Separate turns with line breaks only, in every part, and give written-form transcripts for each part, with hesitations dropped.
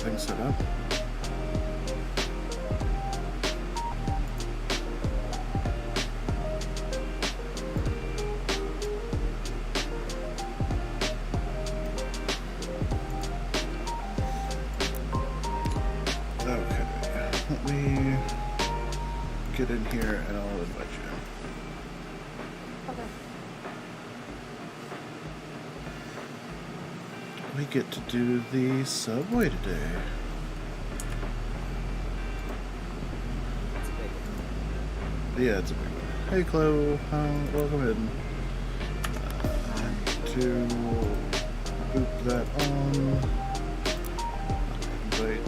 everything set up. Okay, let me get in here and I'll invite you.
Okay.
We get to do the subway today.
It's big.
Yeah, it's a big one. Hey, Chloe. Welcome in. To boot that on. Invite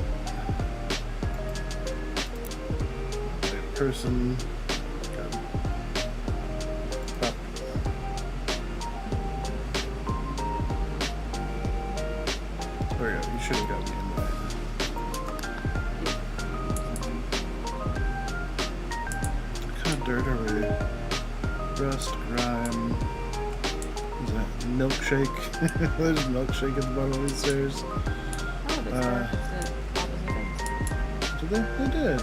person. Up. There we go. You should have gotten the invite. What kind of dirt are we? Rust, grime. Is that milkshake? There's a milkshake at the bottom of these stairs.
Oh, that's the opposite ends.
Did they? They did.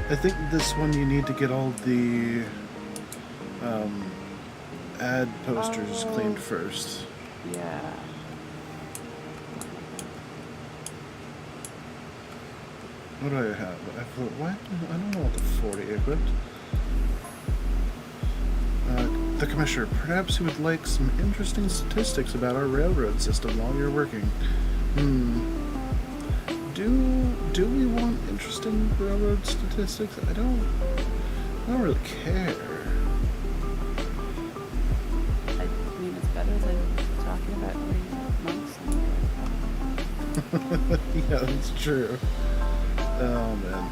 I think this one you need to get all the ad posters cleaned first.
Yeah.
What do I have? What? I don't know what the 40 equipped. The Commissioner, perhaps you would like some interesting statistics about our railroad system while you're working. Do we want interesting railroad statistics? I don't really care.
I mean, it's better than talking about monks.
Yeah, that's true. Oh, man.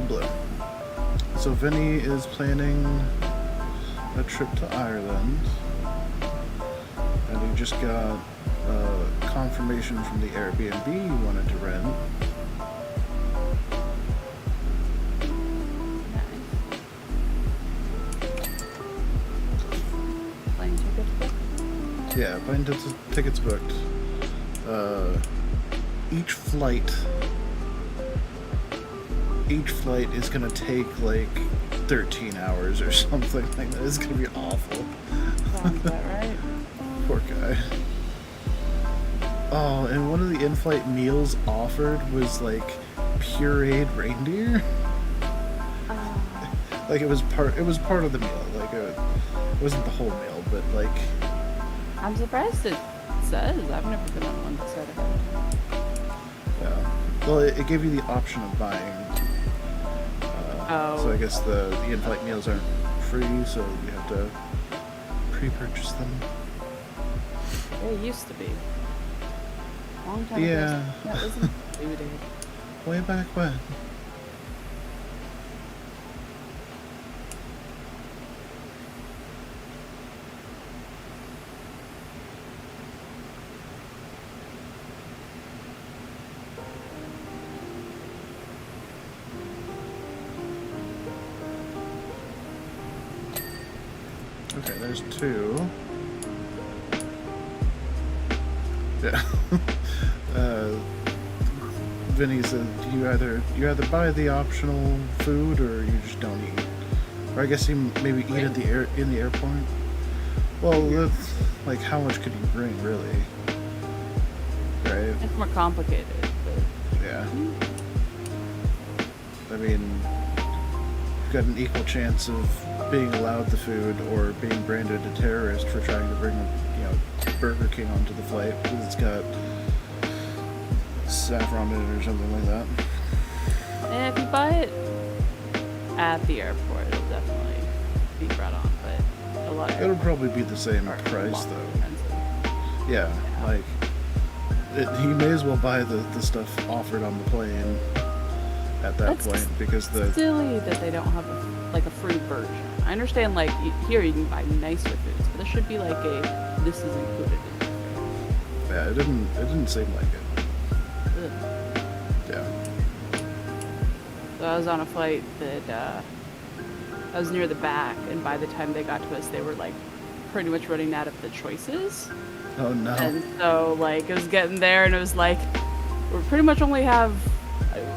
Blue. So Vinny is planning a trip to Ireland, and he just got confirmation from the Airbnb he wanted to rent.
Plane tickets booked?
Yeah, plane tickets booked. Each flight is gonna take like 13 hours or something like that. It's gonna be awful.
Sounds about right.
Poor guy. Oh, and one of the in-flight meals offered was like pureed reindeer. Like it was part of the meal. Like it wasn't the whole meal, but like.
I'm surprised it says. I've never been on one that said it.
Yeah. Well, it gave you the option of buying. So I guess the in-flight meals aren't free, so you have to pre-purchase them.
They used to be. Long time
Yeah.
ago. That wasn't included.
Way back when. Okay, there's two. Yeah. Vinny said you either buy the optional food or you just don't eat. Or I guess he maybe eat at in the airport. Well, that's like how much could you bring really? Right?
It's more complicated, but
Yeah. I mean, you've got an equal chance of being allowed the food or being branded a terrorist for trying to bring, Burger King onto the flight because it's got saffron in it or something like that.
and if you buy it at the airport, it'll definitely be brought on. But a lot of
It'll probably be the same
are
price
more
though.
expensive.
Yeah, like you may as well buy the stuff offered on the plane at that
That's
point because the
silly that they don't have a free version. I understand here you can buy nicer foods, but there should be like a this is included in your
yeah, it didn't seem like it.
Ugh.
Yeah.
So I was on a flight that I was near the back, and by the time they got to us, they were like pretty much running out of the choices.
Oh no.
And so like it was getting there, and it was like we pretty much only have.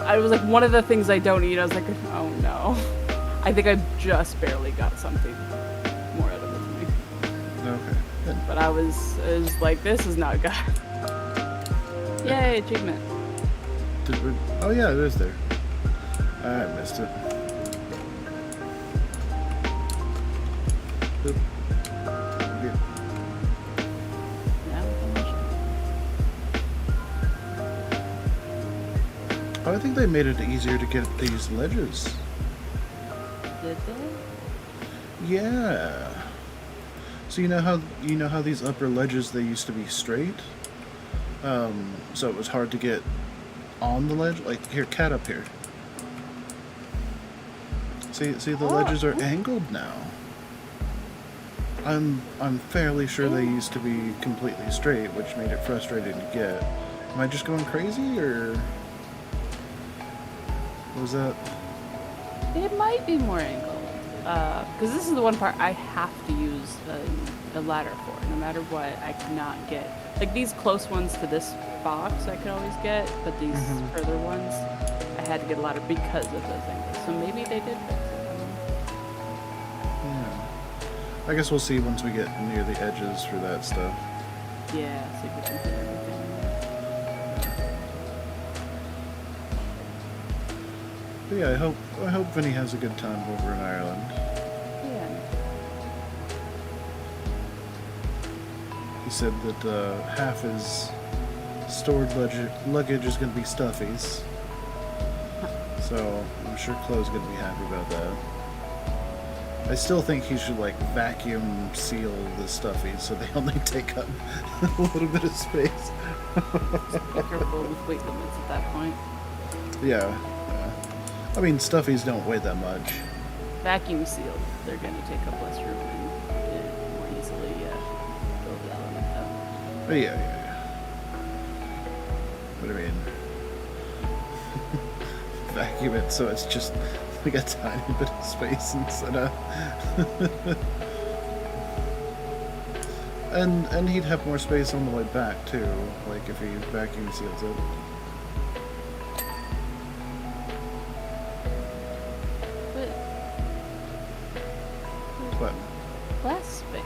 I was like one of the things I don't eat. I was like, oh no. I think I just barely got something more out of it to me.
Okay. Good.
But I was like, this is not good. Yay, achievement.
Did we? Oh yeah, it is there. I missed it. Oop. Yeah.
Now we can mission.
Oh, I think they made it easier to get these ledges.
Did they?
Yeah. So you know how these upper ledges, they used to be straight? So it was hard to get on the ledge. Like here, cat up here. See the ledges are angled now. I'm fairly sure they used to be completely straight, which made it frustrating to get. Am I just going crazy, or was that?
It might be more angled. Because this is the one part I have to use a ladder for. No matter what, I cannot get. Like these close ones to this box I could always get, but these further ones, I had to get a ladder because of those angles. So maybe they did fix it. I don't know.
Yeah. I guess we'll see once we get near the edges for that stuff.
Yeah, see if we can hit everything.
But yeah, I hope Vinny has a good time over in Ireland.
Yeah.
He said that half his stored luggage is going to be stuffies. So I'm sure Chloe's going to be happy about that. I still think he should like vacuum seal the stuffies so they only take up a little bit of space.
Just be careful with weight limits at that point.
Yeah. I mean, stuffies don't weigh that much.
Vacuum sealed, they're going to take up less room and more easily build the element up.
But yeah. What do you mean? Vacuum it so it's just like a tiny bit of space instead of... and he'd have more space on the way back too, like if he vacuum seals it. What?
Less space,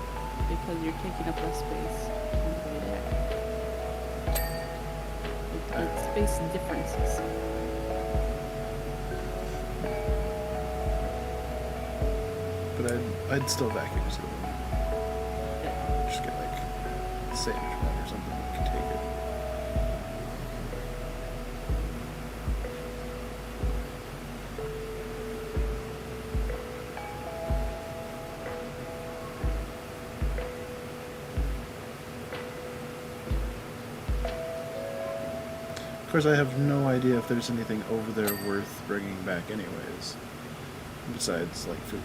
because you're taking up less space on the way there. It's space differences.
But I'd still vacuum seal them.
Yeah.
Just get like a sandwich bag or something that can take it. Of course, I have no idea if there's anything over there worth bringing back anyways. Besides, like, food.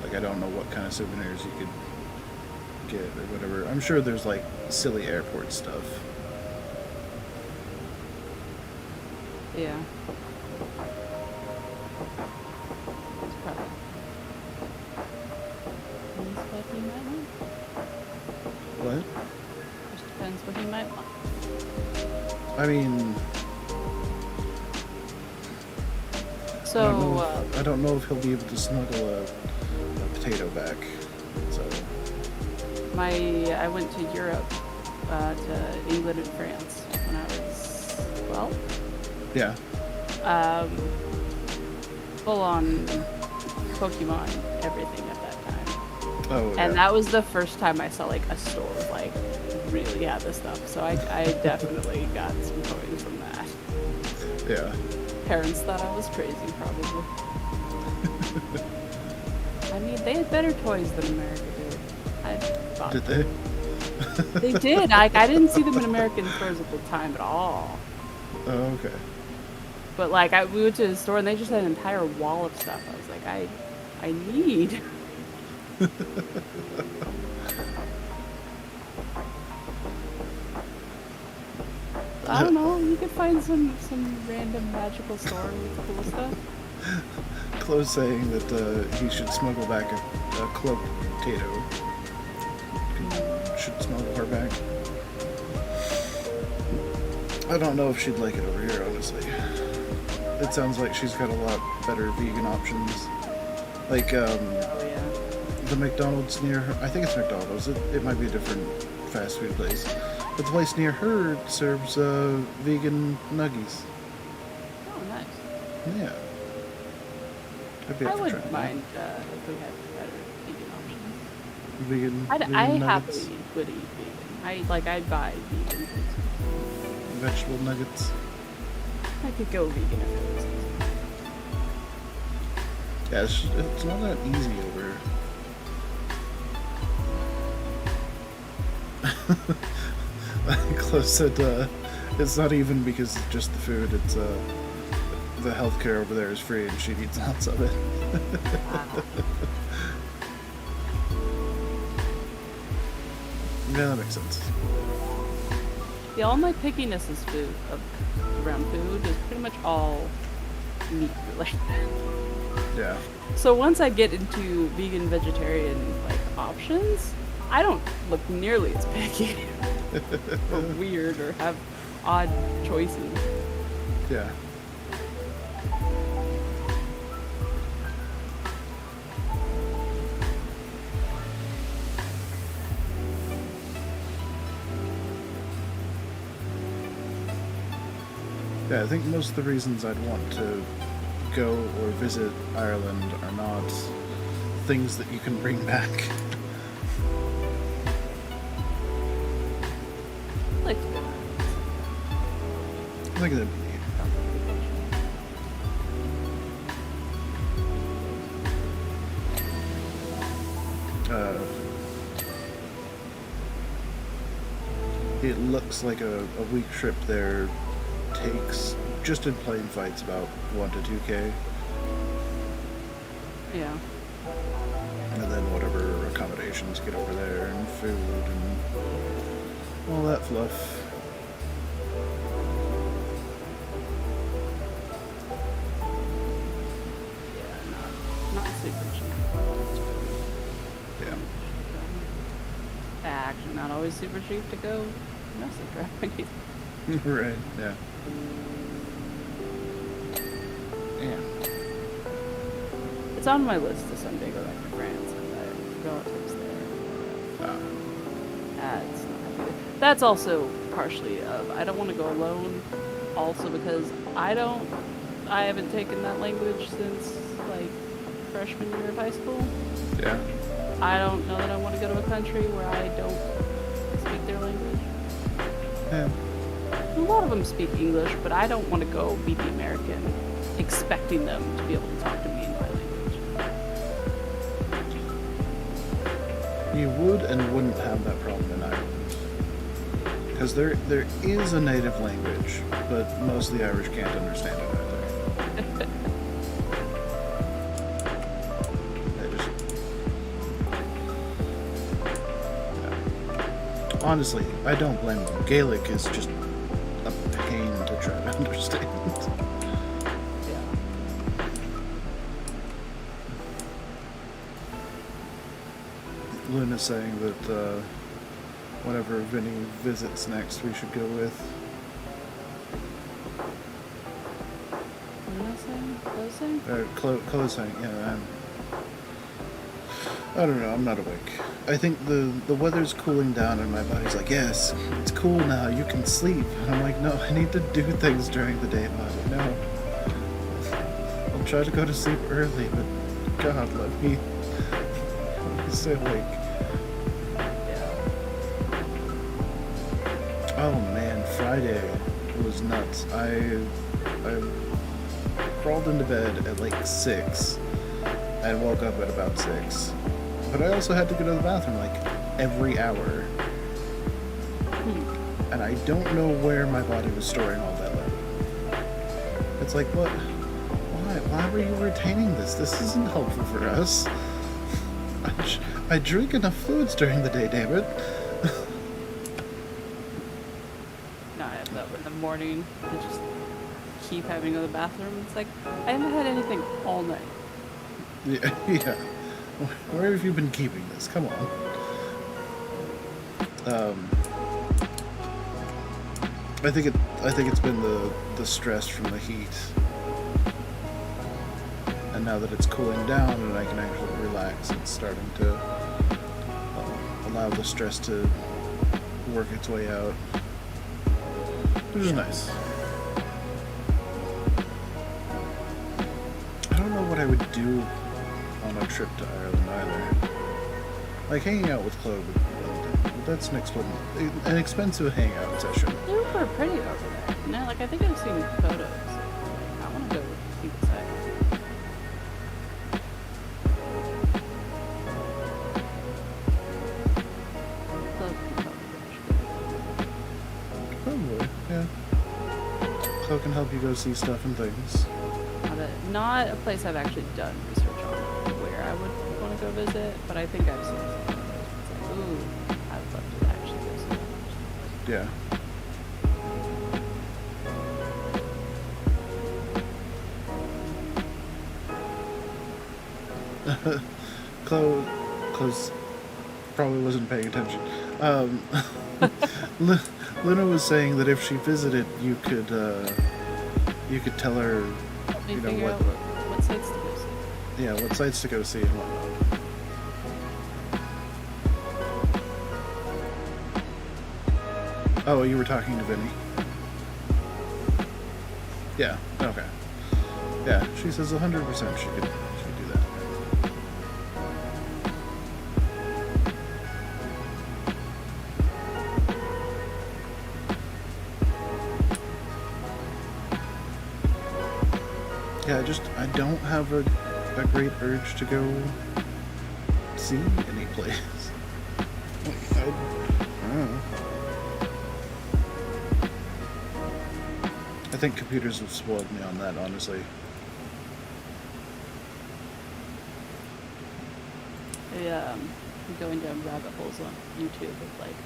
Like, I don't know what kind of souvenirs you could get or whatever. I'm sure there's, like, silly airport stuff.
Yeah. It's probably. Depends what he might want.
What?
Just depends what he might want.
I mean...
So,
I don't know if he'll be able to snuggle a potato back. So...
I went to Europe, to England and France when I was 12.
Yeah.
Full on Pokemon everything at that time.
Oh, yeah.
And that was the first time I saw like a store with like really had this stuff. So I definitely got some toys from that.
Yeah.
Parents thought I was crazy, probably. I mean, they had better toys than America did. I bought
Did
them.
they?
They did. I didn't see them in American stores at the time at all.
Oh, okay.
But like, we went to the store and they just had an entire wall of stuff. I was like, I need. I don't know. You could find some random magical store with cool stuff.
Chloe's saying that he should smuggle back a club potato. Should smuggle her back. I don't know if she'd like it over here, honestly. It sounds like she's got a lot better vegan options. Like,
Oh yeah.
the McDonald's near her, I think it's McDonald's, it might be a different fast food place. But the place near her serves vegan nuggies.
Oh, nice.
Yeah. I'd be
I
up for
wouldn't
trying
mind if we had better vegan options.
that. Vegan
I
nuggets,
happily would eat vegan. I'd buy vegan food.
vegetable nuggets.
I could go vegan if it was easy.
Yeah, it's not that easy over here. Close said it's not even because it's just the food, it's the healthcare over there is free and she needs lots of it.
Wow.
Yeah, that makes sense.
Yeah, all my pickiness is around food is pretty much all meat related.
Yeah.
So once I get into vegan, vegetarian like options, I don't look nearly as picky or weird or have odd choices.
Yeah. Yeah, I think most of the reasons I'd want to go or visit Ireland are not things that you can bring back.
Like,
I think that'd be neat. It looks like a week trip there takes, just in plane flights, about 1 to 2K.
yeah.
And then whatever accommodations get over there, and food, and all that fluff.
Yeah, not super cheap.
Yeah.
Actually, not always super cheap to go message right.
Right, yeah. Yeah.
It's on my list to someday go back to France because I have relatives there. That's not good. That's also partially of I don't want to go alone. Also because I haven't taken that language since like freshman year of high school.
Yeah.
I don't know that I want to go to a country where I don't speak their language.
Yeah.
A lot of them speak English, but I don't want to go be the American expecting them to be able to talk to me in my language.
You would and wouldn't have that problem in Ireland. Because there is a native language, but most of the Irish can't understand it either. They just... Yeah. Honestly, I don't blame them. Gaelic is just a pain to try to understand.
Yeah.
Luna's saying that whenever Vinny visits next, we should go with.
What did I say? What was I saying?
Chloe's saying, yeah. I don't know. I'm not awake. I think the weather's cooling down, and my body's like, yes, it's cool now. You can sleep. And I'm like, no, I need to do things during the day, body. No. I'll try to go to sleep early, but God, let me stay awake. Oh man, Friday was nuts. I crawled into bed at like 6 and woke up at about 6. But I also had to go to the bathroom like every hour. And I don't know where my body was storing all that liquid. It's like, what? Why were you retaining this? This isn't helpful for us. I drink enough fluids during the day, damn it.
No, I have that in the morning. I just keep having to go to the bathroom. It's like I haven't had anything all night.
Yeah, yeah. Where have you been keeping this? Come on. I think it's been the stress from the heat, and now that it's cooling down and I can actually relax, it's starting to allow the stress to work its way out, which is nice. I don't know what I would do on a trip to Ireland either. Like hanging out with Chloe, that's an expensive hangout session.
Super pretty over there. You know, like I think I've seen photos. Like, I want to go see the site.
Probably, yeah. Chloe can help you go see stuff and things.
Not a place I've actually done research on where I would want to go visit, but I think I've seen some photos. It's like, ooh, I would love to actually go see that.
Yeah. Chloe probably wasn't paying attention. Luna was saying that if she visited, you could tell her,
you know, what sites to go see.
Yeah, what sites to go see and whatnot. Oh, you were talking to Vinny? Yeah, okay. Yeah, she says 100% she could do that. Yeah, I don't have a great urge to go see any place. I don't know. I think computers have spoiled me on that, honestly.
Going down rabbit holes on YouTube of like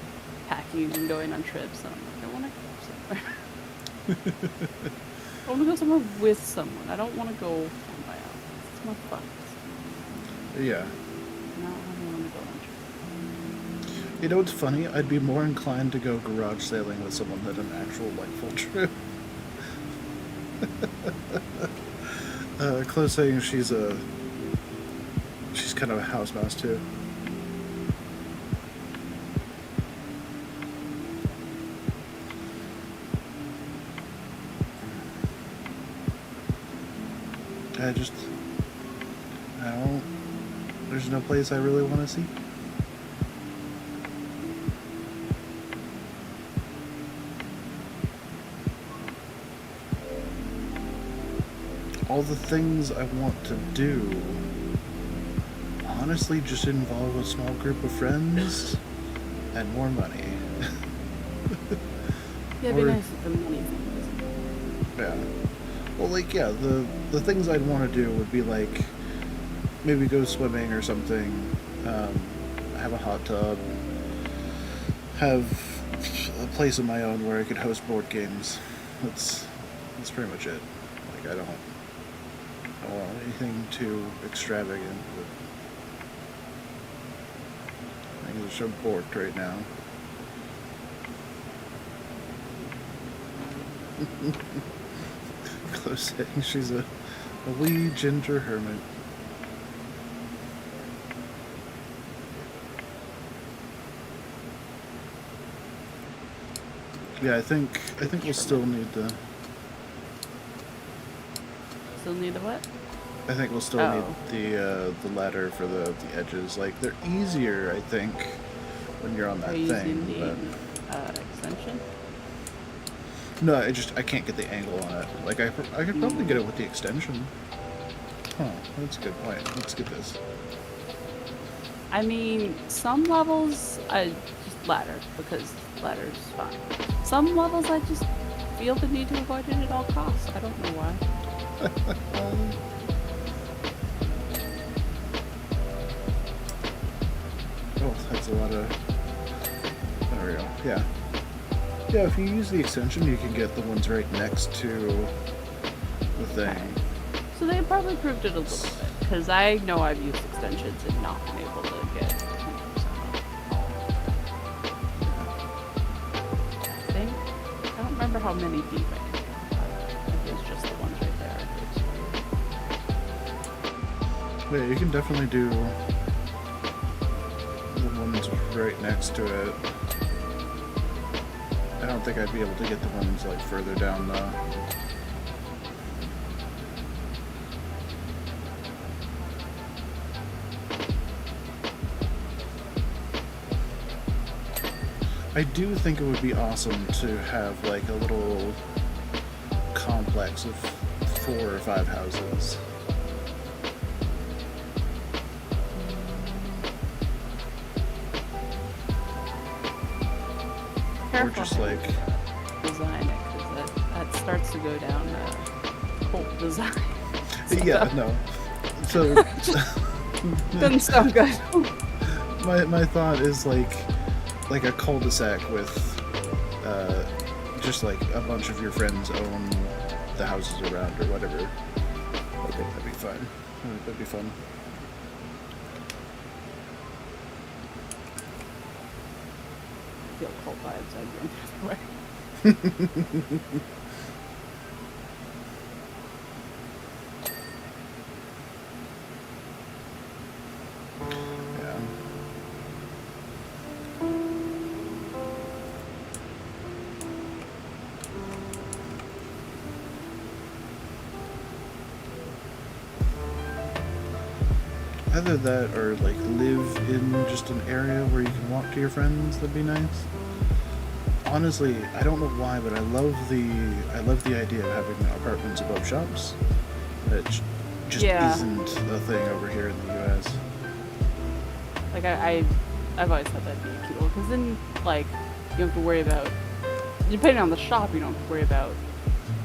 packing and going on trips, and I'm like, I want to go somewhere. I want to go somewhere with someone. I don't want to go on my own. It's more fun.
Yeah.
I don't want to go on trips.
You know what's funny? I'd be more inclined to go garage sailing with someone than an actual, like, full trip. Chloe's saying she's kind of a house mouse too. There's no place I really want to see. All the things I want to do honestly just involve a small group of friends and more money.
Yeah, it'd be nice if the money thing was.
Yeah. Well, like, yeah, the things I'd want to do would be like maybe go swimming or something, have a hot tub, have a place of my own where I could host board games. That's pretty much it. Like, I don't want anything too extravagant. But things are so borked right now. Close saying she's a wee ginger hermit. Yeah, I think we'll still need the.
Still need the what?
I think we'll still need the ladder for the edges. Like, they're easier, I think, when you're on that thing.
Using the extension?
No, I can't get the angle on it. Like, I could probably get it with the extension. Huh, that's a good point. Let's get this.
I mean, some levels I just ladder because ladder's fine. Some levels I just feel the need to avoid it at all costs. I don't know why.
Oh, that's a lot of. There we go. Yeah. Yeah, if you use the extension, you can get the ones right next to the thing.
So they probably improved it a little bit. Because I know I've used extensions and not been able to get 100% I think. I don't remember how many deep I can go, but it was just the ones right there.
Yeah, you can definitely do the ones right next to it. I don't think I'd be able to get the ones like further down though. I do think it would be awesome to have like a little complex of 4 or 5 houses.
Careful
Or just like
design it, because that starts to go down cult design.
yeah, no. So
Doesn't sound good.
my thought is like a cul-de-sac with just like a bunch of your friends own the houses around or whatever. I think that'd be fun. I think that'd be fun.
I feel cult vibes. I'd run the other way.
Yeah. Either that or like live in just an area where you can walk to your friends, that'd be nice. Honestly, I don't know why, but I love the idea of having apartments above shops. It just isn't a thing over here in the US.
Like I've always thought that'd be a cute one, because then like you don't have to worry about, depending on the shop, you don't have to worry about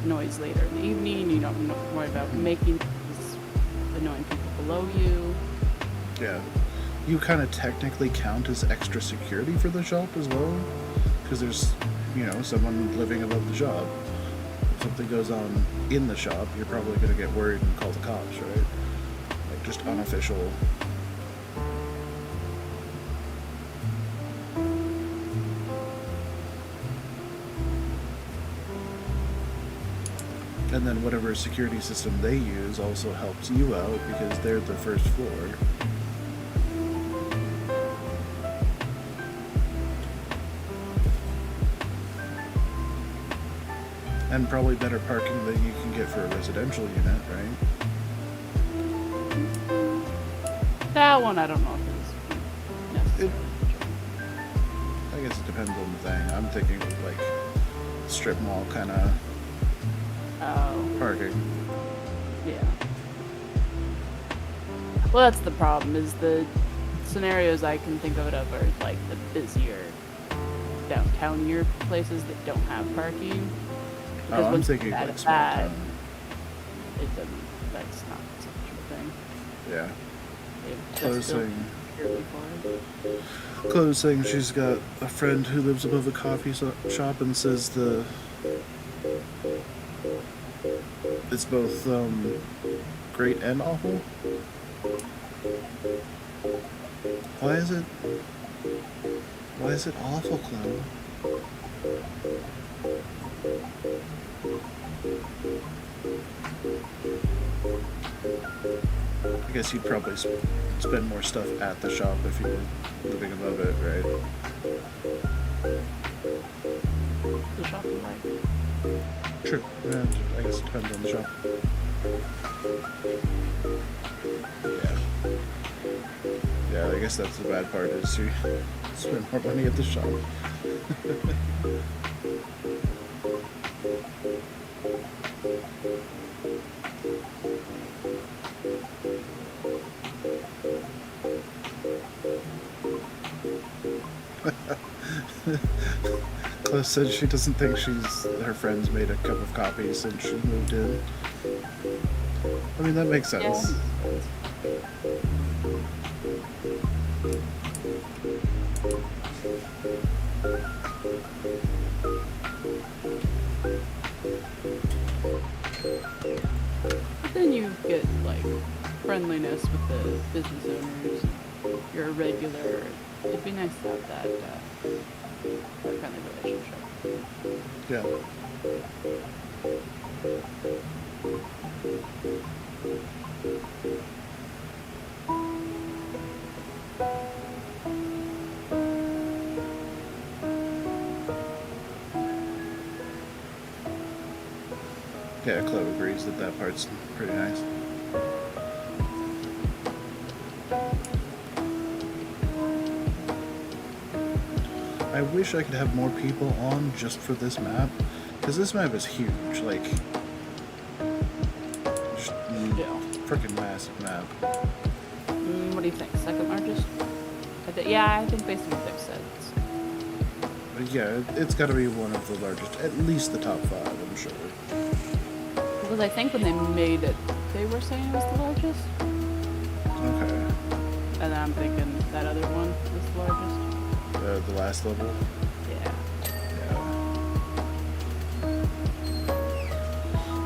noise later in the evening. You don't have to worry about making these annoying people below you.
Yeah. You kind of technically count as extra security for the shop as well, because there's, someone living above the shop. If something goes on in the shop, you're probably going to get worried and call the cops, right? Like, just unofficial. And then whatever security system they use also helps you out because they're the first floor. And probably better parking than you can get for a residential unit, right?
That one I don't know if it's necessary.
I guess it depends on the thing. I'm thinking of like strip mall kind of parking.
Yeah. Well, that's the problem, is the scenarios I can think of are like the busier downtownier places that don't have parking. Because
I'm
once
thinking
it's
like
at
small
that,
town.
that's not such a thing.
Yeah.
It's
Chloe's
just still
saying,
purely for it.
Chloe's saying she's got a friend who lives above a coffee shop and says it's both great and awful. Why is it awful, Chloe? I guess you'd probably spend more stuff at the shop if you were living above it, right?
The shop is like,
True. Yeah, I guess it depends on the shop. Yeah, I guess that's the bad part is you spend more money at the shop. Chloe said she doesn't think her friends made a cup of coffee since she moved in. I mean, that makes sense.
But then you get like friendliness with the business owners. You're a regular. It'd be nice to have that friendly relationship.
Yeah. Yeah, Chloe agrees that that part's pretty nice. I wish I could have more people on just for this map, because this map is huge, like, just freaking massive map.
What do you think? Second largest? Yeah, I think based on what they've said.
But yeah, it's got to be one of the largest, at least the top 5, I'm sure.
Because I think when they made it, they were saying it was the largest.
Okay.
And then I'm thinking that other one was the largest.
The last level?
Yeah.
Yeah.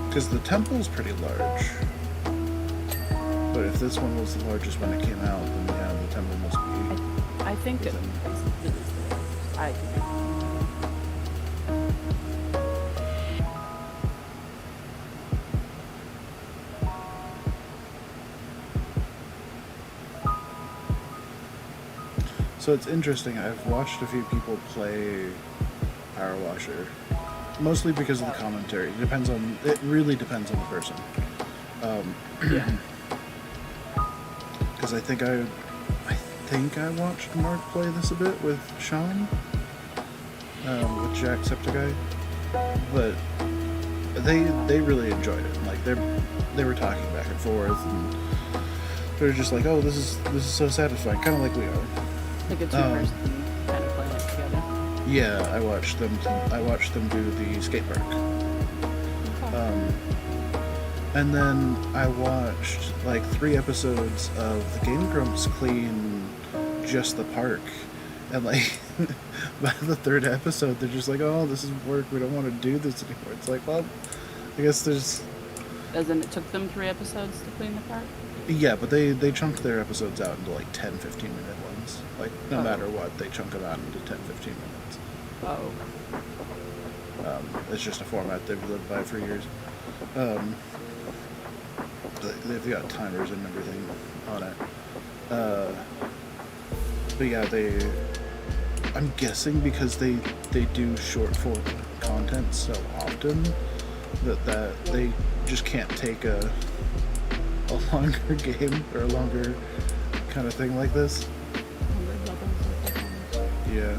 Because the temple's pretty large. But if this one was the largest when it came out, then yeah, the temple must be...
I think it is the largest. I think.
So it's interesting, I've watched a few people play Powerwasher, mostly because of the commentary. It really depends on the person.
Yeah.
Because I think I watched Mark play this a bit with Sean, with Jacksepticeye, but they really enjoyed it. Like they were talking back and forth, and they're just like, oh, this is so satisfying, kind of like we are.
Like a two-person kind of playing it together.
Yeah, I watched them do the skate park.
Okay.
And then I watched like 3 episodes of the Game Grumps clean just the park. And like by the 3rd episode they're just like, oh, this is work, we don't want to do this anymore. It's like, well, I guess there's...
As in it took them 3 episodes to clean the park?
Yeah, but they chunk their episodes out into like 10, 15 minute ones. Like, no matter what, they chunk them out into 10, 15 minutes.
Oh.
It's just a format they've lived by for years. They've got timers and everything on it. But yeah, I'm guessing because they do short form content so often that they just can't take a longer game or a longer kind of thing like this. Yeah.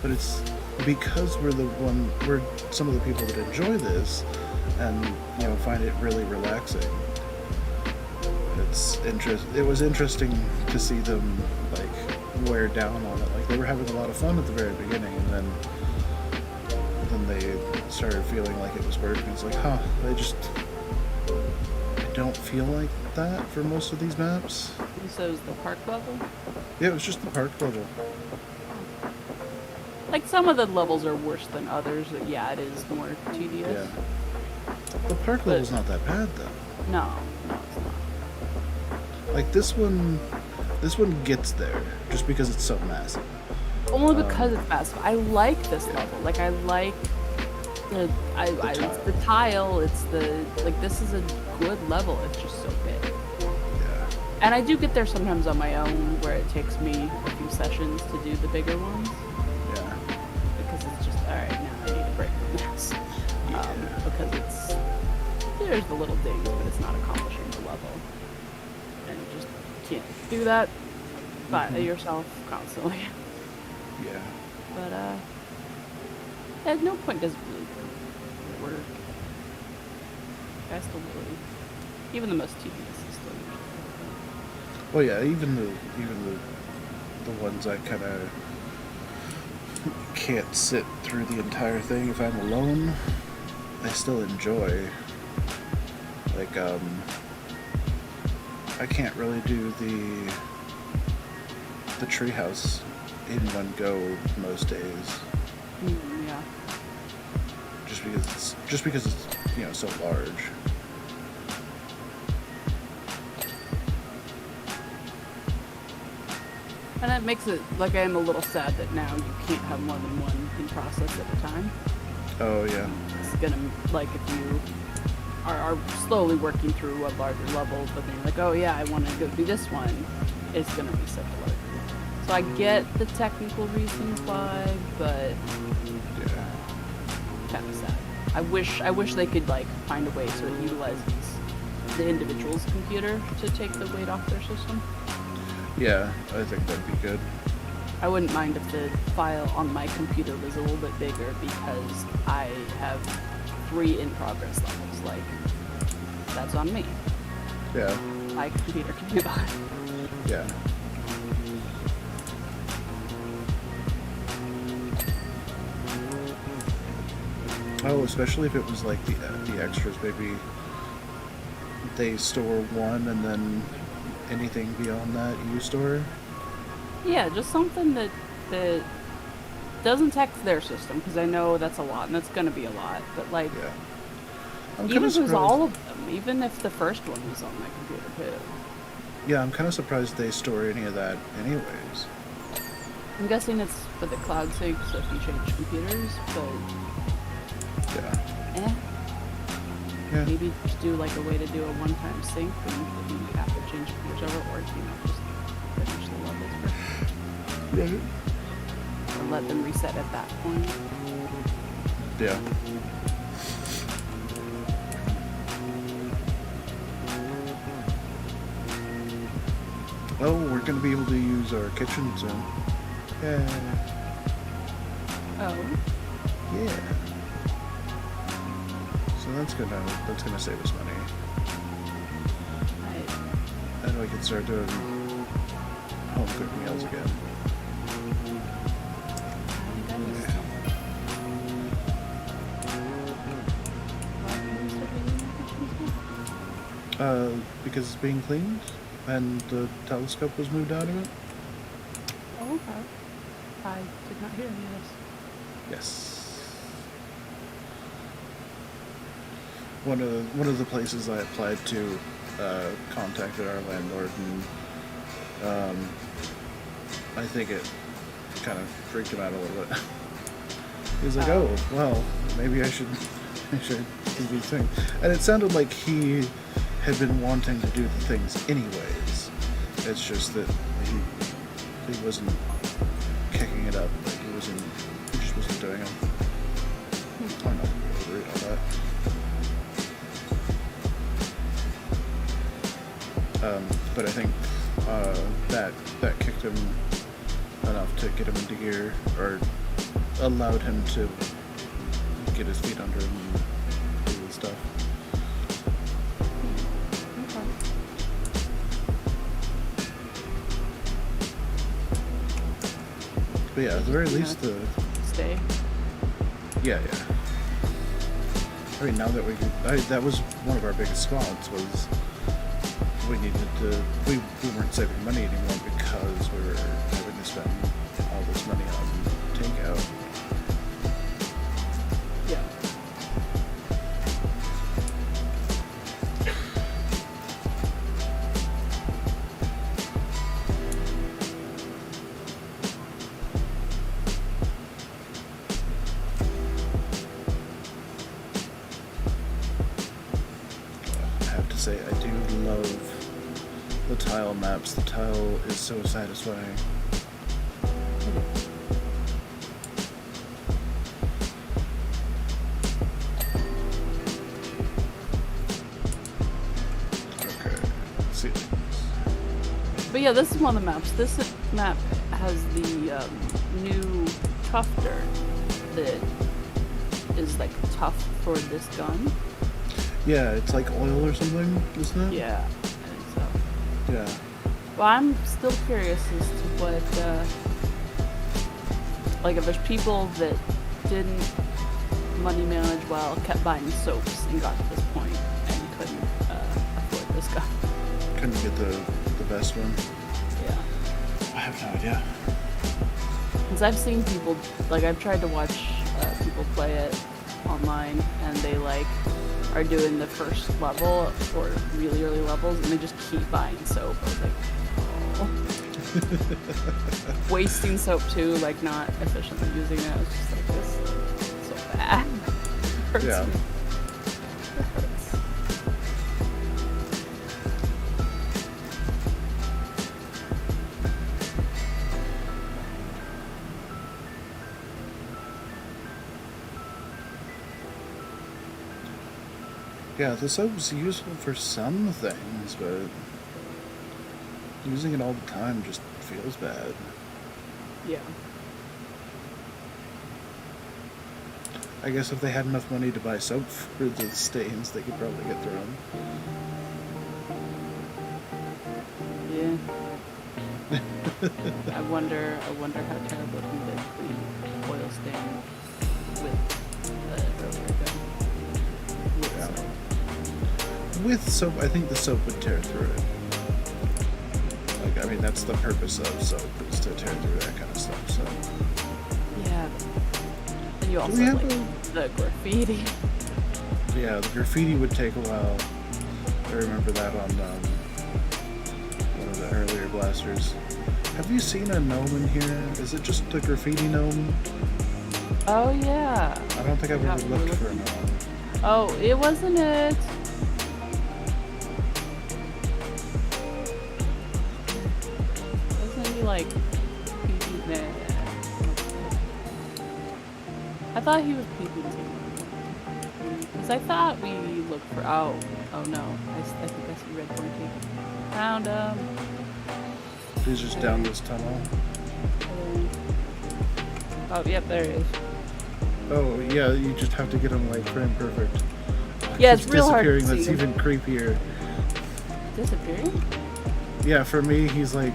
But it's because we're some of the people that enjoy this and, you know, find it really relaxing. It was interesting to see them like wear down on it. Like they were having a lot of fun at the very beginning, and then they started feeling like it was work, and it's like, I don't feel like that for most of these maps.
So it was the park level?
Yeah, it was just the park level.
Like some of the levels are worse than others. Yeah, it is more tedious.
Yeah. The park level's not that bad though.
No, it's not.
Like this one gets there just because it's so massive.
Only because it's massive. I like this level. Like I like it's the tile. It's this is a good level. It's just so big.
Yeah.
And I do get there sometimes on my own, where it takes me a few sessions to do the bigger ones.
Yeah.
Because it's just alright. Now I need a break from this. Because there's the little dings, but it's not accomplishing the level, and you just can't do that by yourself constantly.
Yeah.
But at no point does it really work. I still really, even the most tedious is still usually working.
Well, yeah, even the ones I kind of can't sit through the entire thing if I'm alone, I still enjoy. Like, I can't really do the treehouse in one go most days.
Yeah.
just because it's so large.
And that makes it like I am a little sad that now you can't have more than one in process at a time.
Oh yeah.
It's gonna, like, if you are slowly working through a larger level, but then you're like, oh yeah, I want to go do this one, it's gonna reset the larger. So I get the technical reasons why, but kind of sad. I wish they could like find a way to utilize the individual's computer to take the weight off their system.
Yeah, I think that'd be good.
I wouldn't mind if the file on my computer was a little bit bigger because I have 3 in progress levels. Like, that's on me.
Yeah.
My computer can do that.
Yeah. Oh, especially if it was like the extras, maybe they store 1 and then anything beyond that you store.
Yeah, just something that doesn't tax their system, because I know that's a lot, and that's going to be a lot. But like, even if it was all of them, even if the first one was on my computer too.
Yeah, I'm kind of surprised they store any of that anyways.
I'm guessing it's for the cloud sync, so if you change computers, but
yeah.
Maybe just do like a way to do a one-time sync, and if you have to change computers over, or just finish the levels first.
Right.
Or let them reset at that point.
Yeah. Oh, we're gonna be able to use our kitchen soon. Yeah.
Oh.
Yeah. So that's gonna save us money.
Right.
And we can start doing home cooked meals again. Because it's being cleaned and the telescope was moved out of it.
Oh, okay. I did not hear any of this.
Yes. One of the places I applied to contacted our landlord, and I think it kind of freaked him out a little bit. He was like, "Oh, well, maybe I should do these things," and it sounded like he had been wanting to do the things anyways. It's just that he wasn't kicking it up. Like he just wasn't doing them. I'm not really worried about that. But I think that kicked him enough to get him into gear, or allowed him to get his feet under him and do the stuff. But yeah, at the very least, the
stay.
Yeah. I mean, now that that was one of our biggest spots, was we weren't saving money anymore because we were having to spend all this money on takeout.
Yeah.
I have to say, I do love the tile maps. The tile is so satisfying. Okay, ceilings.
But yeah, this is one of the maps. This map has the new tufter that is like tough for this gun.
Yeah, it's like oil or something, isn't it?
Yeah, I think so.
Yeah.
Well, I'm still curious as to what, like, if there's people that didn't money manage well, kept buying soaps, and got to this point and couldn't afford this gun.
Couldn't get the best one.
Yeah.
I have no idea.
Because I've seen people, like, I've tried to watch people play it, online, and they like are doing the first level or really early levels, and they just keep buying soap. I was like, oh. Wasting soap too, like not efficiently using it. I was just like, this is so bad. It hurts
Yeah.
me. It hurts.
Yeah, the soap's useful for some things, but using it all the time just feels bad.
Yeah.
I guess if they had enough money to buy soap for the stains, they could probably get through them.
Yeah. I wonder how terrible it can be to clean oil stain with the earlier gun. With
Yeah.
soap.
With soap, I think the soap would tear through it. Like, I mean, that's the purpose of soap, is to tear through that kind of stuff, so.
Yeah. And you also
we
have
have
like the graffiti.
Yeah, the graffiti would take a while. I remember that on one of the earlier blasters. Have you seen a gnome in here? Is it just the graffiti gnome?
Oh yeah.
I don't think I've
Yeah,
ever
we were
looked for a
looking.
gnome.
Oh, it wasn't it. Wasn't he like PB? Nah. I thought he was PB too. Because I thought we looked for. Oh no. I think I see red pointing. Found him.
He's just down this tunnel.
Oh, yep, there he is.
Oh, yeah, you just have to get him, like, frame perfect.
Yeah,
He's
it's real hard to
disappearing,
see.
that's even creepier.
Disappearing?
Yeah, for me, he's like,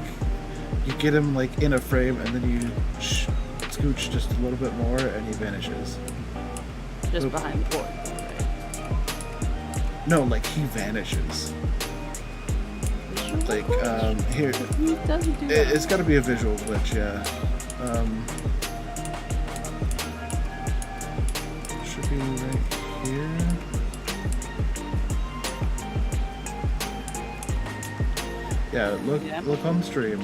you get him, like, in a frame, and then you scooch just a little bit more, and he vanishes.
Just
Oop.
behind the board, right?
No, like, he vanishes. Like, here.
He doesn't do that.
It's gotta be a visual glitch, yeah. Should be right here. Yeah,
Yeah.
look on stream.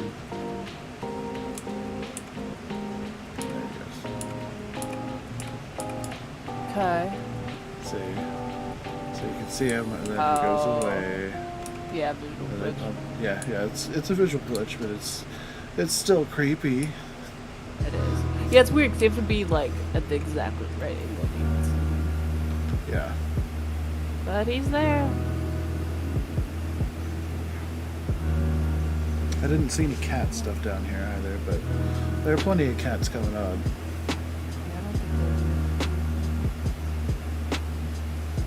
There it goes.
Okay.
See. So you can see him, and then he
Oh.
goes away.
Yeah, visual
And then,
glitch.
yeah, it's a visual glitch, but it's still creepy.
It is. Yeah, it's weird because you have to be like at the exactly right angle.
Yeah.
But he's there.
I didn't see any cat stuff down here either, but there are plenty of cats coming on.
Yeah, I don't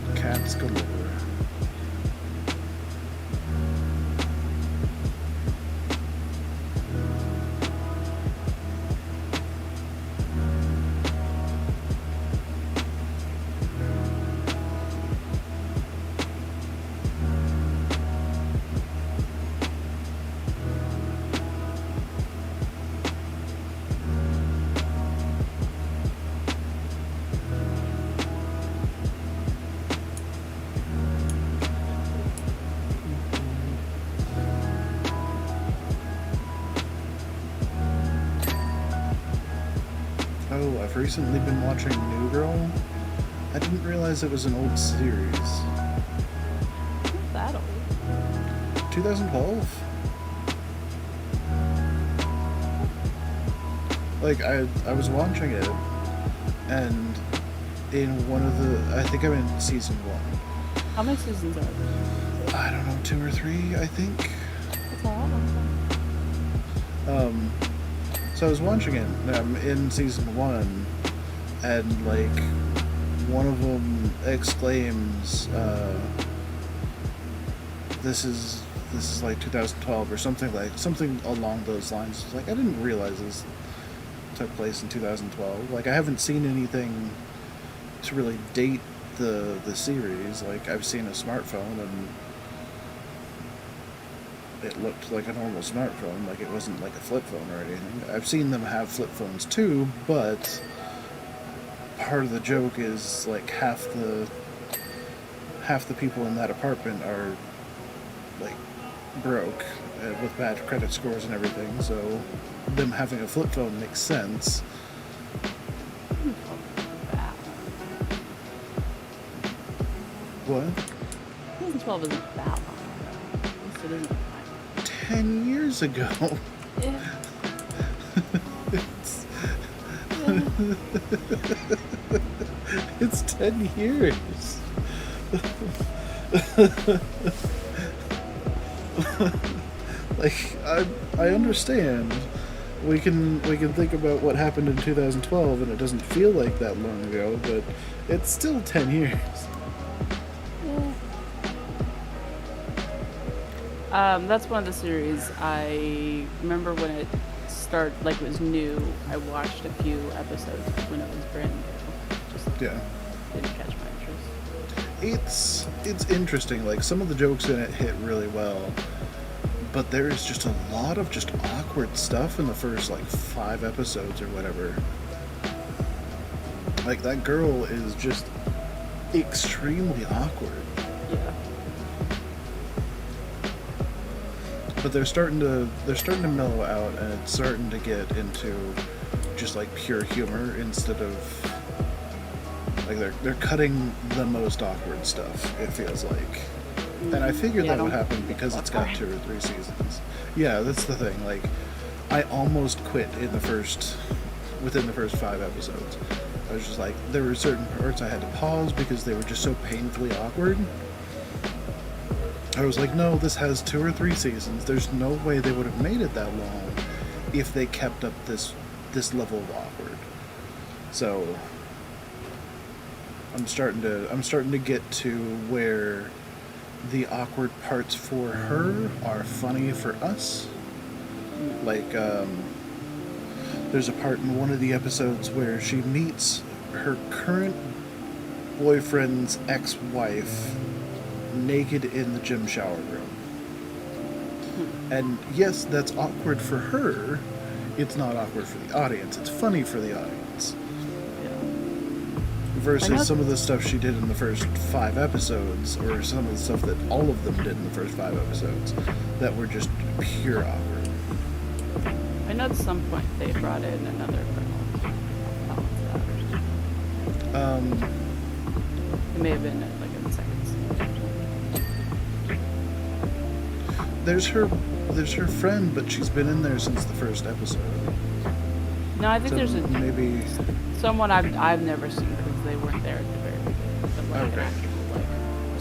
think
Cats galore. Oh, I've recently been watching New Girl. I didn't realize it was an old series.
Not that old.
2012? Like, I was watching it, and in one of the... I think I'm in season 1.
How many seasons are there?
I don't know, 2 or 3, I think.
That's all.
So I was watching it, and I'm in season 1, and, like, one of them exclaims, this is like 2012 or something along those lines. It's like, I didn't realize this took place in 2012. Like, I haven't seen anything to really date the series. Like, I've seen a smartphone, and it looked like a normal smartphone. Like, it wasn't like a flip phone or anything. I've seen them have flip phones too, but part of the joke is like half the people in that apartment are like broke with bad credit scores and everything, so them having a flip phone makes sense. What?
2012 isn't that long ago. At least it isn't
10 years ago.
Yeah.
It's 10 years. Like, I understand. We can think about what happened in 2012 and it doesn't feel like that long ago, but it's still 10 years.
That's one of the series I remember when it started, like it was new. I watched a few episodes when it was brand new. Just didn't catch my interest.
It's interesting. Like, some of the jokes in it hit really well, but there is just a lot of just awkward stuff in the first like 5 episodes or whatever. Like, that girl is just extremely awkward.
Yeah.
But they're starting to mellow out, and it's starting to get into just like pure humor instead of like they're cutting the most awkward stuff, it feels like. And I figured that would happen because it's got 2 or 3 seasons. Yeah, that's the thing. Like, I almost quit within the first 5 episodes. I was just like, there were certain parts I had to pause because they were just so painfully awkward. I was like, no, this has 2 or 3 seasons. There's no way they would have made it that long if they kept up this level of awkward. So I'm starting to get to where the awkward parts for her are funny for us. Like, there's a part in one of the episodes where she meets her current boyfriend's ex-wife naked in the gym shower room. And yes, that's awkward for her. It's not awkward for the audience. It's funny for the audience. Versus some of the stuff she did in the first 5 episodes, or some of the stuff that all of them did in the first 5 episodes, that were just pure awkward.
I know at some point they brought in another girl. It may have been like in the second season.
There's her friend, but she's been in there since the first episode.
No, I think
So
there's
maybe
someone I've never seen because they weren't there at the very beginning. But like an
Okay.
actual, like,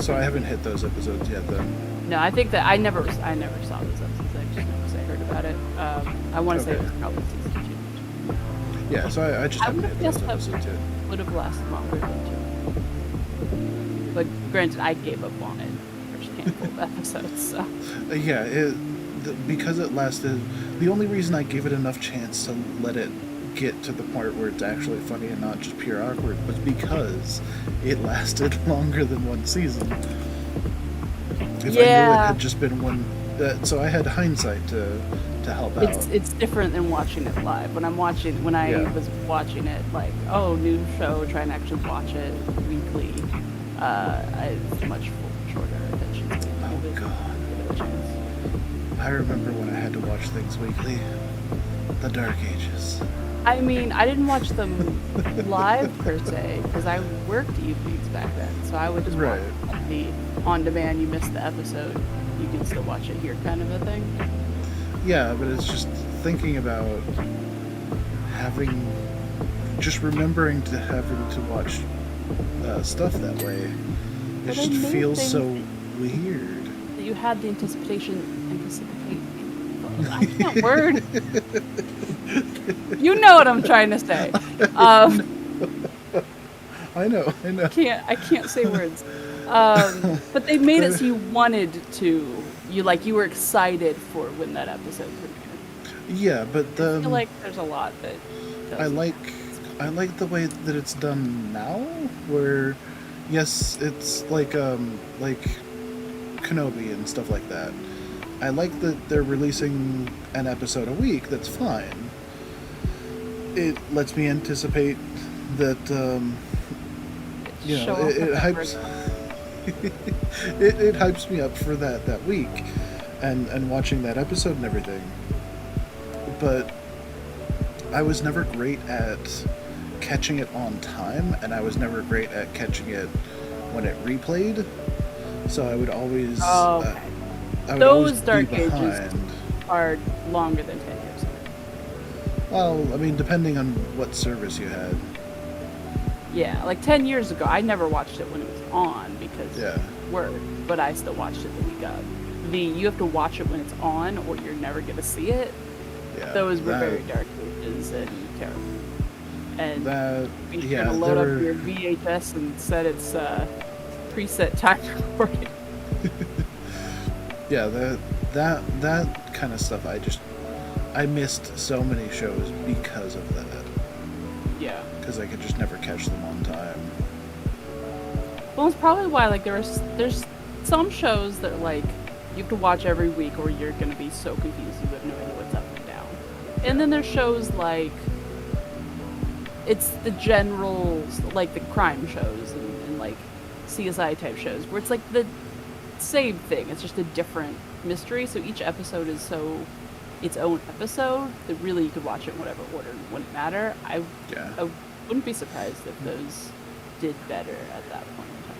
So I haven't hit those episodes yet then.
no, I think that I never saw those episodes. I just know because I heard about it. I want to say it
Okay.
was probably season 2.
Yeah, so I just haven't hit those
that
episodes yet.
would have lasted longer than 2. But granted, I gave up on it first handful of episodes. So
Yeah, because it lasted. The only reason I gave it enough chance to let it get to the part where it's actually funny and not just pure awkward was because it lasted longer than 1 season. If I knew it had just been one, so I had hindsight to help out.
it's different than watching it live. When I was watching it, like, oh, new show, trying to actually watch it weekly, it's much shorter attention span.
Oh God!
Give it a chance.
I remember when I had to watch things weekly. The Dark Ages.
I mean, I didn't watch them live per se because I worked evenings back then, so I would just watch the on demand. You missed the episode, you can still watch it here, kind of a thing.
Yeah, but it's just thinking about remembering to having to watch stuff that way. It just feels so weird.
You had the anticipation. I can't word. You know what I'm trying to say.
I know.
I can't say words. But they made it so you wanted to. You were excited for when that episode premiered.
Yeah, but
I feel like there's a lot that
I like the way that it's done now, where yes, it's like Kenobi and stuff like that. I like that they're releasing an episode a week. That's fine. It lets me anticipate that
Show off
it
the
hypes it hypes me up for that week, and watching that episode and everything. But I was never great at catching it on time, and I was never great at catching it when it replayed. So I would always,
Oh, okay.
I would
Those
always
dark
be
ages
behind.
are longer than 10 years.
Well, I mean, depending on what service you had.
Yeah, like 10 years ago, I never watched it when it was on because
Yeah.
work, but I still watched it the week of. You have to watch it when it's on, or you're never gonna see it.
Yeah.
Those were very dark ages and terrible. And be sure to load up your VHS and set its preset time recording.
Yeah, that kind of stuff. I missed so many shows because of that.
Yeah.
Because I could just never catch them on time.
Well, it's probably why like there's some shows that like you have to watch every week, or you're gonna be so confused you have no idea what's up and down. And then there's shows like it's the general like the crime shows and like CSI type shows where it's like the same thing. It's just a different mystery. So each episode is so its own episode that really you could watch it in whatever order. It wouldn't matter. I wouldn't be surprised if those did better at that point in time.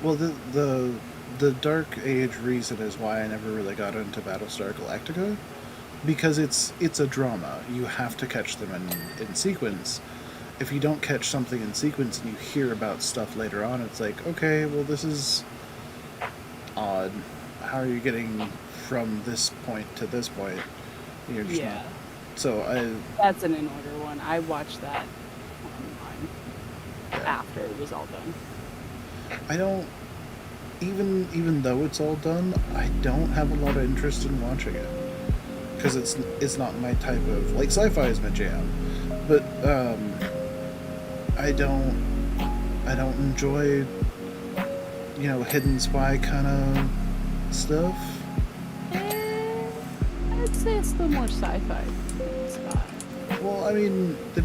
Well, the Dark Age reason is why I never really got into Battlestar Galactica, because it's a drama. You have to catch them in sequence. If you don't catch something in sequence and you hear about stuff later on, it's like, okay, well, this is odd. How are you getting from this point to this point? You're just not. So
that's an in-order one. I watched that online after it was all done.
I don't, even though it's all done, I don't have a lot of interest in watching it. Because it's not my type of, like, sci-fi is my jam. But, I don't enjoy, hidden spy kind of stuff.
I'd say it's still more sci-fi than spy.
Well, I mean, it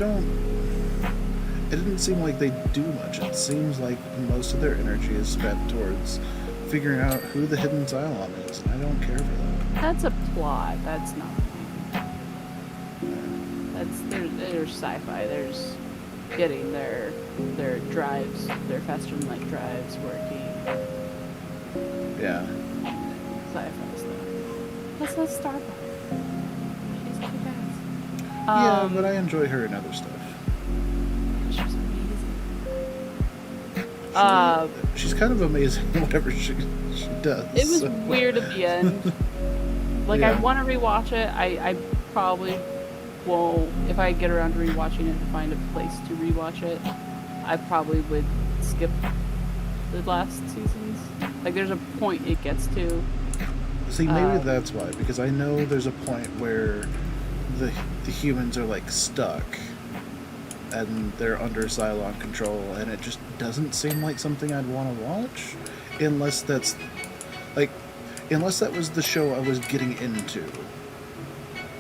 didn't seem like they do much. It seems like most of their energy is spent towards figuring out who the hidden Cylon is, and I don't care for that.
That's a plot. That's not. There's sci-fi. There's getting their drives, their faster than light drives working.
Yeah.
Sci-fi stuff. That's not Starbucks. She's kick-ass.
Yeah, but I enjoy her in other stuff.
She's amazing.
She's kind of amazing in whatever she does.
It was weird at the end. Like, I want to rewatch it. I probably won't. If I get around to rewatching it and find a place to rewatch it, I probably would skip the last seasons. Like, there's a point it gets to.
See, maybe that's why. Because I know there's a point where the humans are, like, stuck. And they're under Cylon control, and it just doesn't seem like something I'd want to watch, unless that was the show I was getting into.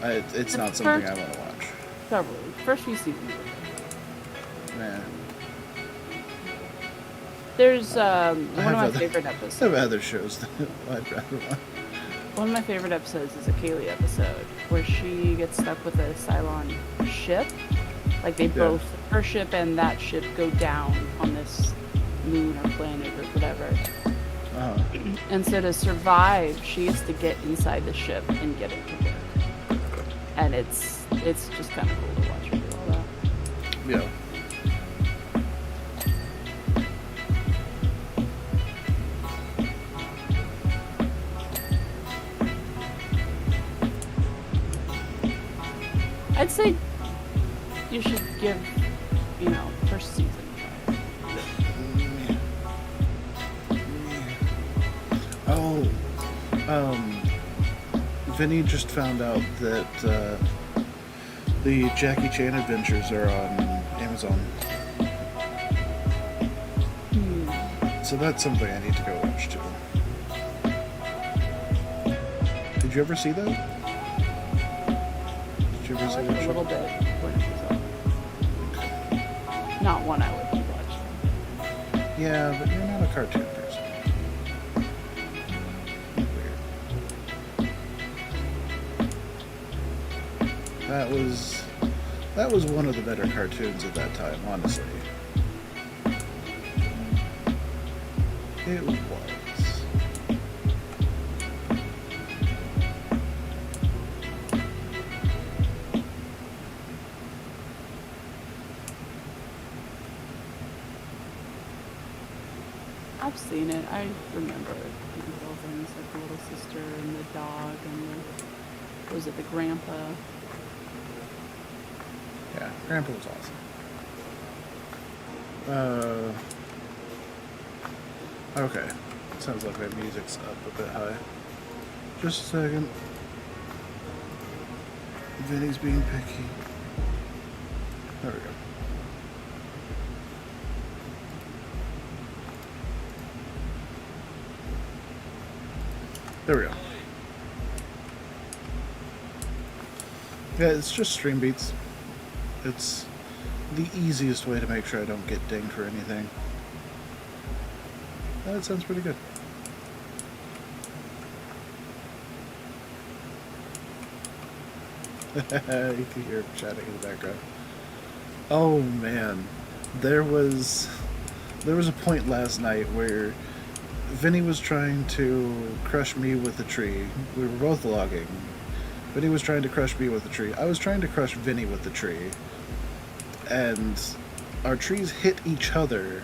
It's not something I want to watch.
Probably. First few seasons.
Nah.
There's one of my favorite episodes.
I have other shows that I'd rather watch.
One of my favorite episodes is a Kaylee episode, where she gets stuck with a Cylon ship. Like, they both, her ship and that ship, go down on this moon or planet or whatever.
Uh-huh.
And so to survive, she has to get inside the ship and get it to work. And it's just kind of cool to watch her do all that.
Yeah.
I'd say you should give, first season a try.
Vinny just found out that the Jackie Chan adventures are on Amazon. So that's something I need to go watch too. Did you ever see that? Did you ever see that
a
show?
little bit when it was not one I would watch.
Yeah, but you're not a cartoon person. Weird. That was one of the better cartoons at that time, honestly. It was.
I've seen it. I remember the little things like the little sister and the dog and the, was it the grandpa?
Yeah, Grandpa was awesome. Okay. Sounds like my music's up a bit high. Just a second. Vinny's being picky. There we go. There we go. Yeah, it's just stream beats. It's the easiest way to make sure I don't get dinged for anything. That sounds pretty good. You can hear chatting in the background. Oh man, there was a point last night where Vinny was trying to crush me with a tree. We were both logging. Vinny was trying to crush me with a tree. I was trying to crush Vinny with the tree. And our trees hit each other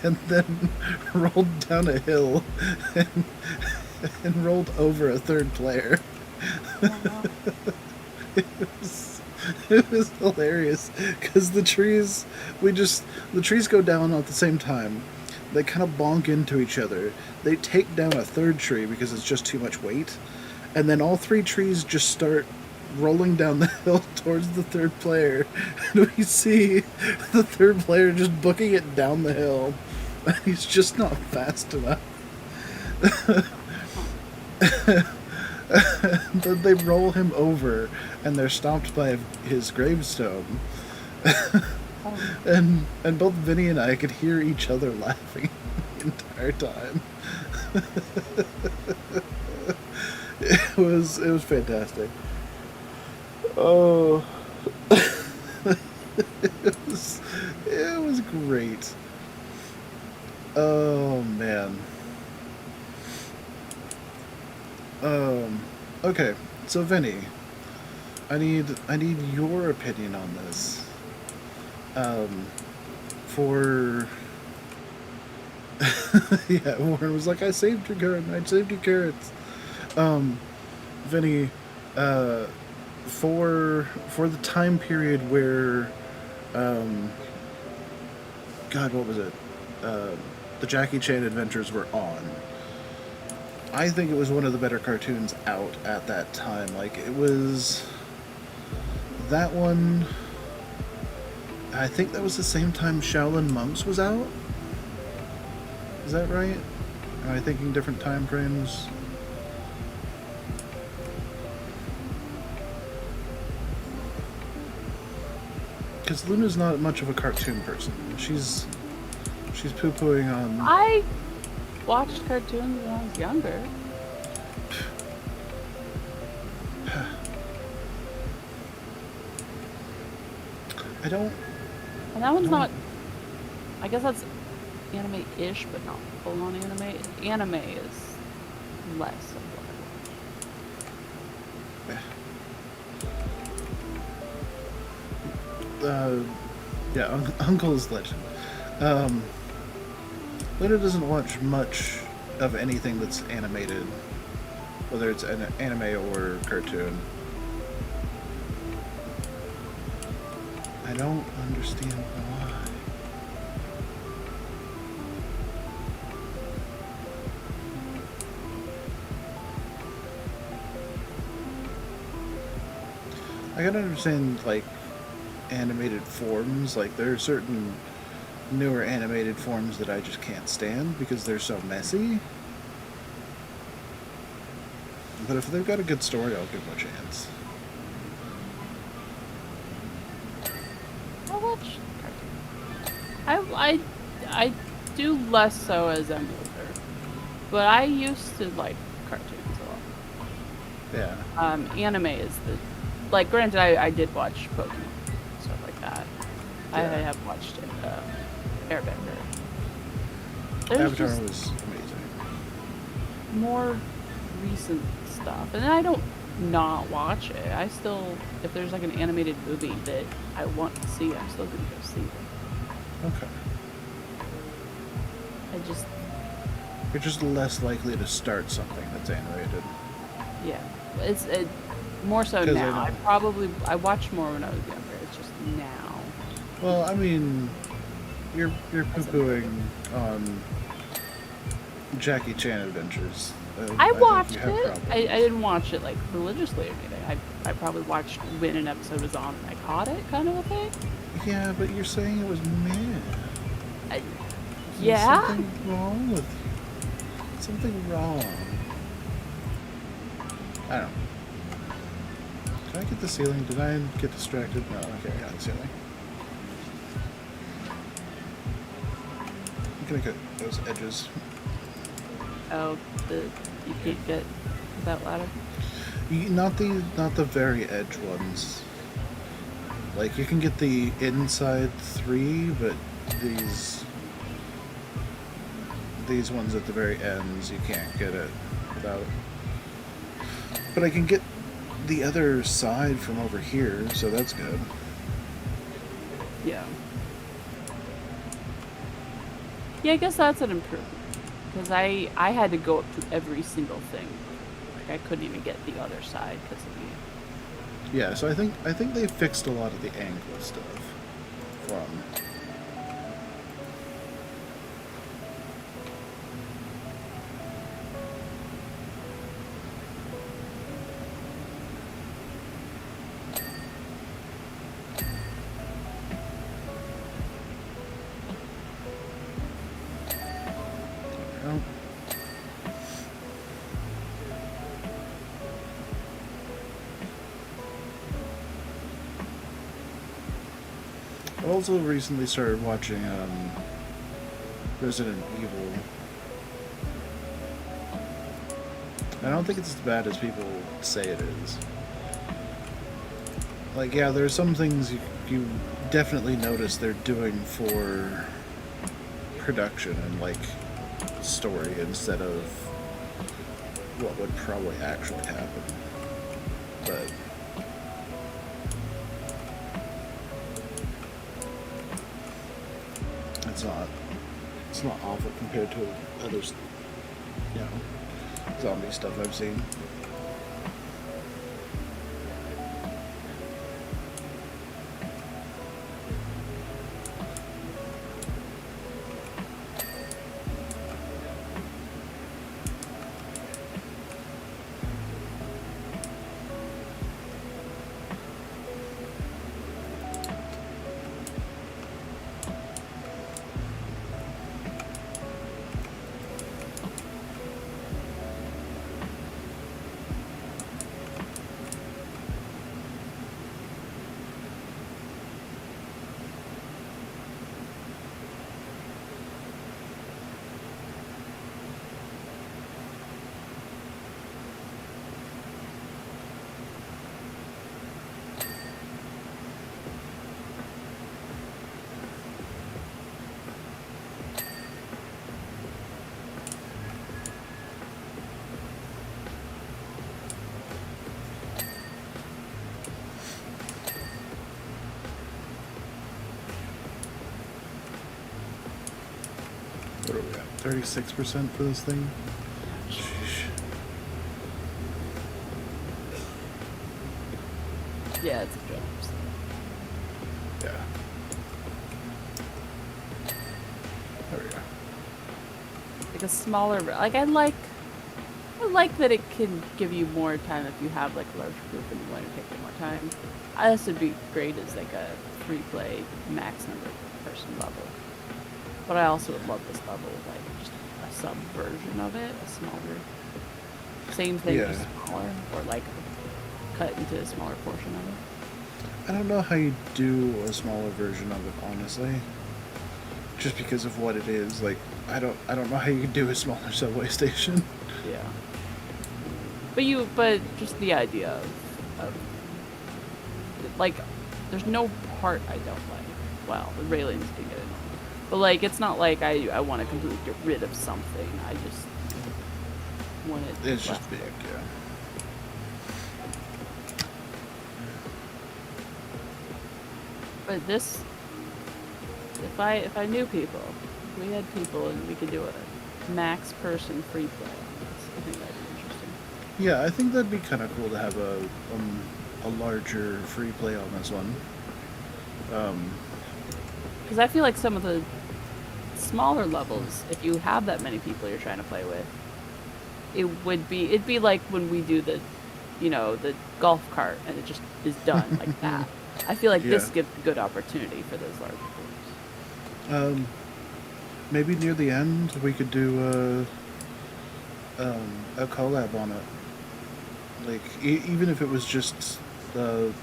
and then rolled down a hill and rolled over a third player.
Wow.
It was hilarious because the trees go down at the same time. They kind of bonk into each other. They take down a third tree because it's just too much weight. And then all three trees just start rolling down the hill towards the third player. And we see the third player just booking it down the hill. And he's just not fast enough. Then they roll him over and they're stopped by his gravestone. And both Vinny and I could hear each other laughing the entire time. It was fantastic. Oh, it was great. Oh man. Okay, so Vinny, I need your opinion on this. Yeah, Warren was like, I saved your carrots. Vinny, for the time period where, God, what was it? The Jackie Chan Adventures were on. I think it was one of the better cartoons out at that time. Like, it was that one. I think that was the same time Shaolin Monks was out. Is that right? Am I thinking different time frames? Because Luna's not much of a cartoon person. She's poo-pooing on...
I watched cartoons when I was younger.
I don't...
And that one's not... I guess that's anime-ish, but not full-on anime. Anime is less of what I watch.
Yeah, Uncle's Legend. Luna doesn't watch much of anything that's animated, whether it's an anime or cartoon. I don't understand why. I gotta understand, like, animated forms. Like, there are certain newer animated forms that I just can't stand because they're so messy. But if they've got a good story, I'll give them a chance.
I watch cartoons. I do less so as I'm older, but I used to like cartoons a lot.
Yeah.
Anime is the like. Granted, I did watch Pokemon stuff like that. I
Yeah.
have watched it. Airbender. There's
Avatar
just
was amazing.
more recent stuff, and I don't not watch it. I still, if there's like an animated movie that I want to see, I'm still gonna go see it.
Okay.
I just,
You're just less likely to start something that's animated.
yeah, it's more so
'Cause
now. I watched more when I was younger. It's just now.
Well, I mean, you're poo-pooing on Jackie Chan Adventures.
I
think
watched
you have
it.
problems.
I didn't watch it like religiously or anything. I probably watched when an episode was on and I caught it, kind of a thing.
Yeah, but you're saying it was meh.
I,
There's
yeah.
something wrong with you. Something wrong. I don't know. Did I get the ceiling? Did I get distracted? No, okay, I got the ceiling. I'm gonna cut those edges.
Oh, you can't get that ladder.
Not the very edge ones. Like you can get the inside 3, but these ones at the very ends you can't get it without. But I can get the other side from over here, so that's good.
Yeah. Yeah, I guess that's an improvement. Because I had to go up to every single thing. Like I couldn't even get the other side because of you.
Yeah, so I think they fixed a lot of the angle stuff from. I also recently started watching Resident Evil. I don't think it's as bad as people say it is. Like, yeah, there are some things you definitely notice they're doing for production and, like, story instead of what would probably actually happen. But it's not awful compared to other, zombie stuff I've seen. What are we at? 36% for this thing? Sheesh.
Yeah, it's a joke.
Yeah. There we go.
Like a smaller, like I like that it can give you more time if you have like a large group and you want to take more time. This would be great as like a free play max number person level. But I also would love this level with like just a sub version of it, a smaller, same thing,
Yeah.
just smaller, or like cut into a smaller portion of it.
I don't know how you do a smaller version of it, honestly. Just because of what it is. Like, I don't know how you could do a smaller subway station.
Yeah. But just the idea of like, there's no part I don't like. Well, the railings can get annoying. But like, it's not like I want to completely get rid of something. I just want it.
It's just big, yeah.
But this, if I knew people, if we had people and we could do a max person free play on this, I think that'd be interesting.
Yeah, I think that'd be kind of cool to have a larger free play on this one.
Because I feel like some of the smaller levels, if you have that many people you're trying to play with, it'd be like when we do the golf cart and it just is done like that. I feel like this gives a good opportunity for those larger groups.
Maybe near the end we could do a collab on it. Like even if it was just Luna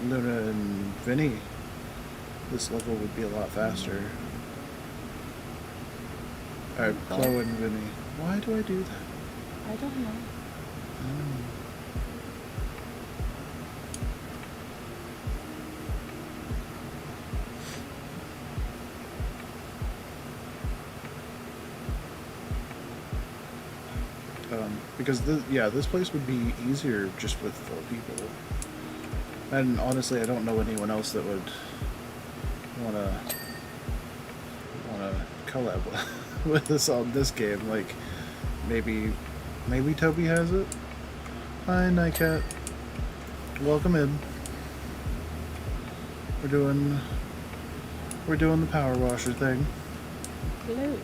and Vinny, this level would be a lot faster. Alright, Chloe and Vinny. Why do I do that?
I don't know.
Because this place would be easier just with 4 people. And honestly, I don't know anyone else that would wanna collab with us on this game. Like maybe Toby has it. Hi, Nightcat. Welcome in. We're doing the power washer thing.
Hello.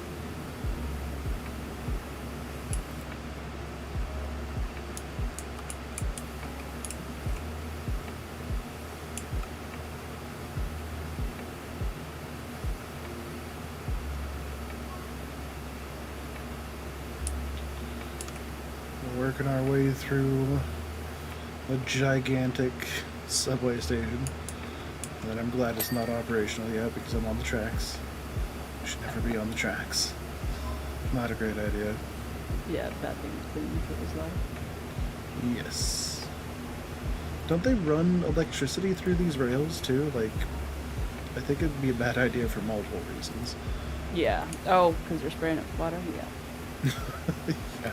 Working our way through a gigantic subway station. And I'm glad it's not operational yet because I'm on the tracks. I should never be on the tracks. Not a great idea.
Yeah, bad thing to put if it was live.
Yes. Don't they run electricity through these rails too? Like, I think it'd be a bad idea for multiple reasons.
Yeah. Oh, because they're spraying it with water? Yeah.
Yeah.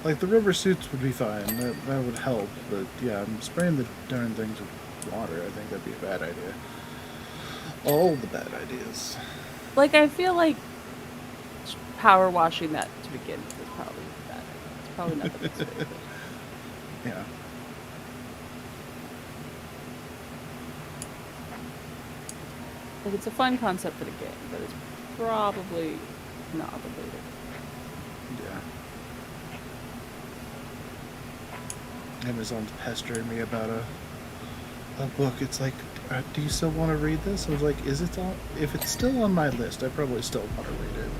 Like, the rubber suits would be fine. That would help. But, yeah, I'm spraying the darn things with water. I think that'd be a bad idea. All the bad ideas.
Like, I feel like power washing that to begin with is probably bad. It's probably not the best way to do it.
Yeah.
Like, it's a fun concept for the game, but it's probably not the way to.
Yeah. Amazon's pestering me about a book. It's like, do you still want to read this? I was like, if it's still on my list, I probably still want to read it.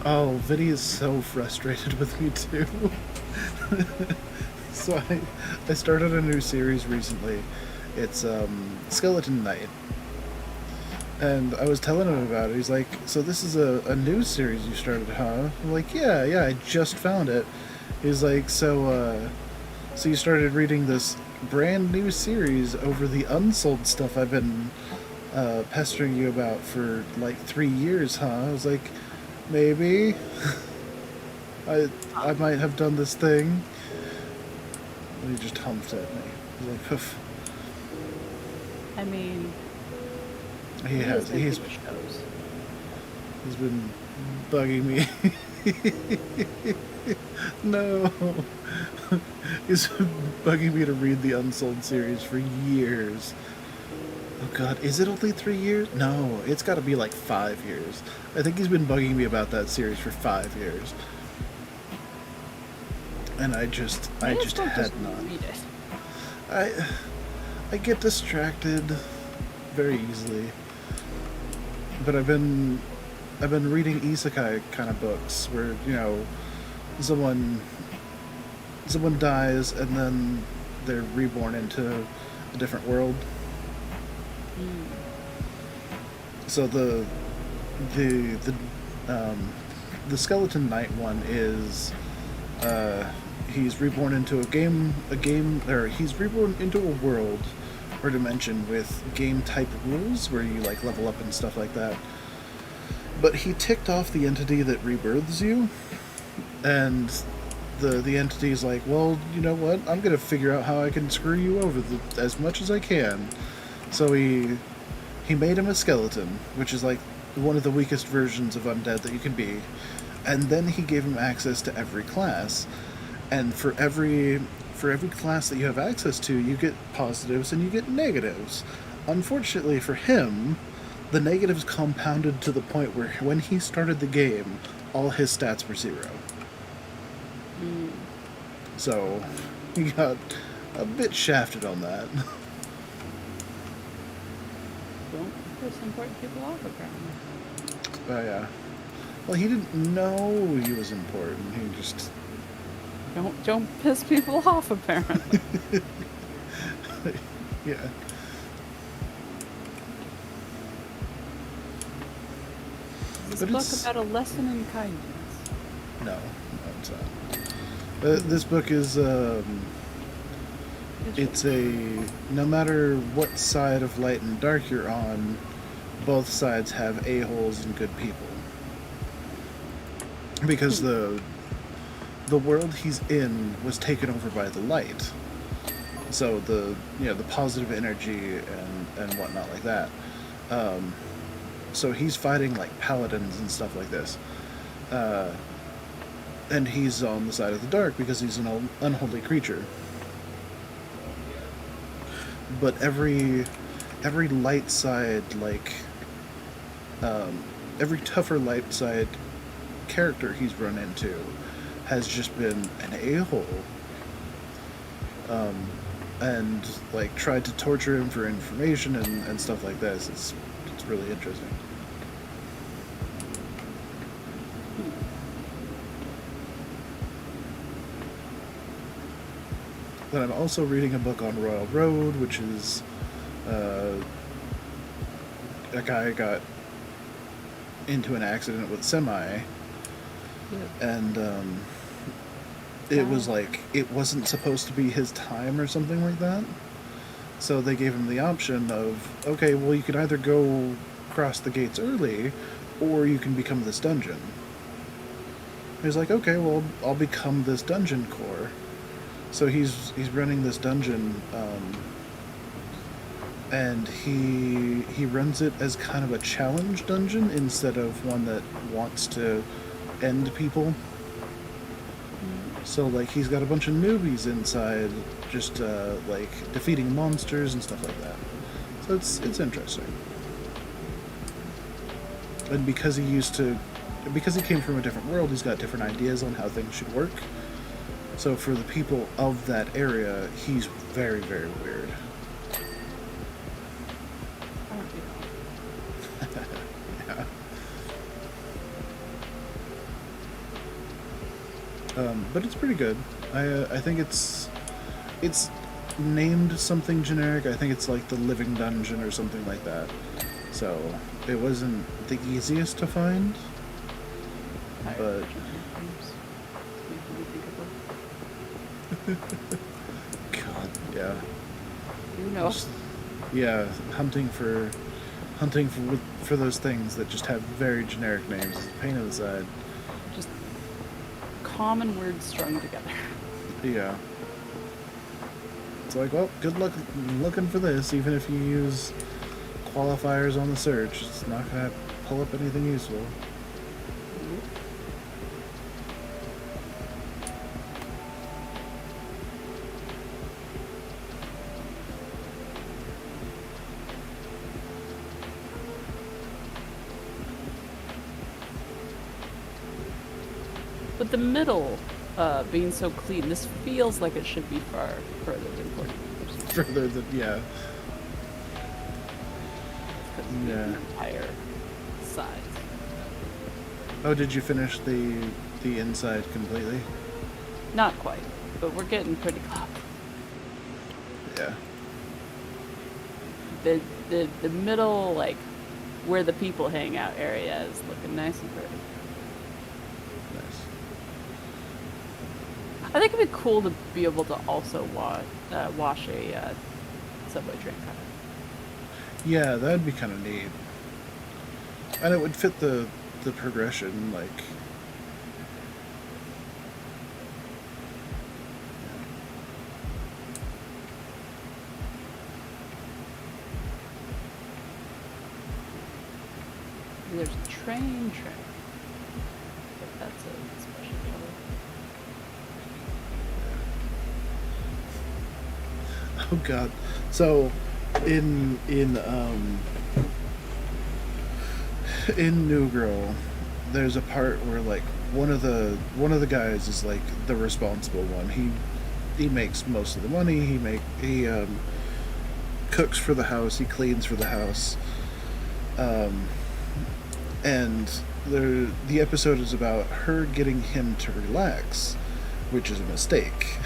Oh, Vinny is so frustrated with me too. So I started a new series recently. It's Skeleton Knight. And I was telling him about it. He's like, so this is a new series you started, huh? I'm like, yeah, I just found it. He's like, so you started reading this brand new series over the unsold stuff I've been pestering you about for like 3 years, huh? I was like, maybe. I might have done this thing. And he just humped at me. He's like, poof.
I mean,
He's been bugging me. No. He's been bugging me to read the Unsold series for years. Oh god, is it only 3 years? No, it's gotta be like 5 years. I think he's been bugging me about that series for 5 years. And I just had not.
Read it.
I get distracted very easily. But I've been reading isekai kind of books where, you know, someone dies and then they're reborn into a different world.
Mm.
So the the um, the Skeleton Knight one is he's reborn into or he's reborn into a world or dimension with game type rules where you like level up and stuff like that. But he ticked off the entity that rebirths you, and the entity's like, well, you know what? I'm gonna figure out how I can screw you over as much as I can. So he made him a skeleton, which is like one of the weakest versions of undead that you can be, and then he gave him access to every class, and for every class that you have access to, you get positives and you get negatives. Unfortunately for him, the negatives compounded to the point where when he started the game, all his stats were 0.
Mm.
So he got a bit shafted on that.
Don't piss important people off, apparently.
Oh yeah. Well, he didn't know he was important. He just
Don't piss people off, apparently.
yeah.
Is
But
this book
it's-
about a lesson in kindness?
No, it's not. This book is it's a no matter what side of light and dark you're on, both sides have a-holes and good people. Because the world he's in was taken over by the light. So the positive energy and whatnot like that. So he's fighting like paladins and stuff like this. And he's on the side of the dark because he's an unholy creature. But every light side, like every tougher light side character he's run into has just been an a-hole, and like tried to torture him for information and stuff like this. It's really interesting. Then I'm also reading a book on Royal Road, which is a guy got into an accident with semi, and it was like it wasn't supposed to be his time or something like that. So they gave him the option of, okay, well, you can either go cross the gates early, or you can become this dungeon. He's like, okay, well, I'll become this dungeon core. So he's running this dungeon, and he runs it as kind of a challenge dungeon instead of one that wants to end people. So like he's got a bunch of newbies inside, just like defeating monsters and stuff like that. So it's interesting. And because he came from a different world, he's got different ideas on how things should work. So for the people of that area, he's very, very weird. Yeah. But it's pretty good. I think it's named something generic. I think it's like the Living Dungeon or something like that. So it wasn't the easiest to find, but God, yeah.
You know.
Yeah, hunting for those things that just have very generic names is a pain in the side.
Just common words strung together.
Yeah. It's like, well, good luck looking for this. Even if you use qualifiers on the search, it's not gonna pull up anything useful.
But the middle being so clean, this feels like it should be far further than 40 meters.
Further than, yeah.
The entire size.
Oh, did you finish the inside completely?
Not quite, but we're getting pretty close.
Yeah.
the middle, like where the people hang out area is looking nice and pretty.
Nice.
I think it'd be cool to be able to also wash a subway train car.
Yeah, that'd be kind of neat. And it would fit the progression, like...
There's a train. But that's a special color.
Oh god. So in New Girl, there's a part where like one of the guys is like the responsible one. He makes most of the money. He cooks for the house, he cleans for the house. And the episode is about her getting him to relax, which is a mistake.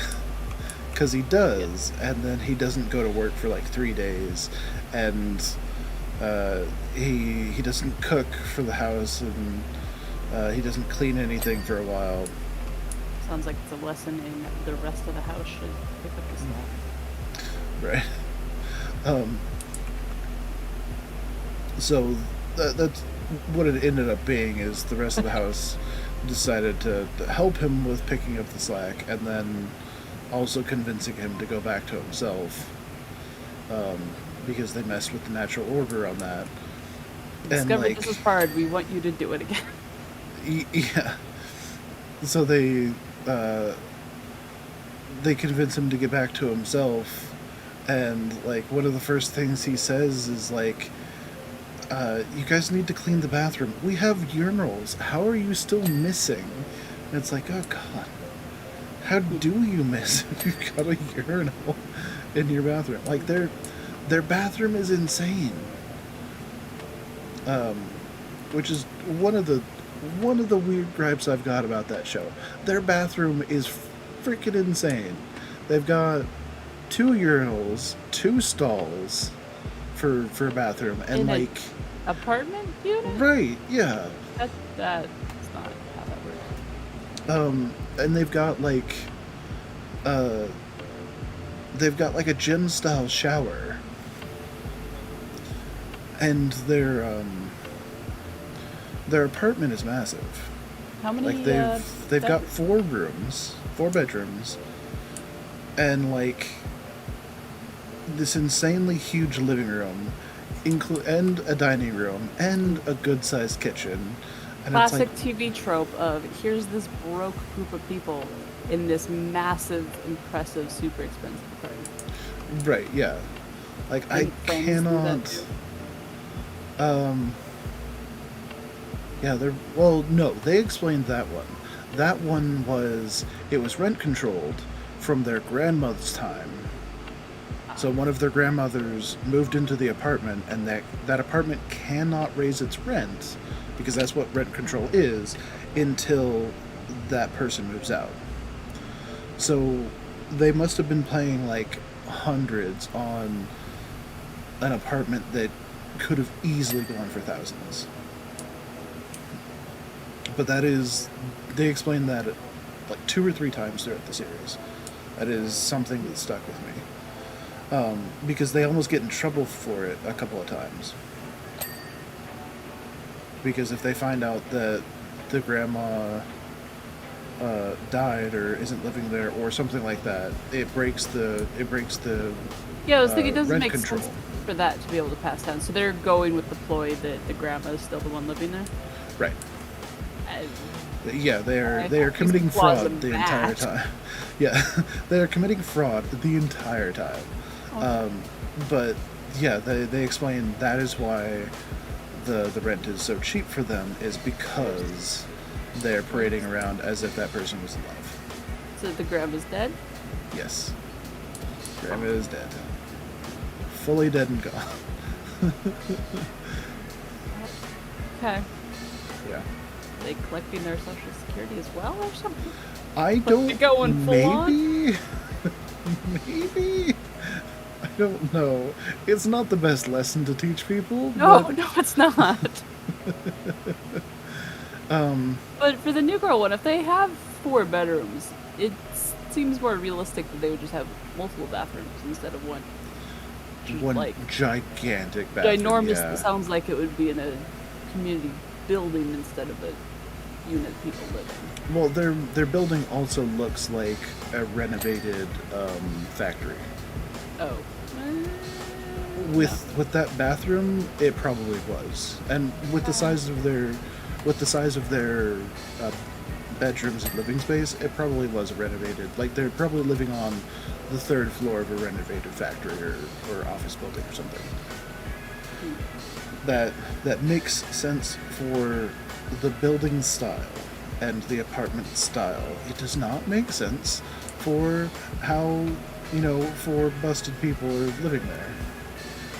Because he does, and then he doesn't go to work for like 3 days, and he doesn't cook for the house, and he doesn't clean anything for a while.
Sounds like it's a lesson in the rest of the house should pick up the slack.
Right. So that's what it ended up being, is the rest of the house decided to help him with picking up the slack, and then also convincing him to go back to himself, because they messed with the natural order on that.
Discovered
like,
this is hard. We want you to do it again.
Yeah. So they convince him to get back to himself, and like one of the first things he says is like, you guys need to clean the bathroom. We have urinals. How are you still missing? And it's like, oh god, how do you miss if you've got a urinal in your bathroom? Like their bathroom is insane. Which is one of the weird gripes I've got about that show. Their bathroom is freaking insane. They've got 2 urinals, 2 stalls for a bathroom, and
in
like
apartment unit.
Right, yeah.
That's not how that works.
And they've got like a gym style shower, and their apartment is massive.
How many?
Like they've got 4 rooms, 4 bedrooms, and like this insanely huge living room, and a dining room, and a good sized kitchen. And
classic
it's like,
TV trope of here's this broke group of people in this massive, impressive, super expensive apartment.
right, yeah. Like I cannot. Yeah, they explained that one. That one was rent controlled from their grandmother's time. So one of their grandmothers moved into the apartment, and that apartment cannot raise its rent, because that's what rent control is, until that person moves out. So they must have been paying like hundreds on an apartment that could have easily gone for thousands. But they explained that like 2 or 3 times throughout the series. That is something that stuck with me. Because they almost get in trouble for it a couple of times. Because if they find out that the grandma died or isn't living there or something like that, it breaks the
Yeah, I was thinking it doesn't
rent
make
control.
sense for that to be able to pass down. So they're going with the ploy that the grandma is still the one living there.
Right.
I,
Yeah, they are committing fraud the entire time. Yeah, they are committing fraud the entire time.
Okay.
But yeah, they explain that is why the rent is so cheap for them, is because they're parading around as if that person was alive.
So the grandma's dead?
Yes. Grandma is dead. Fully dead and gone.
Okay.
Yeah.
Are they collecting their social security as well or something?
I don't.
Going full on?
Maybe. I don't know. It's not the best lesson to teach people.
No,
But,
no, it's not.
um,
But for the new girl one, if they have 4 bedrooms, it seems more realistic that they would just have multiple bathrooms instead of one.
one
Like
gigantic bathroom.
ginormous.
Yeah.
Sounds like it would be in a community building instead of a unit people live in.
Well, their building also looks like a renovated factory.
Oh.
With that bathroom, it probably was, and with the size of their bedrooms and living space, it probably was renovated. Like they're probably living on the 3rd floor of a renovated factory or office building or something. That makes sense for the building style and the apartment style. It does not make sense for how, for busted people are living there.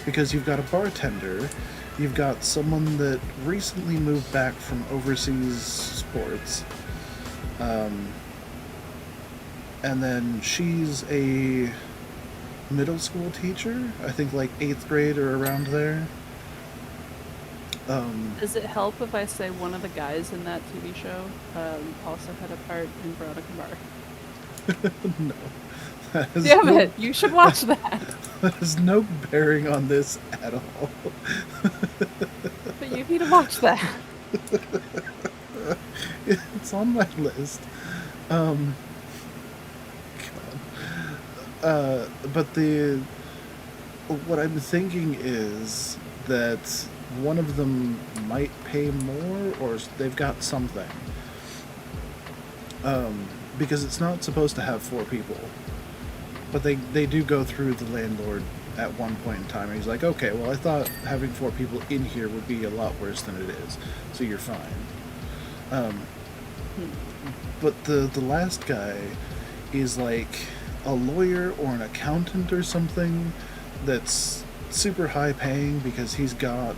Because you've got a bartender, you've got someone that recently moved back from overseas sports, and then she's a middle school teacher, I think like 8th grade or around there.
Does it help if I say one of the guys in that TV show also had a part in Veronica Mars?
No.
Damn it! You should watch that.
That has no bearing on this at all.
But you need to watch that.
It's on my list. God. But what I'm thinking is that one of them might pay more, or they've got something. Because it's not supposed to have 4 people. But they do go through the landlord at one point in time, and he's like, okay, well, I thought having 4 people in here would be a lot worse than it is, so you're fine. But the last guy is like a lawyer or an accountant or something that's super high paying because he's got...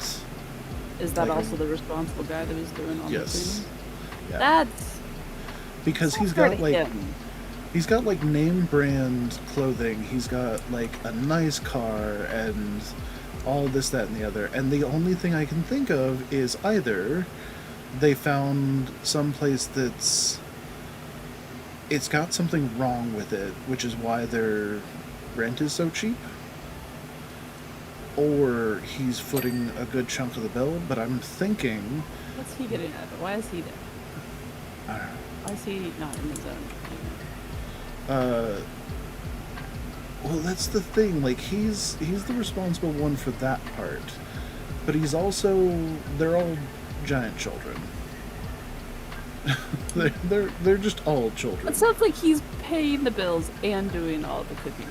Is that
like
also the responsible guy that was doing all the
Yes.
cleaning?
Yeah.
That's...
Because he's
fair
got
to
like...
him.
He's got like name brand clothing. He's got like a nice car and all this, that, and the other. And the only thing I can think of is either they found some place it's got something wrong with it, which is why their rent is so cheap, or he's footing a good chunk of the bill. But I'm thinking,
What's he getting out of it? Why is he there?
I don't know.
Why is he not in the zone?
Well, that's the thing. Like, he's the responsible one for that part, but he's also... They're all giant children. they're just all children.
It sounds like he's paying the bills and doing all the cooking.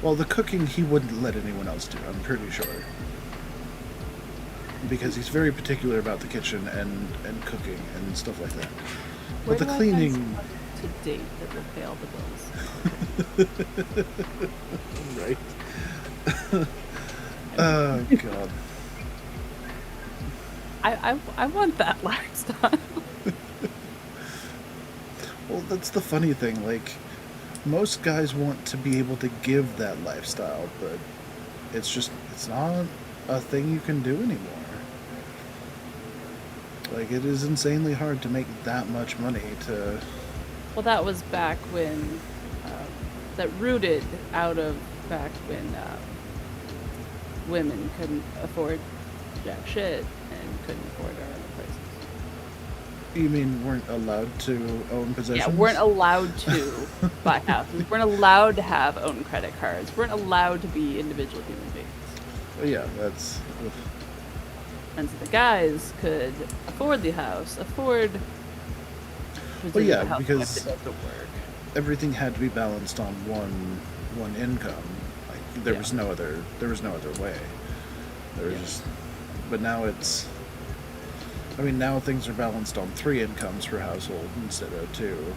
Well, the cooking he wouldn't let anyone else do, I'm pretty sure. Because he's very particular about the kitchen and cooking and stuff like that.
Where
But the
do I
cleaning...
find someone to date that will pay all the bills?
Right. Oh, God.
I want that lifestyle.
Well, that's the funny thing. Like, most guys want to be able to give that lifestyle, but it's not a thing you can do anymore. Like, it is insanely hard to make that much money to...
Well, that was back when, that rooted out of back when women couldn't afford jack shit and couldn't afford our other places.
You mean weren't allowed to own possessions?
Yeah, weren't allowed to buy houses, weren't allowed to have own credit cards, weren't allowed to be individual human beings.
Well, yeah, that's...
And so the guys could afford the house, afford...
Well, yeah,
the house
because
if it doesn't work.
everything had to be balanced on one income. Like, there was no other way. There was just... But now it's... I mean, now things are balanced on 3 incomes per household instead of 2.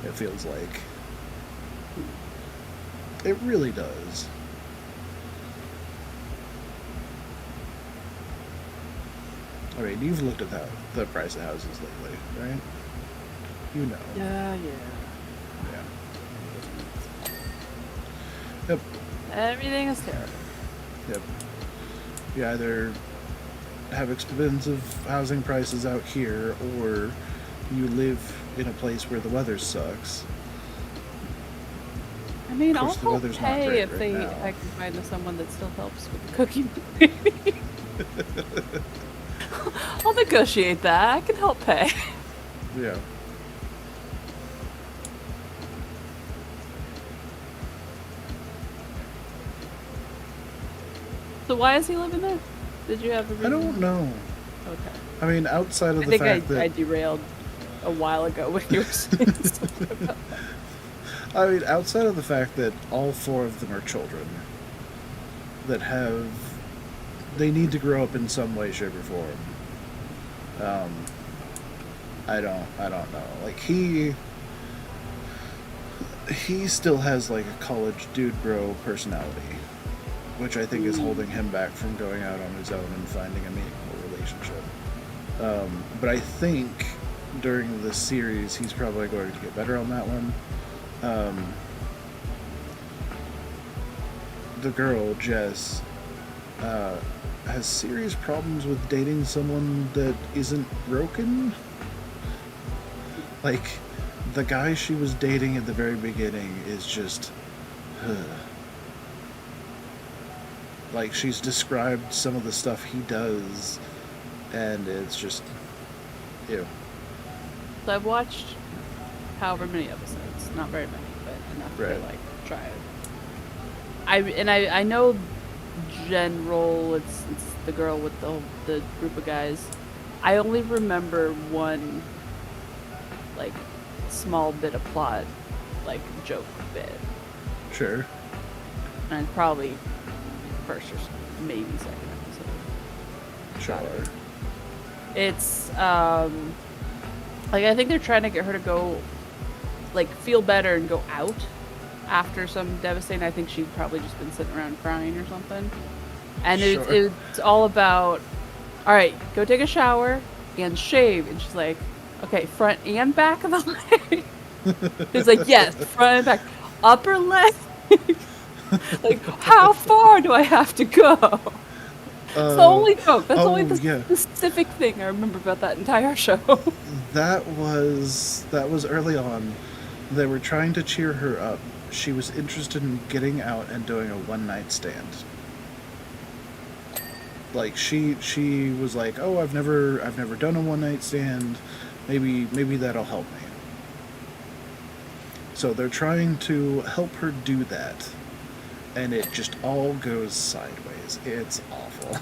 It feels like. It really does. I mean, you've looked at the price of houses lately, right? You know.
Yeah.
Yep.
Everything is terrible.
Yep. You either have expensive housing prices out here, or you live in a place where the weather sucks.
I mean,
Of
I'll
course, the
help
weather's not
pay
great
if
right now.
if I can find someone that still helps with the cooking. I'll negotiate that. I can help pay.
Yeah.
So why is he living there? Did you have a reason?
I don't know.
Okay.
I mean, outside of
I
the
think
fact that
I derailed a while ago when you were saying something about that.
I mean, outside of the fact that all 4 of them are children that they need to grow up in some way, shape, or form. I don't know. Like he still has like a college dude bro personality, which I think is holding him back from going out on his own and finding a meaningful relationship. But I think during the series he's probably going to get better on that one. The girl, Jess, has serious problems with dating someone that isn't broken. Like, the guy she was dating at the very beginning is just... Like, she's described some of the stuff he does, and it's just... Ew.
So I've watched however many episodes, not very many, but enough
Right.
to like try it. I know general. It's the girl with the group of guys. I only remember one like small bit of plot, like joke bit,
Sure.
and probably first or maybe second episode.
Sure.
It's like I think they're trying to get her to go like feel better and go out after some devastating. I think she'd probably just been sitting around crying or something. And
Sure.
it's all about, all right, go take a shower and shave. And she's like, okay, front and back of the leg. It's like, yes, front and back, upper leg. Like, how far do I have to go? It's the only joke. That's only the specific thing I remember about that entire show.
That was early on. They were trying to cheer her up. She was interested in getting out and doing a one-night stand. Like she was like, "Oh, I've never done a one-night stand. Maybe that'll help me." So they're trying to help her do that, and it just all goes sideways. It's awful.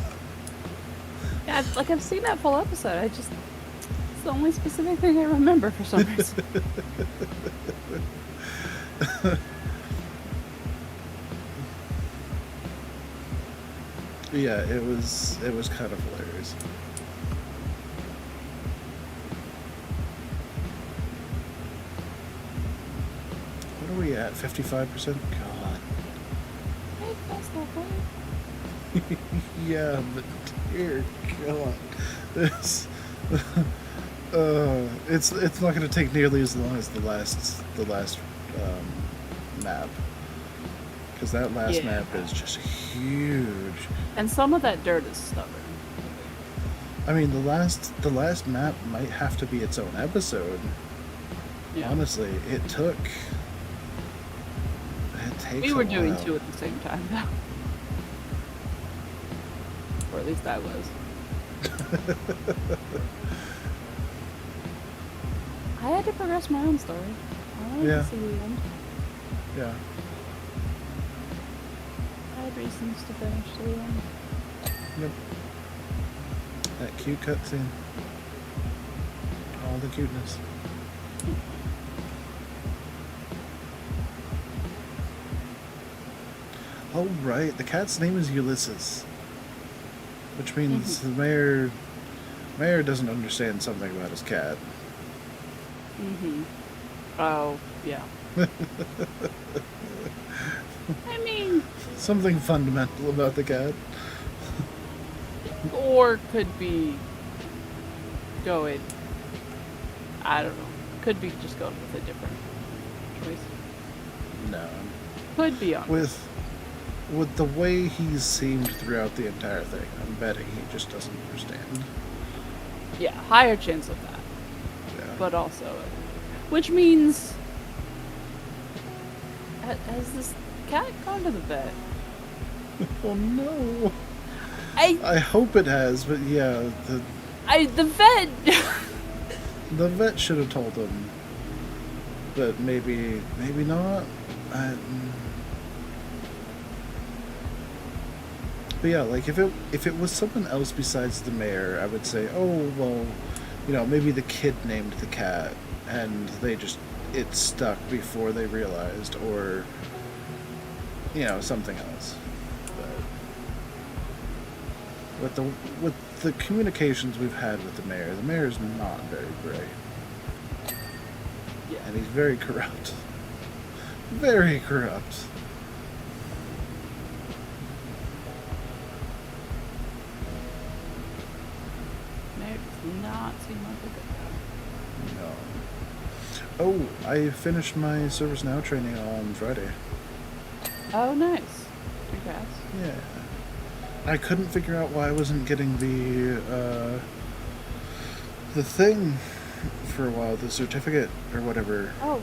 Yeah, like I've seen that full episode. It's the only specific thing I remember for some reason.
Yeah, it was kind of hilarious. What are we at? 55%? God.
Hey, that's not funny.
Yeah, but dear God, this it's not going to take nearly as long as the last map, because that last map is just huge.
And some of that dirt is stubborn.
I mean, the last map might have to be its own episode.
Yeah.
Honestly, it takes.
We were
a
doing
while.
2 at the same time, though. Or at least I was. I had to progress my own story. I wanted
Yeah.
to see the end.
Yeah.
I had reasons to finish the end.
Yep. That cute cutscene. All the cuteness. Oh, right. The cat's name is Ulysses. Which means the mayor doesn't understand something about his cat.
Oh, yeah. I mean,
Something fundamental about the cat.
or could be going, I don't know. Could be just going with a different choice.
No.
Could be honest.
With the way he's seemed throughout the entire thing, I'm betting he just doesn't understand.
Yeah, higher chance of that.
Yeah.
But also, which means, has this cat gone to the vet?
Oh no.
I
I hope it has, but yeah,
the vet.
the vet should have told him. But maybe not. But yeah, like if it was someone else besides the mayor, I would say, oh well, maybe the kid named the cat and it stuck before they realized, or something else. But with the communications we've had with the mayor's not very great.
Yeah.
And he's very corrupt. Very corrupt.
Mayor does not seem like a good guy.
No. Oh, I finished my ServiceNow training on Friday.
Oh, nice. Congrats.
Yeah. I couldn't figure out why I wasn't getting the thing for a while, the certificate or whatever.
Oh.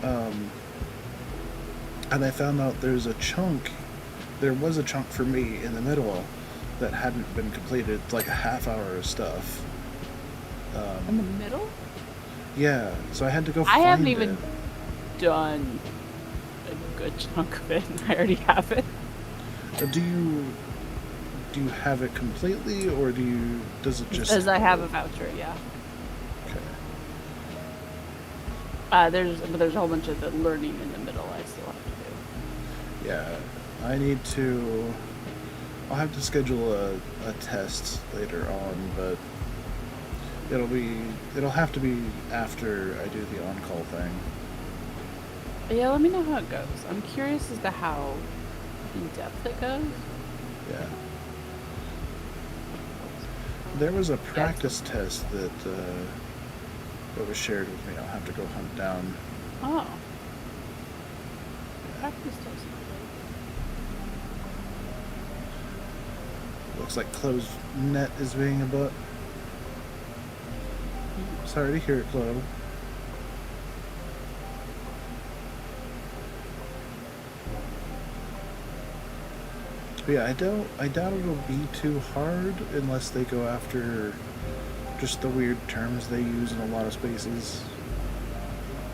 And I found out there was a chunk for me in the middle that hadn't been completed, like a half hour of stuff.
In the middle?
Yeah, so I had to go find
I
it.
haven't even done a good chunk of it, and I already have it.
Do you have it completely, or does it just...
As I have a voucher, yeah.
Okay.
There's a whole bunch of the learning in the middle I still have to do.
Yeah, I'll have to schedule a test later on, but it'll have to be after I do the on-call thing.
Yeah, let me know how it goes. I'm curious as to how in depth it goes.
Yeah. There was a practice test that was shared with me. I'll have to go hunt down.
Oh. Practice test.
Looks like closed net is being a butt. Sorry to hear it, Chloe. But yeah, I doubt it'll be too hard unless they go after just the weird terms they use in a lot of spaces.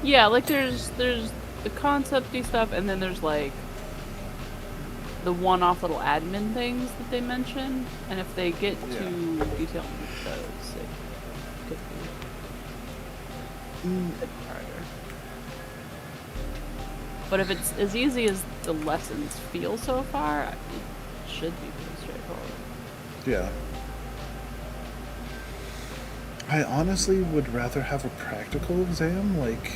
Yeah, like there's the concept-y stuff, and then there's like the one-off little admin things that they mention, and if they get too detailed with those, it could be a bit harder. But if it's as easy as the lessons feel so far, it should be pretty straightforward.
Yeah. I honestly would rather have a practical exam, like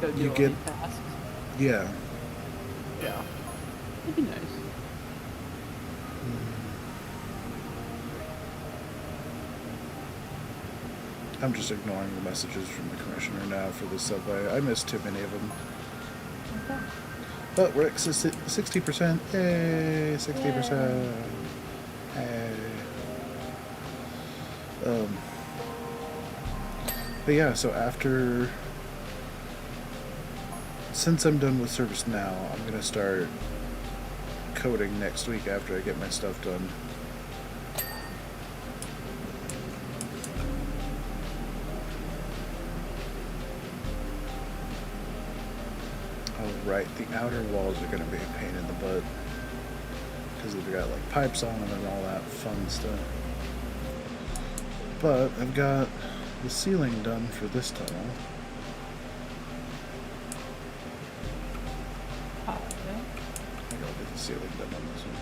Go do
you
all
get
these tasks.
Yeah.
Yeah. It'd be nice.
I'm just ignoring the messages from the commissioner now for the subway. I missed too many of them.
Okay.
But we're at 60%. Yay, 60%. Hey. But yeah, so since I'm done with ServiceNow, I'm gonna start coding next week after I get my stuff done. Oh right, the outer walls are gonna be a pain in the butt because they've got like pipes on them and all that fun stuff. But I've got the ceiling done for this tunnel.
Oh, okay.
I think I'll get the ceiling done on this one.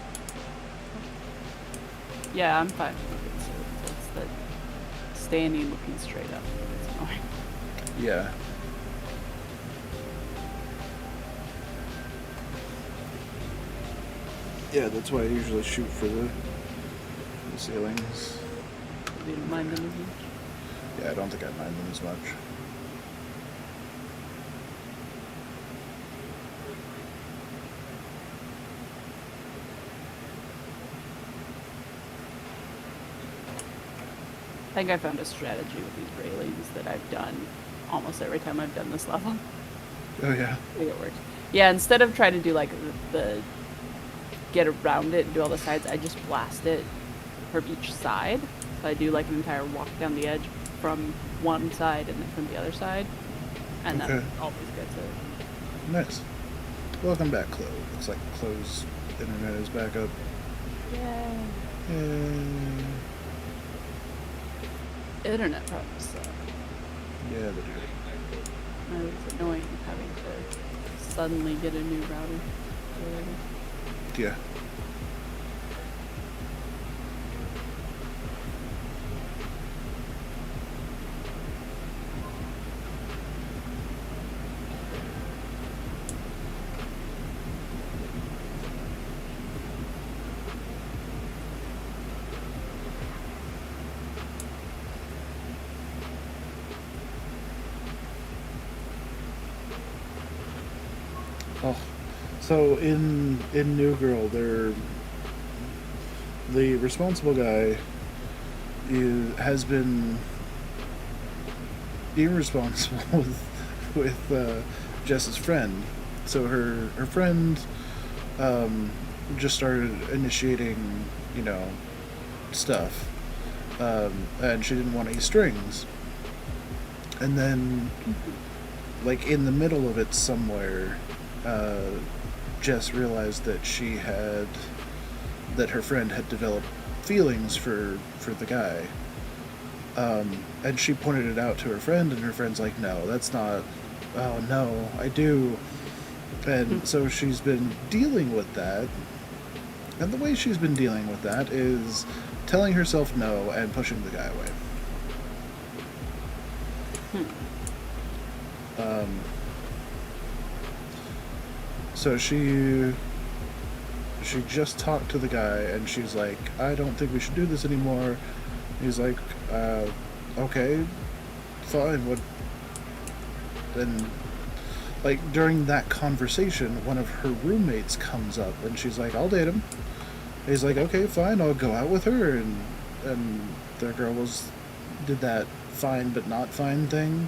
Yeah, I'm fine with it. So it's the standing looking straight up. It's annoying.
Yeah. Yeah, that's why I usually shoot for the ceilings.
You don't mind them as much?
Yeah, I don't think I mind them as much.
I think I found a strategy with these railings that I've done almost every time I've done this level.
Oh yeah.
I think it works. Yeah, instead of trying to do like the get around it and do all the sides, I just blast it from each side. So I do like an entire walk down the edge from one side and then from the other side. And that always gets it.
Nice. Welcome back, Chloe. Looks like Chloe's internet is back up.
Yay.
Yay.
Internet problems suck.
Yeah, they do.
It's annoying having to suddenly get a new router.
Yeah. Oh, so in New Girl, the responsible guy has been irresponsible with Jess's friend. So her friend just started initiating, stuff, and she didn't want any strings. And then, like in the middle of it somewhere, Jess realized that her friend had developed feelings for the guy, and she pointed it out to her friend, and her friend's like, no, that's not, oh no, I do. And so she's been dealing with that, and the way she's been dealing with that is telling herself no and pushing the guy away. So she just talked to the guy, and she's like, I don't think we should do this anymore. He's like, okay, fine, what? And like during that conversation, one of her roommates comes up, and she's like, I'll date him. He's like, okay, fine, I'll go out with her. And the girl did that fine but not fine thing.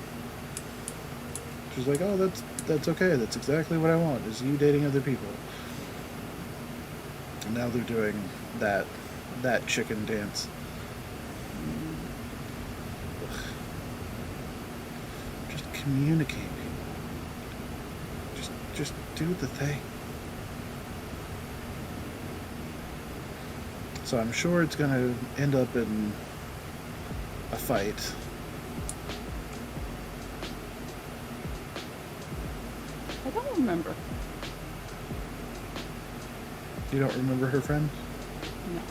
She's like, oh, that's okay. That's exactly what I want, is you dating other people. And now they're doing that chicken dance. Ugh. Just communicate. Just do the thing. So I'm sure it's gonna end up in a fight.
I don't remember.
You don't remember her friend?
No.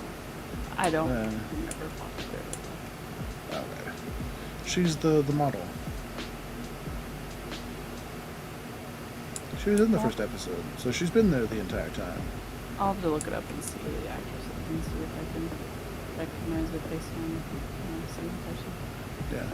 I don't remember Foster.
Okay. She's the model. She was in the first episode, so she's been there the entire time.
I'll have to look it up and see the actress and see if I can recognize it based on some person.
Yeah.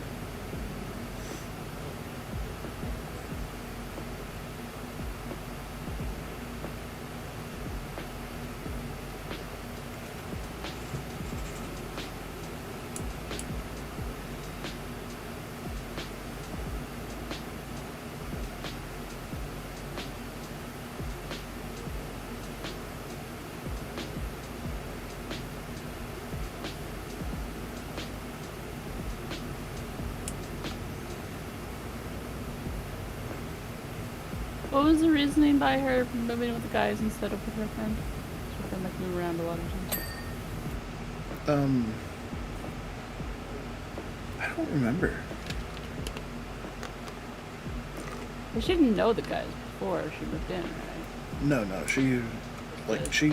What was the reasoning by her moving with the guys instead of with her friend? She's been like move around a lot of times.
I don't remember.
But she didn't know the guys before she moved in, right?
No, she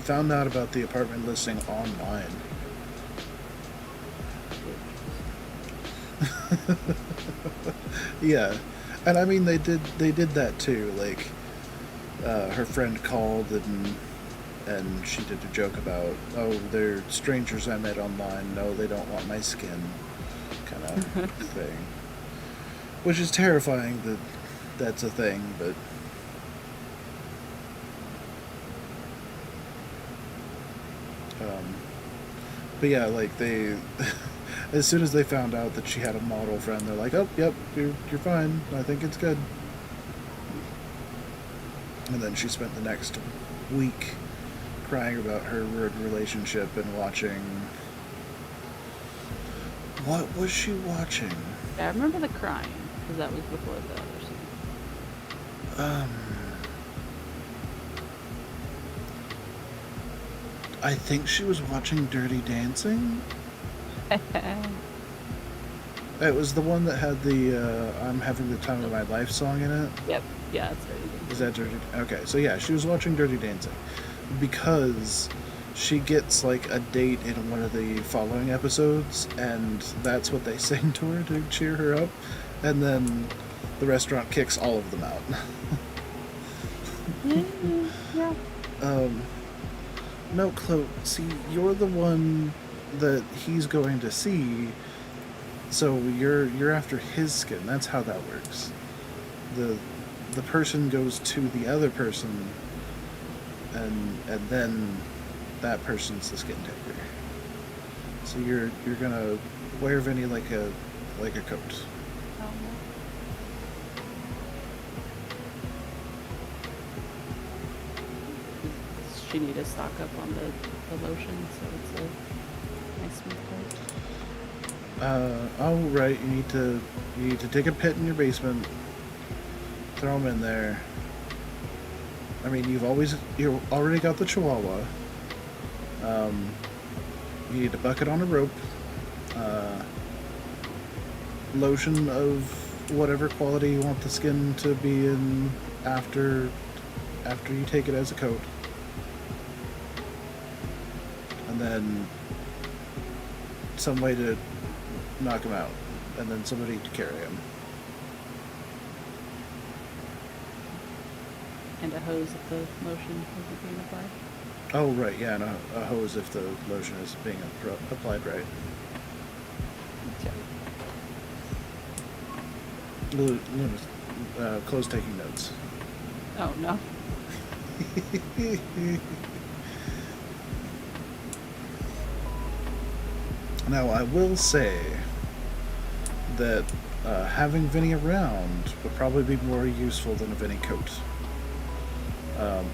found out about the apartment listing online. Yeah. And I mean, they did that too. Like, her friend called and she did a joke about, oh, they're strangers I met online. No, they don't want my skin, kind of thing. Which is terrifying that that's a thing, but yeah, like As soon as they found out that she had a model friend, they're like, "Oh, yep, you're fine. I think it's good." And then she spent the next week crying about her ruined relationship and watching. What was she watching?
Yeah, I remember the crying because that was before the other scene.
I think she was watching Dirty Dancing. It was the one that had the "I'm having the time of my life" song in it.
Yep. Yeah, it's Dirty Dancing.
Is that Dirty? Okay, so yeah, she was watching Dirty Dancing because she gets like a date in one of the following episodes, and that's what they sing to her to cheer her up, and then the restaurant kicks all of them out.
Yeah.
No, Chloe, see, you're the one that he's going to see, so you're after his skin. That's how that works. The person goes to the other person, and then that person's the skin taker. So you're gonna wear Vinny like a coat.
She need to stock up on the lotion, so it's a nice smooth coat.
Oh right, you need to dig a pit in your basement, throw them in there. I mean, you already got the Chihuahua. You need a bucket on a rope, lotion of whatever quality you want the skin to be in after you take it as a coat. And then some way to knock him out, and then somebody to carry him.
And a hose if the lotion isn't being applied.
Oh, right, yeah, and a hose if the lotion is being applied right. Luna's Chloe's taking notes.
Oh, no.
Now, I will say that having Vinny around would probably be more useful than a Vinny coat.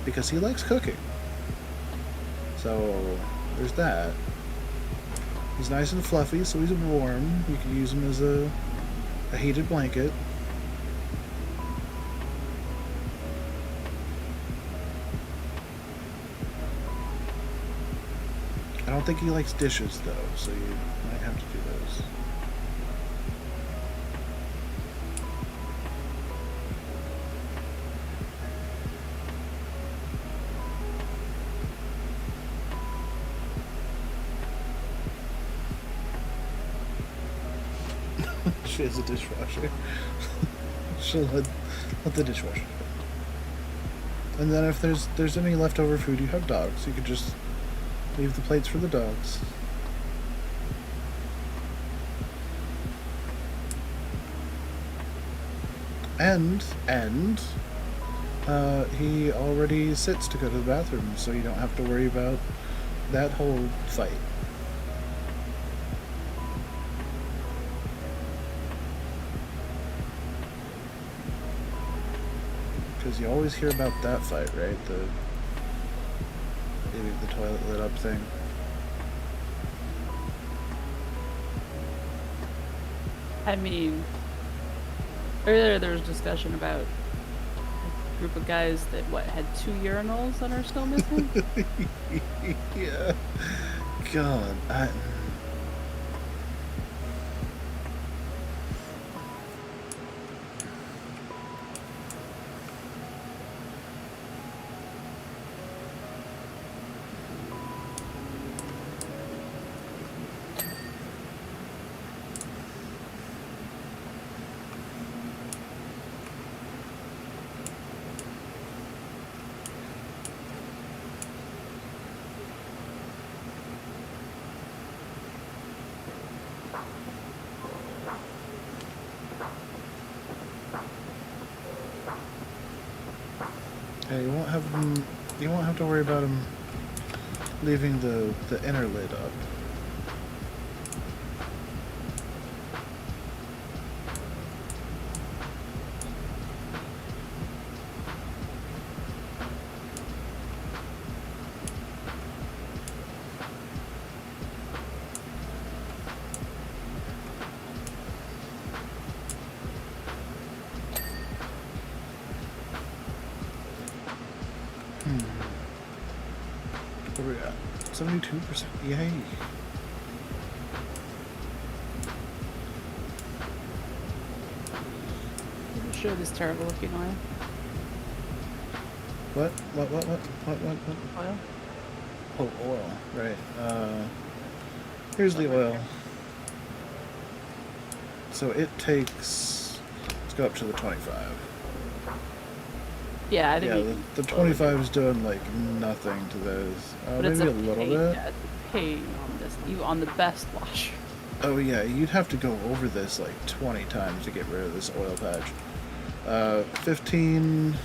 Because he likes cooking. So, there's that. He's nice and fluffy, so he's warm. You can use him as a heated blanket. I don't think he likes dishes, though, so you might have to do those. She has a dishwasher. She'll let the dishwasher go. And then if there's any leftover food, you have dogs. You could just leave the plates for the dogs. And he already sits to go to the bathroom, so you don't have to worry about that whole fight. Because you always hear about that fight, right? Maybe the toilet lit up thing.
I mean, earlier there was discussion about a group of guys that, had 2 urinals and are still missing?
Yeah. God, yeah, you won't have to worry about him leaving the inner lid up. What are we at? 72%. Yay.
Show this terrible looking oil.
What?
Oil?
Oh, oil. Right. Here's the oil. So it takes... Let's go up to the 25.
Yeah, I think
Yeah, the 25 is doing, like, nothing to those.
but
Maybe
it's
a little bit.
Yeah, it's a pain on this, even on the best washer.
Oh, yeah, you'd have to go over this, like, 20 times to get rid of this oil patch. 15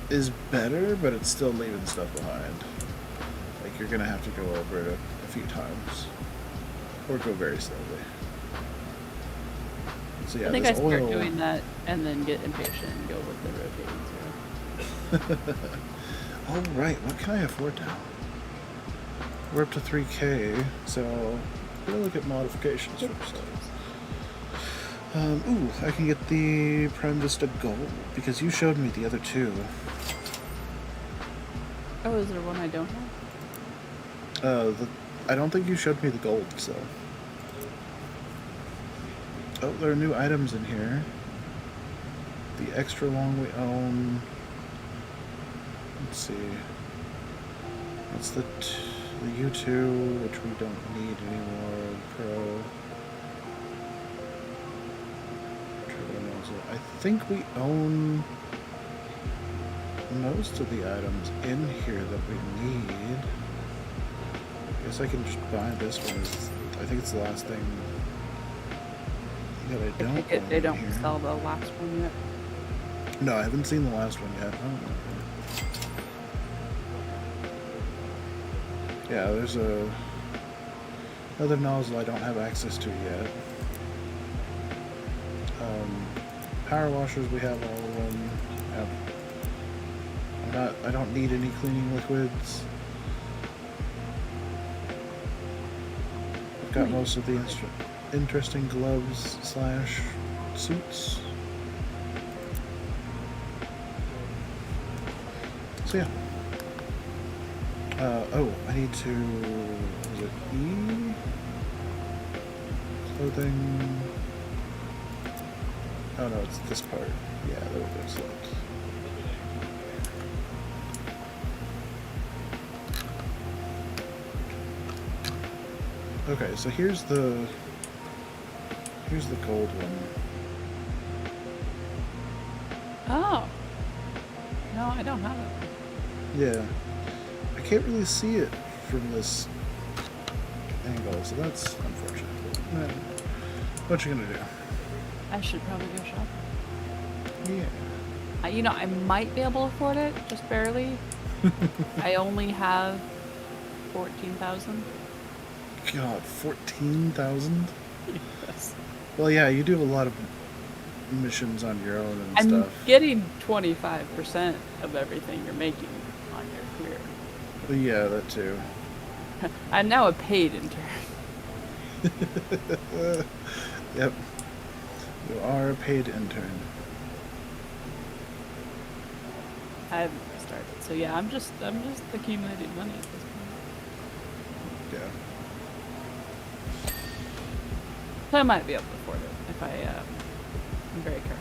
is better, but it's still leaving stuff behind. Like, you're gonna have to go over it a few times. Or go very slowly. So yeah,
I think
this
I start
oil...
doing that and then get impatient and go with the rotating zero.
Oh, right, what can I afford now? We're up to 3K, so we'll look at modifications first. Ooh, I can get the Prime Vista Gold, because you showed me the other two.
Oh, is there one I don't have?
I don't think you showed me the gold, so... Oh, there are new items in here. The extra long we own... Let's see... That's the U2, which we don't need anymore. Pro... I think we own most of the items in here that we need. I guess I can just buy this one. I think it's the last thing that I don't own
They don't
here.
sell the last one yet.
No, I haven't seen the last one yet. Oh, okay. Yeah, there's another nozzle I don't have access to yet. Power washers, we have all of them. I don't need any cleaning liquids. I've got most of the interesting gloves / suits. So yeah. Oh, I need to... Is it E? Clothing... Oh no, it's this part. Yeah, there we go. Select. Okay, so here's the gold one.
Oh. No, I don't have it.
Yeah. I can't really see it from this angle, so that's unfortunate. What you gonna do?
I should probably go shop.
Yeah.
You know, I might be able to afford it, just barely. I only have 14,000.
God, 14,000?
Yes.
Well, yeah, you do a lot of missions on your own and
I'm
stuff.
getting 25% of everything you're making on your career.
Well, yeah, that too.
I'm now a paid intern.
Yep. You are a paid intern.
I haven't started, so yeah, I'm just accumulating money at this point.
Yeah.
So I might be able to afford it if I'm very careful.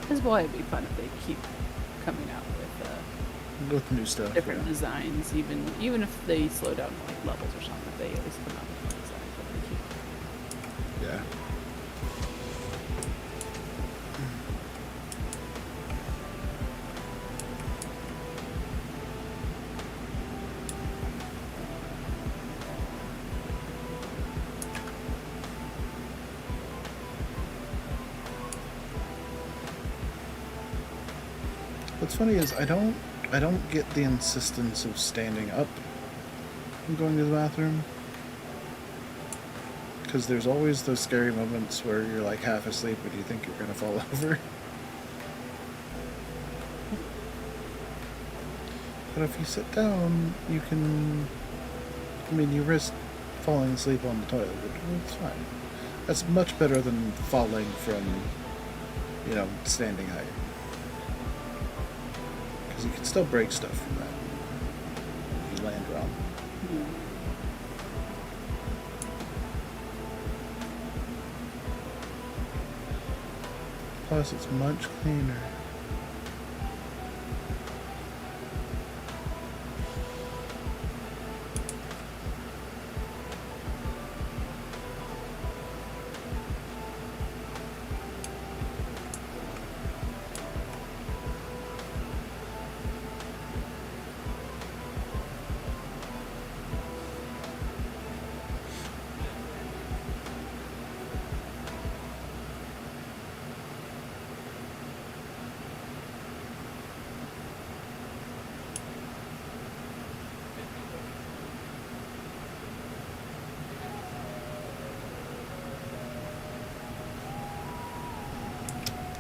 This boy would be fun if they keep coming out
With new stuff.
different
Yeah.
designs, even if they slow down like levels or something. If they at least come out with new designs, that would be cute.
Yeah. What's funny is I don't get the insistence of standing up and going to the bathroom. Because there's always those scary moments where you're like half asleep and you think you're gonna fall over. But if you sit down, you can... I mean, you risk falling asleep on the toilet. It's fine. That's much better than falling from, standing height. Because you can still break stuff from that if you land wrong. Plus, it's much cleaner.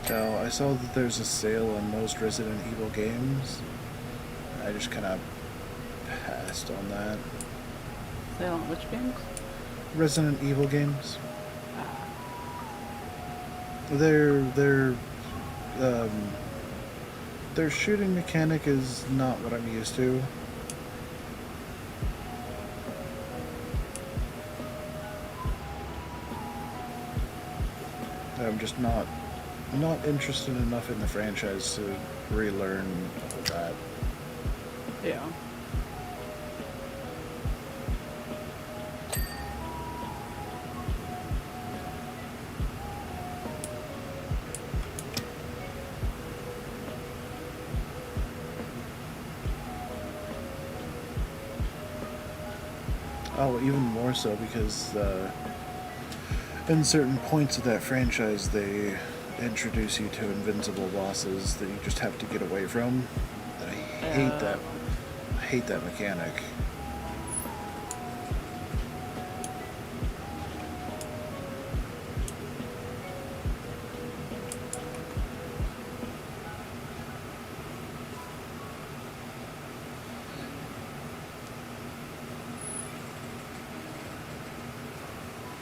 So I saw that there's a sale on most Resident Evil games. I just kind of passed on that.
Sale on which games?
Resident Evil games. Their shooting mechanic is not what I'm used to. I'm just not interested enough in the franchise to relearn that.
Yeah.
Oh, even more so because in certain points of that franchise they introduce you to invincible bosses that you just have to get away from. And I hate that. I hate that mechanic.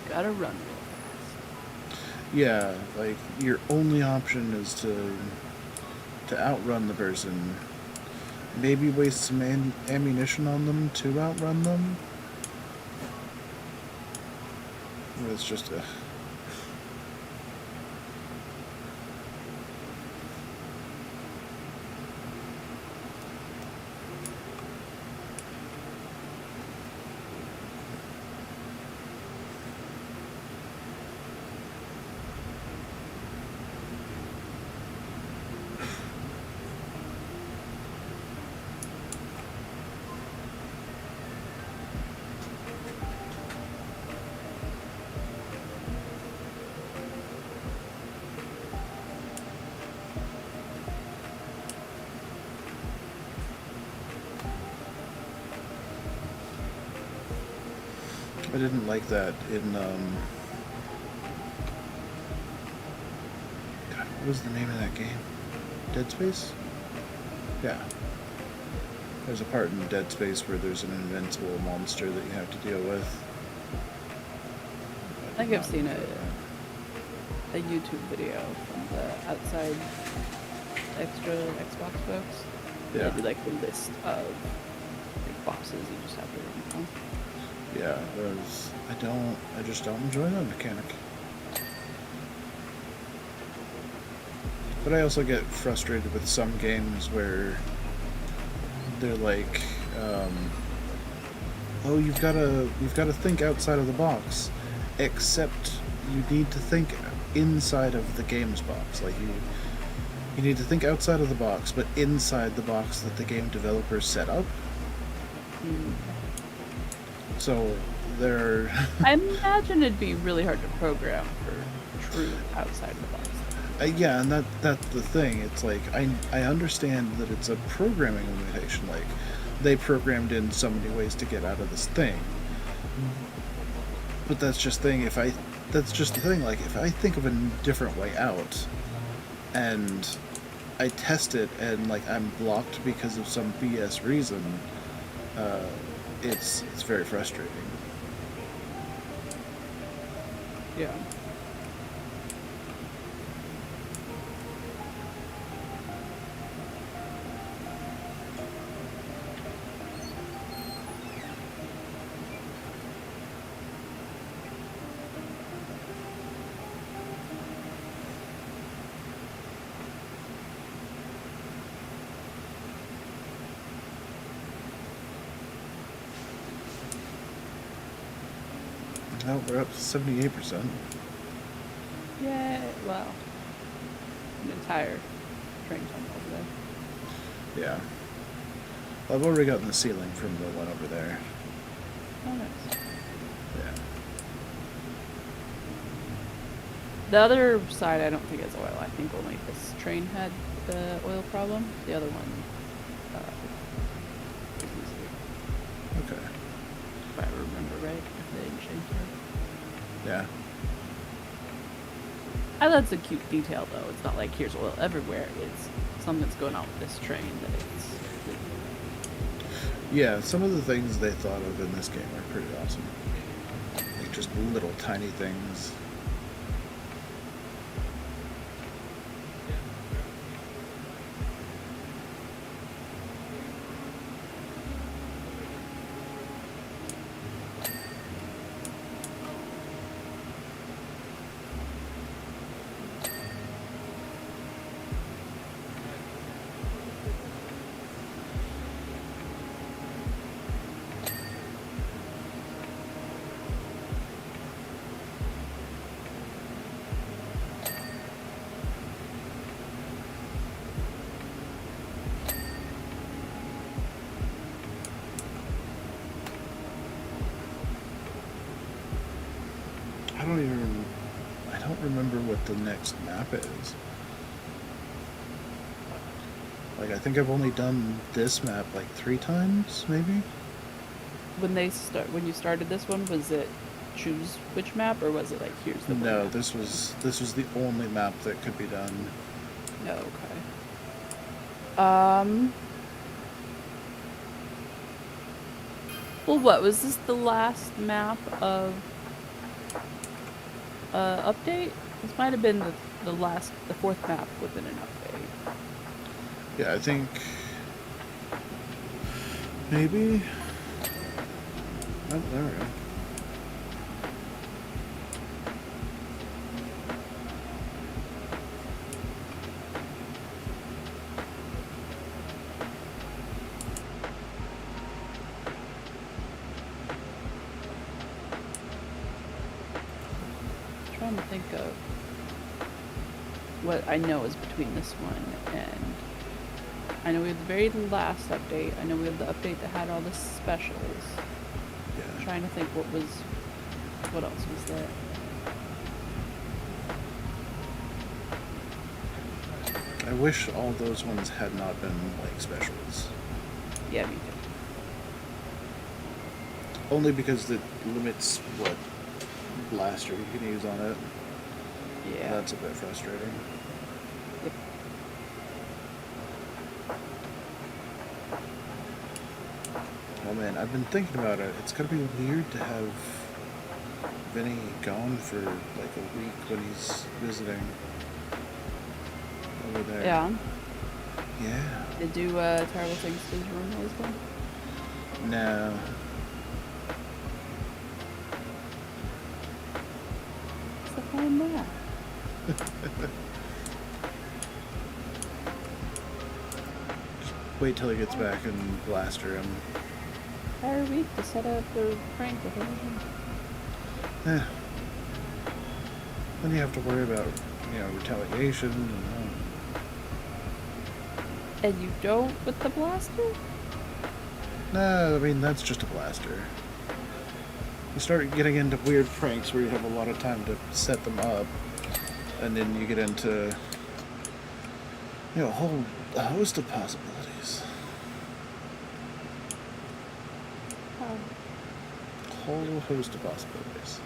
Gotta run.
Yeah, like your only option is to outrun the person. Maybe waste some ammunition on them to outrun them. It's just a... I didn't like that in, God, what was the name of that game? Dead Space? Yeah. There's a part in Dead Space where there's an invincible monster that you have to deal with.
I think I've seen a YouTube video from the outside extra Xbox folks.
Yeah.
They do like the list of like bosses you just have to run from.
Yeah, I just don't enjoy that mechanic. But I also get frustrated with some games where they're like, oh, you've got to think outside of the box, except you need to think inside of the game's box. Like you need to think outside of the box, but inside the box that the game developer set up. So there.
I imagine it'd be really hard to program for true outside the box.
Yeah, and that's the thing. It's like I understand that it's a programming limitation. Like they programmed in so many ways to get out of this thing. But that's just the thing. That's just the thing. Like if I think of a different way out, and I test it and like I'm blocked because of some BS reason, it's very frustrating.
Yeah.
Now we're up to 78%.
Yeah. Well, an entire train tunnel over there.
Yeah. Well, I've already gotten the ceiling from the one over there.
Oh, nice.
Yeah.
The other side, I don't think has oil. I think only this train had the oil problem. The other one, is easy,
Okay.
if I remember right. If they didn't change it.
Yeah.
That's a cute detail, though. It's not like here's oil everywhere. It's something's going on with this train that it's leaking.
Yeah, some of the things they thought of in this game are pretty awesome. Like just little tiny things. I don't remember what the next map is. Like, I think I've only done this map like 3 times, maybe?
When you started this one, was it choose which map, or was it like here's the one
No,
map?
this was the only map that could be done.
Oh, okay. Well, what was this? The last map of update? This might have been the fourth map within an update.
Yeah, I think maybe. Oh, there we go.
Trying to think of what I know is between this one and I know we had the very last update. I know we had the update that had all the specials.
Yeah.
I'm trying to think what else was there.
I wish all those ones had not been like specials.
Yeah, me too.
Only because it limits what blaster you can use on it.
Yeah.
That's a bit frustrating.
Yep.
Oh man, I've been thinking about it. It's gonna be weird to have Vinny gone for like a week when he's visiting over there.
Yeah.
Yeah.
Did do terrible things to his room as well?
No.
What's the fun in that?
Wait till he gets back and blaster him.
Entire week to set up the prank with him.
Eh. Then you have to worry about, retaliation and
And you don't with the blaster?
No, I mean, that's just a blaster. You start getting into weird pranks where you have a lot of time to set them up, and then you get into, a host of possibilities. A whole host of possibilities.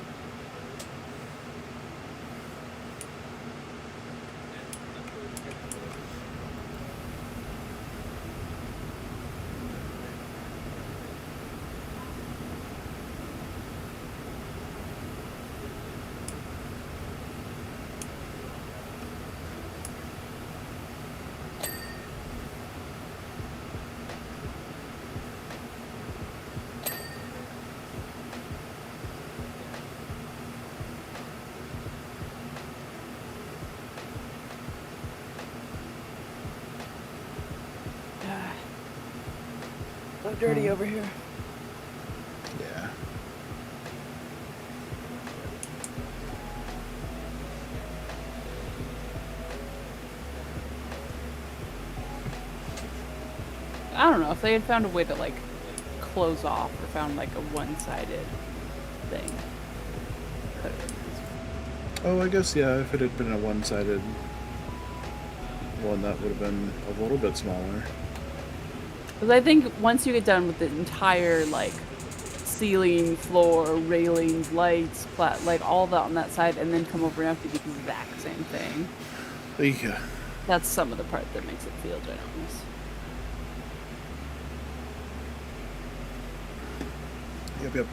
dirty over here.
Yeah.
I don't know if they had found a way to like close off or found like a one-sided thing.
Oh, I guess, yeah, if it had been a one-sided one, that would have been a little bit smaller.
Because I think once you get done with the entire like ceiling, floor, railings, lights, like all that on that side, and then come over and have to do the exact same thing.
Yeah.
That's some of the part that makes it feel ginormous.
Yep.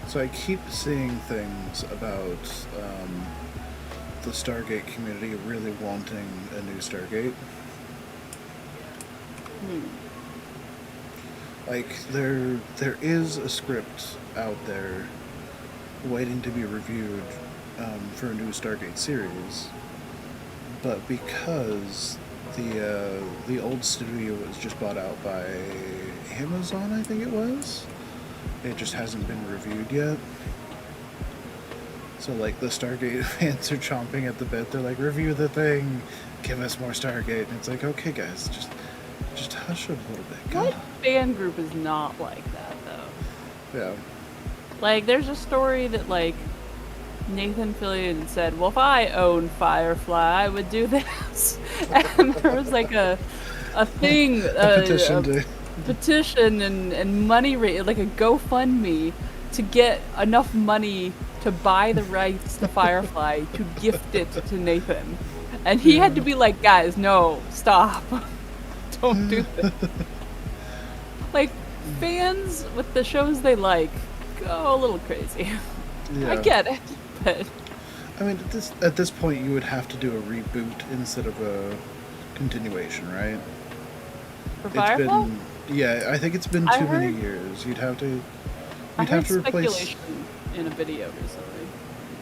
So I keep seeing things about the Stargate community really wanting a new Stargate. Like there is a script out there waiting to be reviewed for a new Stargate series, but because the old studio was just bought out by Amazon, I think it was. It just hasn't been reviewed yet. So like the Stargate fans are chomping at the bit. They're like, review the thing, give us more Stargate. And it's like, okay guys, just hush it a little bit.
What fan group is not like that though?
Yeah.
Like there's a story that like Nathan Fillion said, well if I owned Firefly I would do this. And there was like a thing, petition and money rate, like a GoFundMe to get enough money to buy the rights to Firefly to gift it to Nathan. And he had to be like, guys, no, stop. Don't do this. Like, fans with the shows they like go a little crazy.
Yeah.
I get it, but...
I mean, at this point, you would have to do a reboot instead of a continuation, right?
For Firefly?
Yeah, I think it's been too many years. You'd have to replace.
Speculation in a video recently.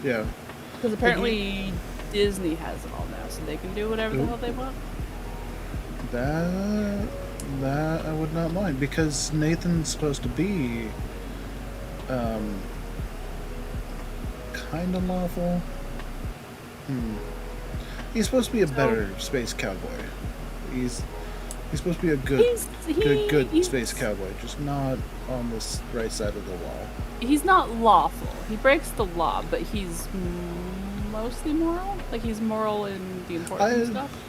Yeah.
Because apparently Disney has it all now, so they can do whatever the hell they want.
That I would not mind, because Nathan's supposed to be kind of lawful. He's supposed to be a better space cowboy. He's supposed to be a good space cowboy, just not on this right side of the law.
He's not lawful. He breaks the law, but he's mostly moral. Like he's moral in the important stuff.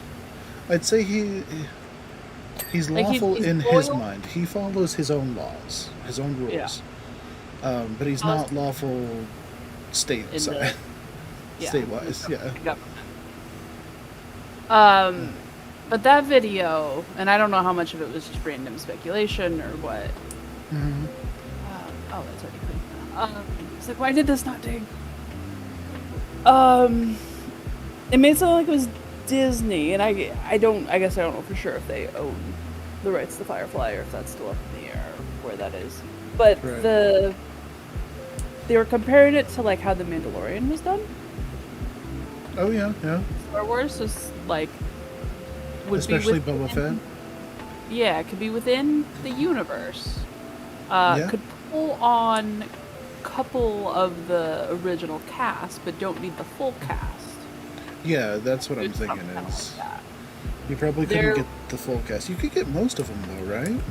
I'd say he's lawful
he's
in
loyal.
his mind. He follows his own laws, his own rules. Yeah. But he's not lawful stateside. State-wise, yeah.
But that video, and I don't know how much of it was just random speculation or what.
Mm-hmm.
Oh, that's already clean. It's like, why did this not ding? It made it sound like it was Disney, and I guess I don't know for sure if they own the rights to Firefly or if that's still up in the air or where that is. But
right.
They were comparing it to like how The Mandalorian was done.
Oh yeah.
Star Wars was like
especially Boba Fett.
Yeah, it could be within the universe. Could pull on a couple of the original cast, but don't need the full cast.
Yeah, that's what I'm thinking is. Like you probably couldn't get the full cast. You could get most of them though, right?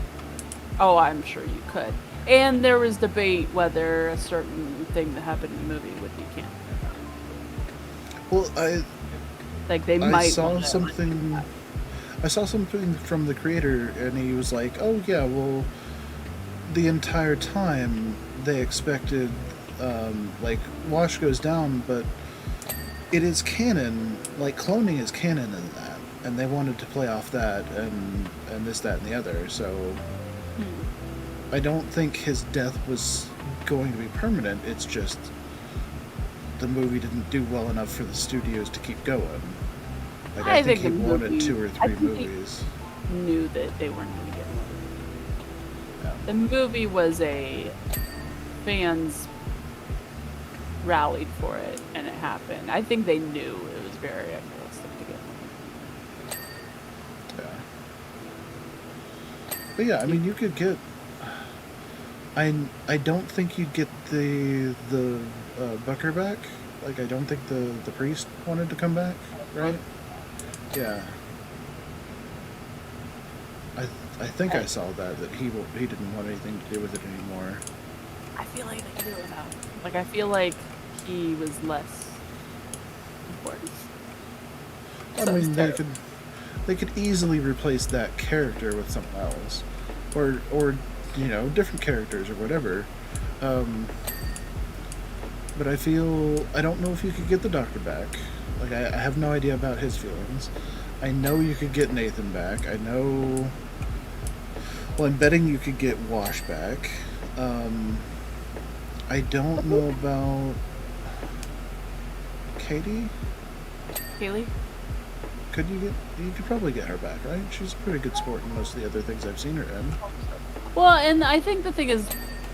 Oh, I'm sure you could. And there was debate whether a certain thing that happened in the movie would be canon.
Well, I saw something. I saw something from the creator, and he was like, "Oh yeah, well, the entire time they expected, like, Wash goes down, but it is canon, like, cloning is canon in that, and they wanted to play off that and this, that, and the other, so I don't think his death was going to be permanent, it's just the movie didn't do well enough for the studios to keep going. Like, I think he wanted 2 or 3 movies.
Knew that they weren't going to get one.
Yeah.
The movie was fans rallied for it, and it happened. I think they knew it was very unrealistic to get one.
Yeah. But yeah, I mean, you could get. I don't think you'd get the Bucker back. Like, I don't think the priest wanted to come back, right? Yeah. I think I saw that he didn't want anything to do with it anymore.
I feel like they could do it now. Like, I feel like he was less important.
I mean, they could easily replace that character with something else, or you know, different characters or whatever. But I don't know if you could get the Doctor back. Like, I have no idea about his feelings. I know you could get Nathan back. I know. Well, I'm betting you could get Wash back. I don't know about Katie.
Kaylee?
You could probably get her back, right? She's a pretty good sport in most of the other things I've seen her in.
Well, and I think the thing is,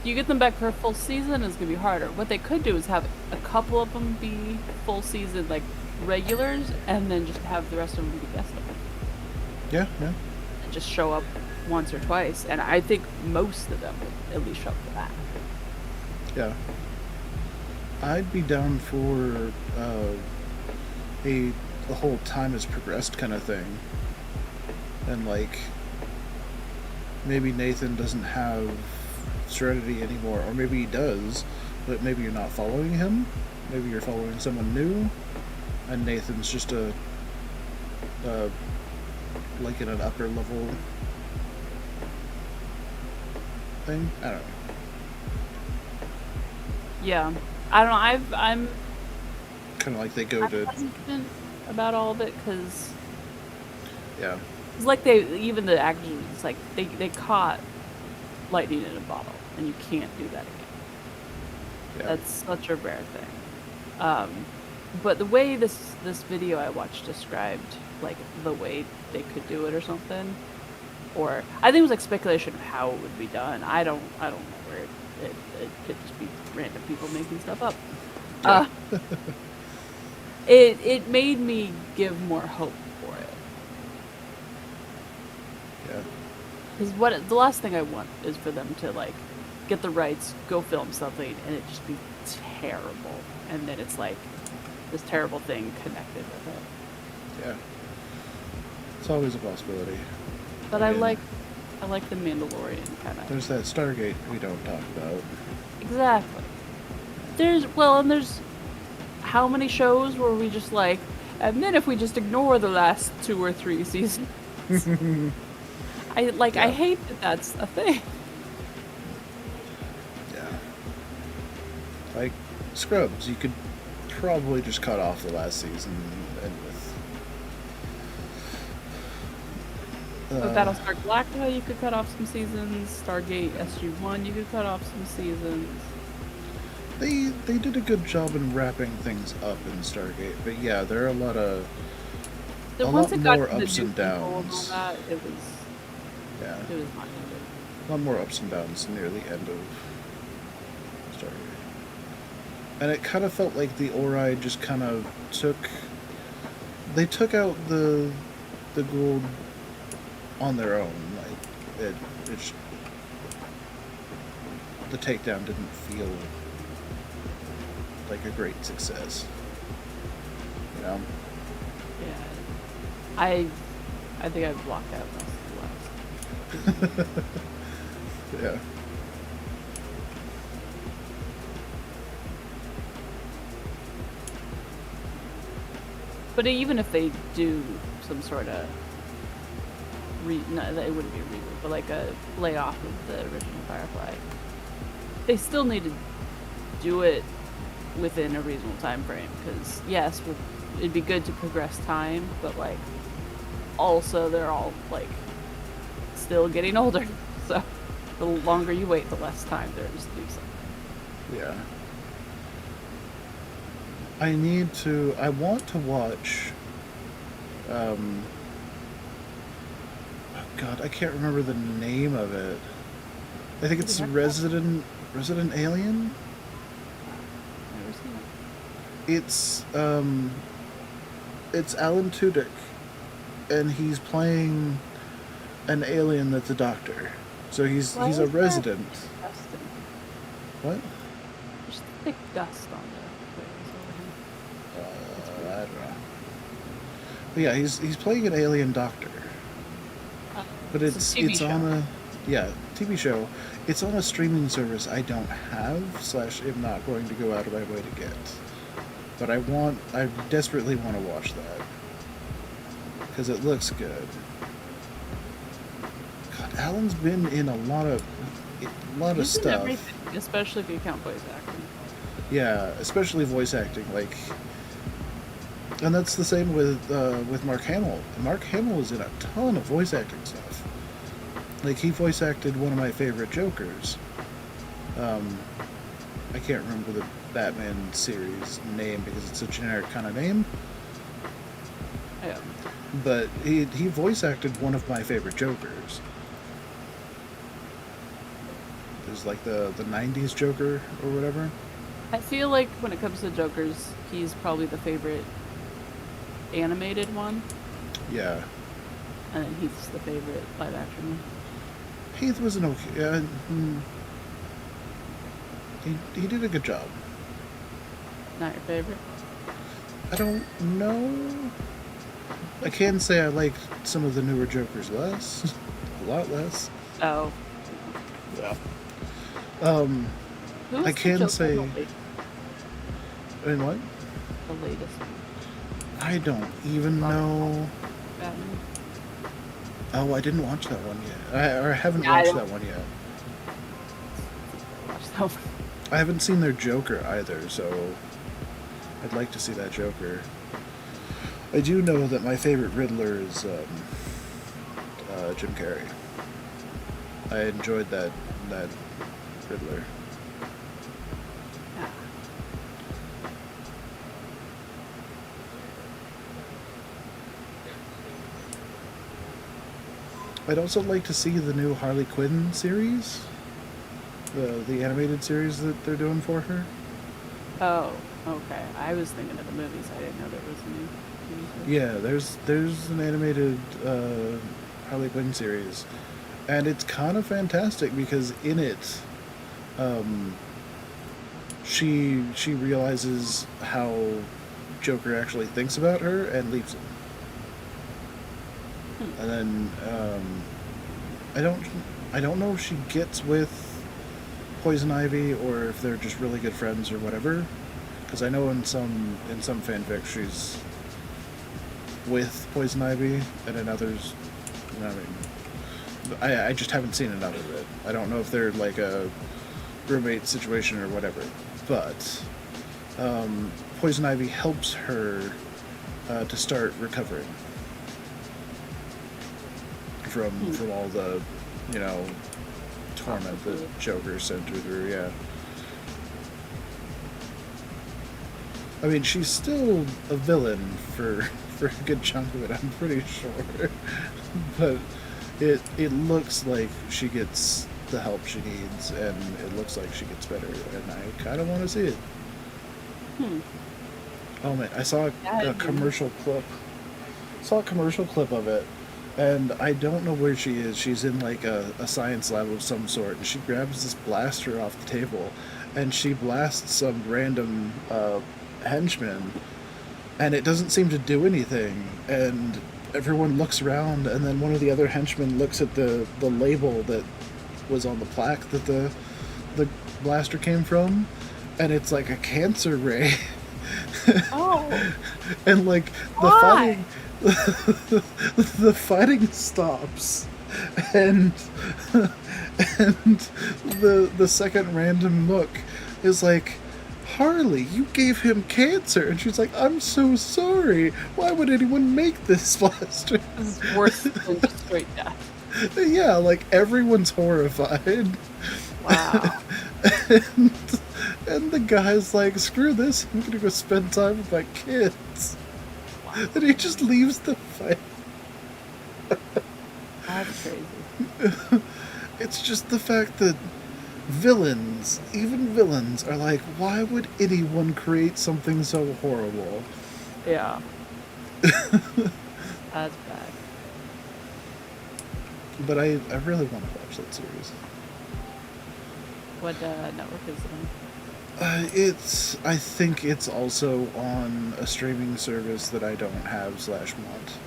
you get them back for a full season is gonna be harder. What they could do is have a couple of them be full season, like regulars, and then just have the rest of them be guest stars.
Yeah, yeah.
And just show up once or twice, and I think most of them would at least show up for that.
Yeah. I'd be down for the whole time has progressed kind of thing. And, like, maybe Nathan doesn't have Serenity anymore, or maybe he does, but maybe you're not following him. Maybe you're following someone new, and Nathan's just like in an upper level thing. I don't know.
Yeah, I don't know. I'm
kind of like they go to
hesitant about all of it because
yeah,
it's like even the actors, it's like they caught lightning in a bottle, and you can't do that again.
yeah.
That's such a rare thing. But the way this video I watched described like the way they could do it or something, or I think it was like speculation of how it would be done. I don't know where it could just be random people making stuff up.
Yeah.
It made me give more hope for it.
Yeah.
Because the last thing I want is for them to like get the rights, go film something, and it just be terrible, and then it's like this terrible thing connected with it.
Yeah. It's always a possibility.
But I like the Mandalorian kind of.
There's that Stargate we don't talk about.
Exactly. There's how many shows where we just like, and then if we just ignore the last 2 or 3 seasons. I hate that that's a thing.
Yeah. Like Scrubs, you could probably just cut off the last season and with
With Battlestar Galactica, you could cut off some seasons. Stargate SG-1, you could cut off some seasons.
They did a good job in wrapping things up in Stargate, but yeah, there are a lot more ups and downs.
It was
Yeah.
It was not good.
A lot more ups and downs near the end of Stargate. And it kind of felt like the Ori just kind of took out the Gould on their own. Like the takedown didn't feel like a great success. You know?
Yeah. I think I blocked out most of the last.
Yeah.
But even if they do some sort of no, it wouldn't be a reboot, but like a layoff of the original Firefly. They still need to do it within a reasonable time frame, because yes, it'd be good to progress time, but like also they're all like still getting older, so the longer you wait, the less time there is to do something.
Yeah. I want to watch, oh God, I can't remember the name of it. I think it's Resident Alien?
Never seen it.
It's Alan Tudyk, and he's playing an alien that's a doctor. So he's a resident. What?
There's thick dust on the
I don't know. But yeah, he's playing an alien doctor. But it's on a TV show. It's on a streaming service I don't have / am not going to go out of my way to get. But I desperately want to watch that because it looks good. God, Alan's been in a lot of stuff.
Everything, especially if you count voice acting.
Yeah, especially voice acting, like. And that's the same with Mark Hamill. Mark Hamill is in a ton of voice acting stuff. Like, he voice acted one of my favorite Jokers. I can't remember the Batman series name because it's a generic kind of name.
Yeah.
But he voice acted one of my favorite Jokers. There's like the 90s Joker or whatever.
I feel like when it comes to Jokers, he's probably the favorite animated one.
Yeah.
And then Heath's the favorite live action one.
Heath was an okay. He did a good job.
Not your favorite?
I don't know. I can say I liked some of the newer Jokers less. A lot less.
Oh.
Yeah.
Who's
I can say.
In
what?
The latest one.
I don't even know.
Batman.
Oh, I didn't watch that one yet. I haven't watched that one yet.
Watch that one.
I haven't seen their Joker either, so I'd like to see that Joker. I do know that my favorite Riddler is Jim Carrey. I enjoyed that Riddler.
Yeah.
I'd also like to see the new Harley Quinn series, the animated series that they're doing for her.
Oh, okay. I was thinking of the movies. I didn't know there was a new TV show.
Yeah, there's an animated Harley Quinn series, and it's kind of fantastic because in it, she realizes how Joker actually thinks about her and leaves him. And then I don't know if she gets with Poison Ivy or if they're just really good friends or whatever. Because I know in some fanfic she's with Poison Ivy, and in others, I mean, I just haven't seen enough of it. I don't know if they're like a roommate situation or whatever. But Poison Ivy helps her to start recovering from all the, torment that Joker sent her through, yeah. I mean, she's still a villain for a good chunk of it, I'm pretty sure. But it looks like she gets the help she needs, and it looks like she gets better, and I kind of want to see it. Oh man, I saw a commercial clip. Of it. And I don't know where she is. She's in like a science lab of some sort, and she grabs this blaster off the table, and she blasts some random henchman, and it doesn't seem to do anything. And everyone looks around, and then one of the other henchmen looks at the label that was on the plaque that the blaster came from, and it's like a cancer ray.
Oh.
And like the fighting stops, and and the second random look is like, Harley, you gave him cancer, and she's like, I'm so sorry. Why would anyone make this blaster?
This is worse than just straight death.
Yeah, like everyone's horrified.
Wow.
and, and the guy's like, screw this, I'm gonna go spend time with my kids.
Wow.
And he just leaves the fight.
That's crazy.
It's just the fact that villains, even villains, are like, why would anyone create something so horrible?
Yeah. That's bad.
But I really want to watch that series.
What network is it on?
I think it's also on a streaming service that I don't have / want.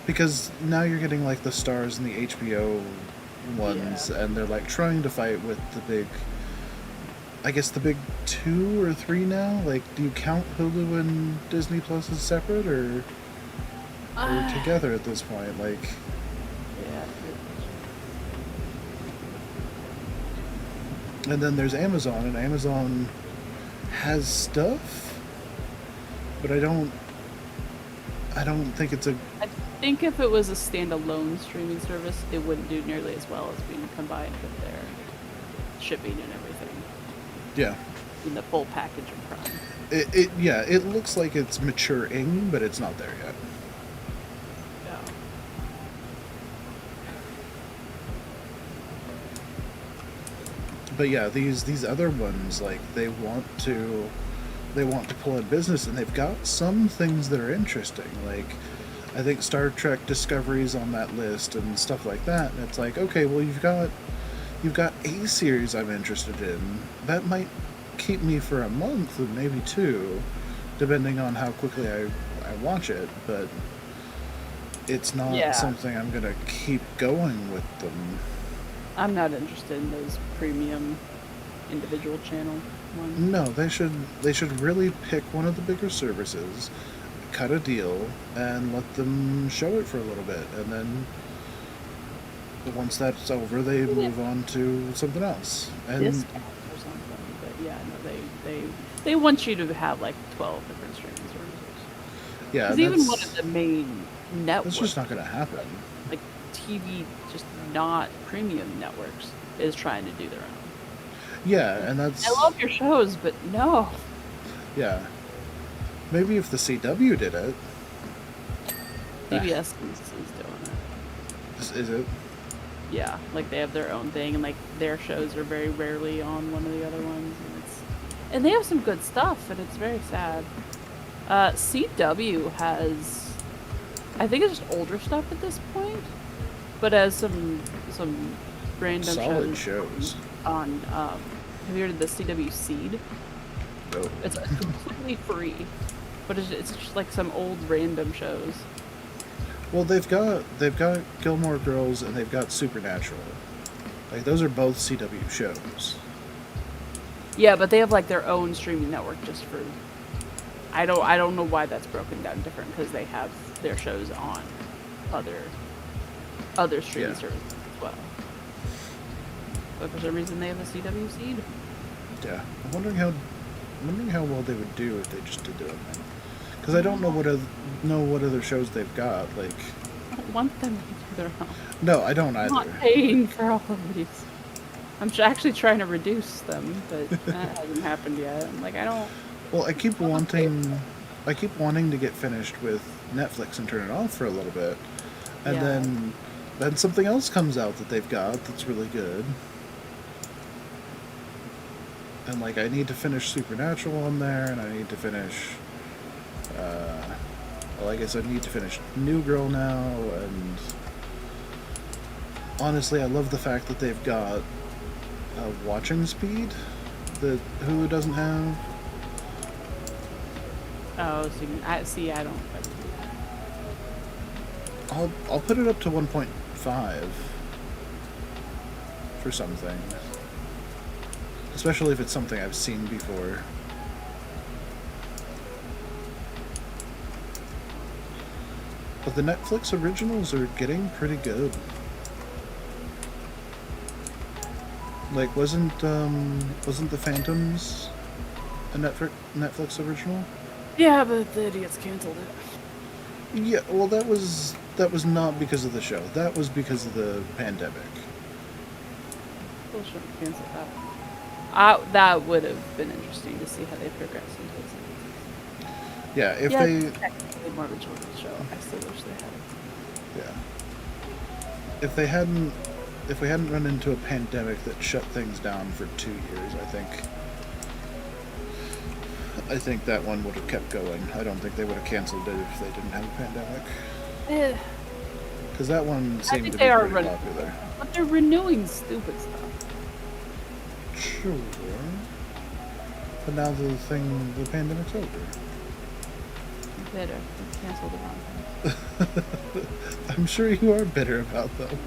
Because now you're getting like the Stars and the HBO ones, and they're like trying to fight with the big, I guess the big 2 or 3 now. Like, do you count Hulu and Disney Plus as separate, or together at this point? Like,
Yeah.
and then there's Amazon, and Amazon has stuff, but I don't think it's a.
I think if it was a standalone streaming service, it wouldn't do nearly as well as being combined with their shipping and everything.
Yeah.
In the full package of Prime.
It looks like it's maturing, but it's not there yet.
Yeah.
But yeah, these other ones, like, they want to pull in business, and they've got some things that are interesting. Like, I think Star Trek Discovery's on that list and stuff like that. And it's like, okay, well, you've got a series I'm interested in that might keep me for a month and maybe 2, depending on how quickly I watch it. But it's not something I'm gonna keep going with them.
I'm not interested in those premium individual channel ones.
No, they should really pick one of the bigger services, cut a deal, and let them show it for a little bit, and then once that's over, they move on to something else. And
Discount or something, but yeah, no, they want you to have like 12 different streaming services.
yeah,
Because even one of the main networks,
that's just not going to happen.
like TV, just not premium networks, is trying to do their own.
Yeah, and that's.
I love your shows, but no.
Yeah, maybe if the CW did it.
CBS is doing it.
Is it?
Yeah, like they have their own thing, and like their shows are very rarely on one of the other ones, and they have some good stuff, and it's very sad. CW has, I think it's just older stuff at this point, but has some random
solid
shows on. Have you heard of the CW Seed?
No.
It's completely free, but it's just like some old random shows.
Well, they've got Gilmore Girls, and they've got Supernatural. Like, those are both CW shows.
Yeah, but they have like their own streaming network just for. I don't know why that's broken down different, because they have their shows on other streaming services as well. But for some reason they have a CW Seed.
Yeah, I'm wondering how well they would do if they just did their own thing. Because I don't know what other shows they've got. Like,
I don't want them to do their own.
No, I don't either.
I'm not paying for all of these. I'm actually trying to reduce them, but that hasn't happened yet. I'm like, I don't.
Well, I keep wanting to get finished with Netflix and turn it off for a little bit, and then something else comes out that they've got that's really good. And like, I need to finish Supernatural on there, and I need to finish. Well, I guess I need to finish New Girl now, and honestly, I love the fact that they've got watching speed that Hulu doesn't have.
Oh, so I don't.
I'll put it up to 1.5 for some things, especially if it's something I've seen before. But the Netflix originals are getting pretty good. Like, wasn't the Phantoms a Netflix original?
Yeah, but the idiots canceled it.
Yeah, well, that was not because of the show. That was because of the pandemic.
People shouldn't have canceled that. That would have been interesting to see how they progress into it.
Yeah, if
yeah,
they
technically more original show. I still wish they had it.
yeah, if we hadn't run into a pandemic that shut things down for 2 years, I think that one would have kept going. I don't think they would have canceled it if they didn't have a pandemic. Because that one seemed to be pretty popular.
But they're renewing stupid stuff.
Sure. But now the pandemic's over.
Bitter. They canceled the wrong thing.
I'm sure you are bitter about them.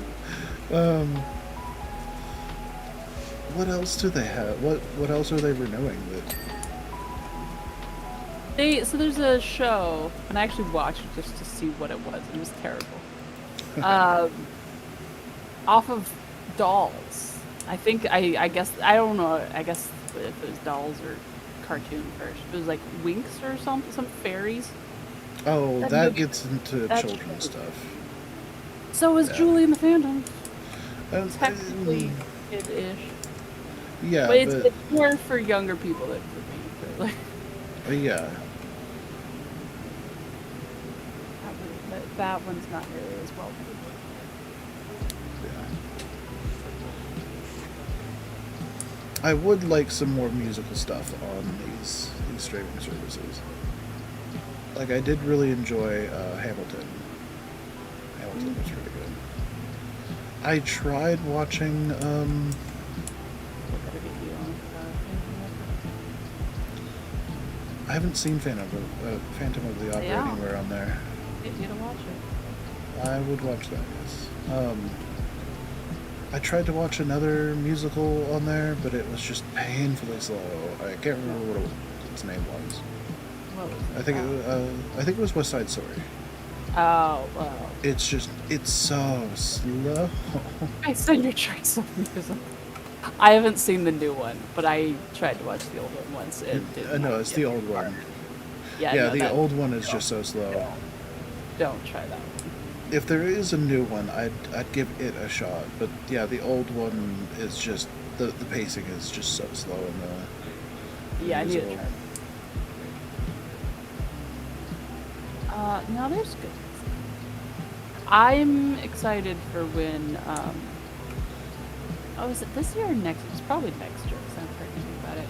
What else do they have? What else are they renewing?
So there's a show, and I actually watched it just to see what it was. It was terrible. Off of Dolls. I think I guess I don't know. I guess if it was Dolls or cartoon first. It was like Winx or something. Some fairies.
Oh, that gets into children's stuff.
So is Julie and the Phantom.
Technically,
kid-ish.
Yeah,
but it's more for younger people than for me. Like,
yeah.
That one's not really as well made.
Yeah. I would like some more musical stuff on these streaming services. Like, I did really enjoy Hamilton. Hamilton was pretty good. I tried watching I haven't seen Phantom of the Opera anywhere on there.
Get you to watch it.
I would watch that, yes. I tried to watch another musical on there, but it was just painfully slow. I can't remember what its name was.
What was it?
I think it was West Side Story.
Oh, wow.
It's so slow.
I said you're trying something music. I haven't seen the new one, but I tried to watch the old one once.
No, it's the old one.
Yeah,
the old one is just so slow.
Don't try that one.
If there is a new one, I'd give it a shot. But yeah, the old one is just the pacing is just so slow in the
I need to try. No, there's good. I'm excited for when. Oh, is it this year or next? It's probably next year. Because I'm thinking about it.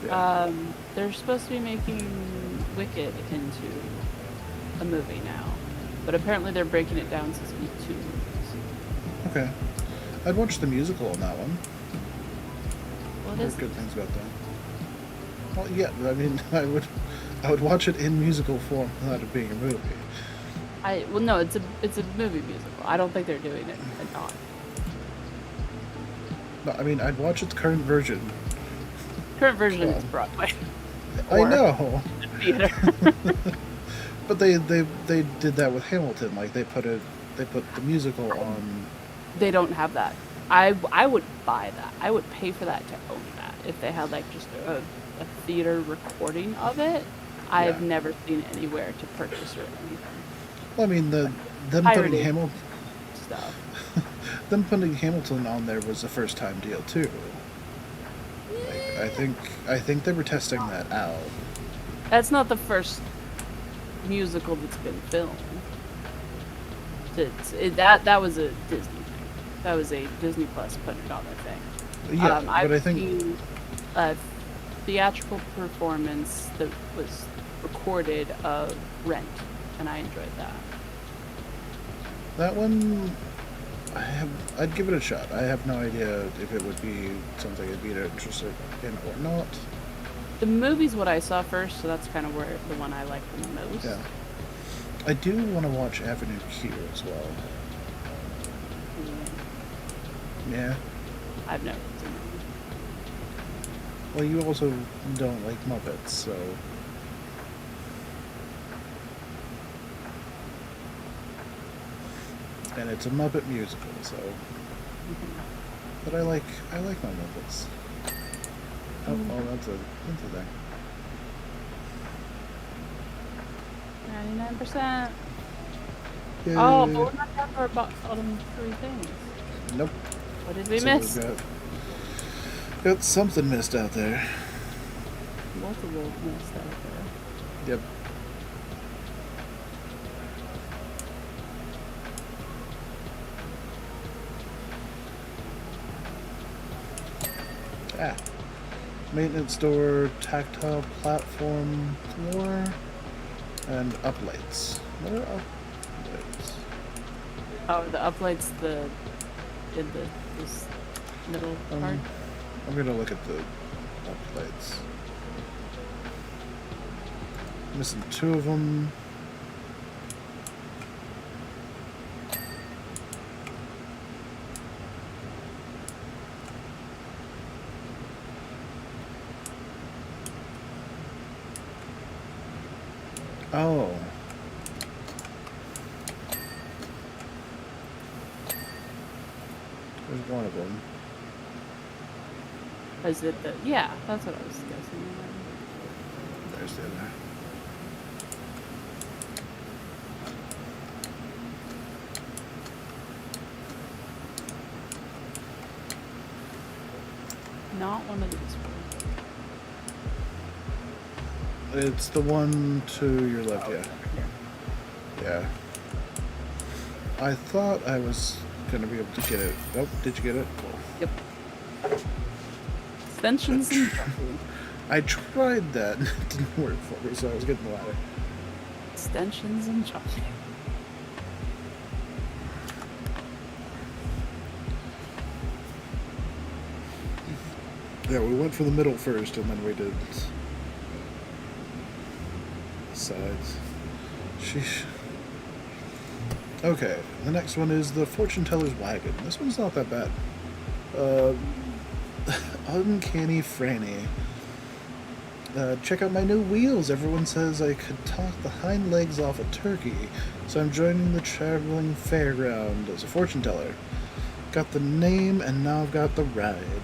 Yeah. They're supposed to be making Wicked into a movie now, but apparently they're breaking it down to 2 movies.
Okay, I'd watch the musical on that one.
Well,
I've heard good things about that. Well, yeah, I mean, I would watch it in musical form without it being a movie.
Well, no, it's a movie musical. I don't think they're doing it not.
No, I mean, I'd watch its current version.
Current version is Broadway.
I know.
Theater.
But they did that with Hamilton. Like they put the musical on.
They don't have that. I would buy that. I would pay for that to own that if they had like just a theater recording of it. I've never seen it anywhere to purchase or anything.
Well, I mean, them putting Hamilton
stuff.
Them putting Hamilton on there was a first-time deal too. Like, I think they were testing that out.
That's not the first musical that's been filmed. That was a Disney thing. That was a Disney Plus putting it on their thing.
Yeah, but I think
seen a theatrical performance that was recorded of Rent, and I enjoyed that.
That one, I'd give it a shot. I have no idea if it would be something I'd be interested in or not.
The movie's what I saw first, so that's kind of where the one I like the most.
Yeah. I do want to watch Avenue Q as well. Yeah.
I've never seen it.
Well, you also don't like Muppets, so... and it's a Muppet musical, so. But I like my Muppets. Oh, that's a thing.
99%.
Yay.
Oh, but we're not done for bottom 3 things.
Nope.
What did we
So
miss?
we've got something missed out there.
Multiple missed out there.
Yep. Maintenance door, tactile platform floor, and uplights. What are uplights?
Oh, the uplights in this middle part.
I'm gonna look at the uplights. Missing 2 of them. Oh. There's one of them.
Is it the... Yeah, that's what I was guessing.
There's the other.
Not one of these ones.
It's the one to your left, yeah. Yeah. I thought I was gonna be able to get it. Oh, did you get it? Cool.
Yep. Extensions and jumping.
I tried that and it didn't work for me, so I was getting the ladder.
Extensions and jumping.
Yeah, we went for the middle first and then we did sides. Sheesh. Okay, the next one is the Fortune Teller's Wagon. This one's not that bad. Uncanny Franny. Check out my new wheels. Everyone says I could talk the hind legs off a turkey, so I'm joining the traveling fairground as a fortune teller. Got the name and now I've got the ride.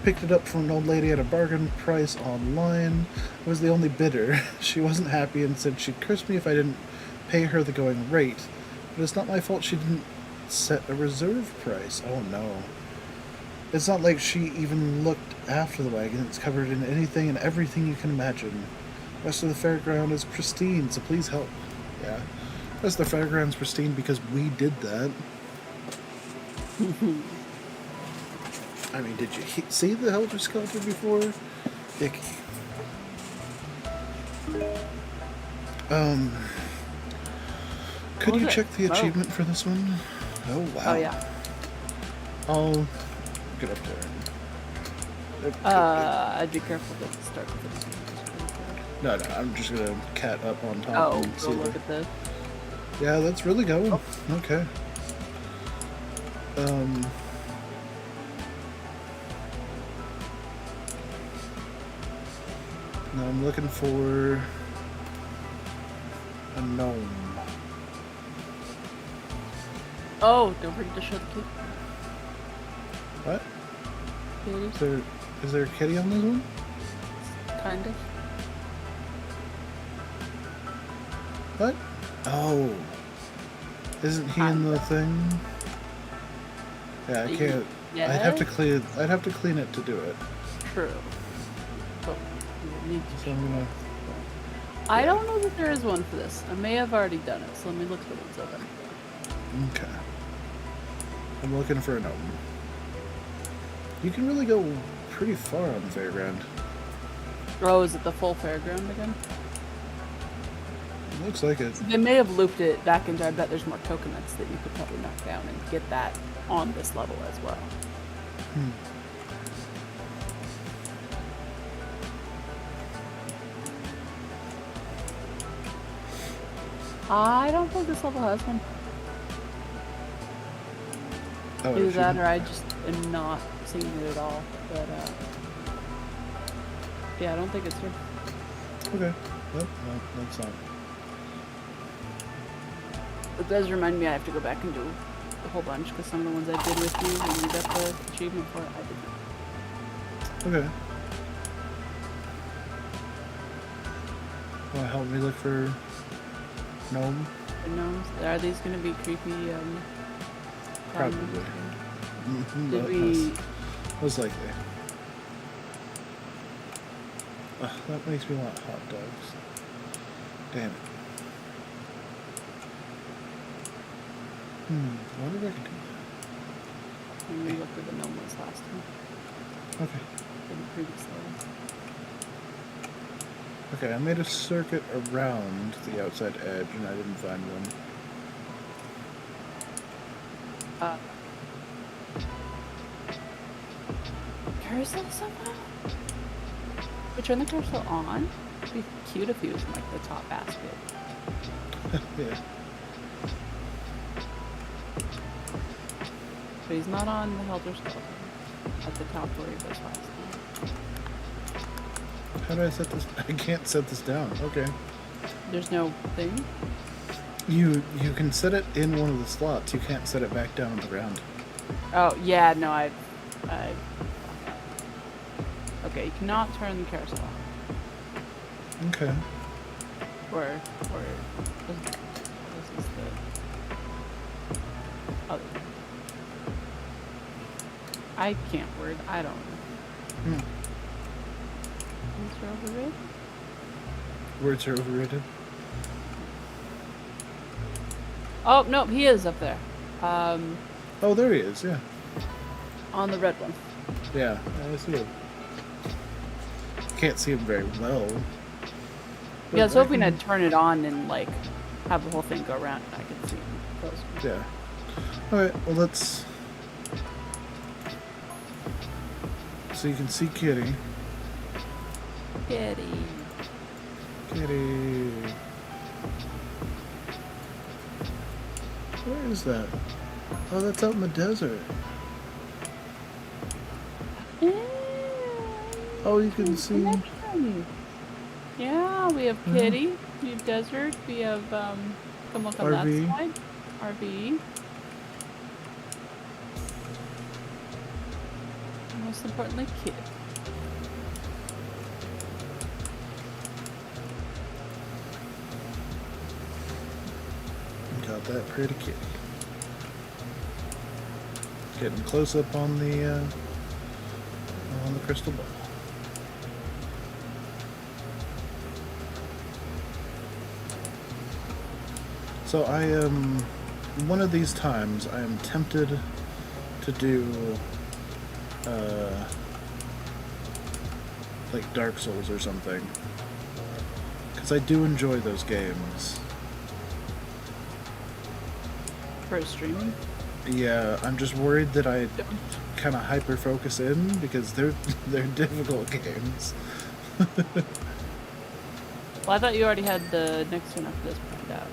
Picked it up from an old lady at a bargain price online. I was the only bidder. She wasn't happy and said she'd curse me if I didn't pay her the going rate. But it's not my fault she didn't set a reserve price. Oh no. It's not like she even looked after the wagon. It's covered in anything and everything you can imagine. The rest of the fairground is pristine, so please help. Yeah. The rest of the fairground's pristine because we did that. I mean, did you see the Helter Skelter before? Icky. Could you check the achievement for this one? Oh, wow.
Oh, yeah.
I'll get up there.
I'd be careful to start with this.
No, I'm just gonna cat up on top and
go
see
look at this.
Yeah, that's really going. Oh. Okay. Now I'm looking for a gnome.
Oh, don't forget to show the kid.
What?
Kitty?
Is there a kitty on this one?
Kind of.
What? Oh. Isn't he in the thing? Yeah, I can't.
Yeah.
I'd have to clean it to do it.
True. But you need to.
So I'm gonna.
I don't know that there is one for this. I may have already done it, so let me look for what's open.
Okay. I'm looking for a gnome. You can really go pretty far on the fairground.
Oh, is it the full fairground again?
Looks like it.
They may have looped it back into. I bet there's more coconuts that you could probably knock down and get that on this level as well. I don't think this level has one.
Oh,
Either that or I just am not seeing it at all. But yeah, I don't think it's here.
Okay. Nope, no, that's not.
It does remind me I have to go back and do a whole bunch because some of the ones I did with you when you got the achievement for it, I did not.
Okay. Want to help me look for gnome?
The gnomes, are these going to be creepy?
Probably.
Did we?
Most likely. That makes me want hot dogs. Damn it. I wonder if I can do
And we looked at the gnome ones last time.
that. Okay.
In the previous levels.
Okay, I made a circuit around the outside edge and I didn't find one.
Carousel somehow? We turn the carousel on? It'd be cute if he was in like the top basket.
Yeah.
But he's not on the Helter Skelter at the top where he goes last time.
How do I set this? I can't set this down. Okay.
There's no thing?
You can set it in one of the slots. You can't set it back down on the ground.
Oh, yeah, no, I okay, you cannot turn the carousel on.
Okay.
Or this is the other one. I can't word, I don't know. Words are overrated?
Words are overrated.
Oh, no, he is up there.
Oh, there he is, yeah.
On the red one.
Yeah, I see him. Can't see him very well.
Yeah, I was hoping I'd turn it on and, like, have the whole thing go around and I could see him closer.
Yeah. Alright, well, let's... So you can see Kitty.
Kitty.
Kitty. Where is that? Oh, that's out in the desert. Oh, you can see...
Connection. Yeah, we have Kitty, we have Desert, we have, come look on
RV.
that side. RV. And most importantly, Kid.
Got that pretty kitty. Getting close up on the crystal ball. So I am, one of these times I am tempted to do like Dark Souls or something, because I do enjoy those games.
For streaming?
Yeah, I'm just worried that I kind of hyper focus in because they're difficult games.
Well, I thought you already had the next one after this planned out.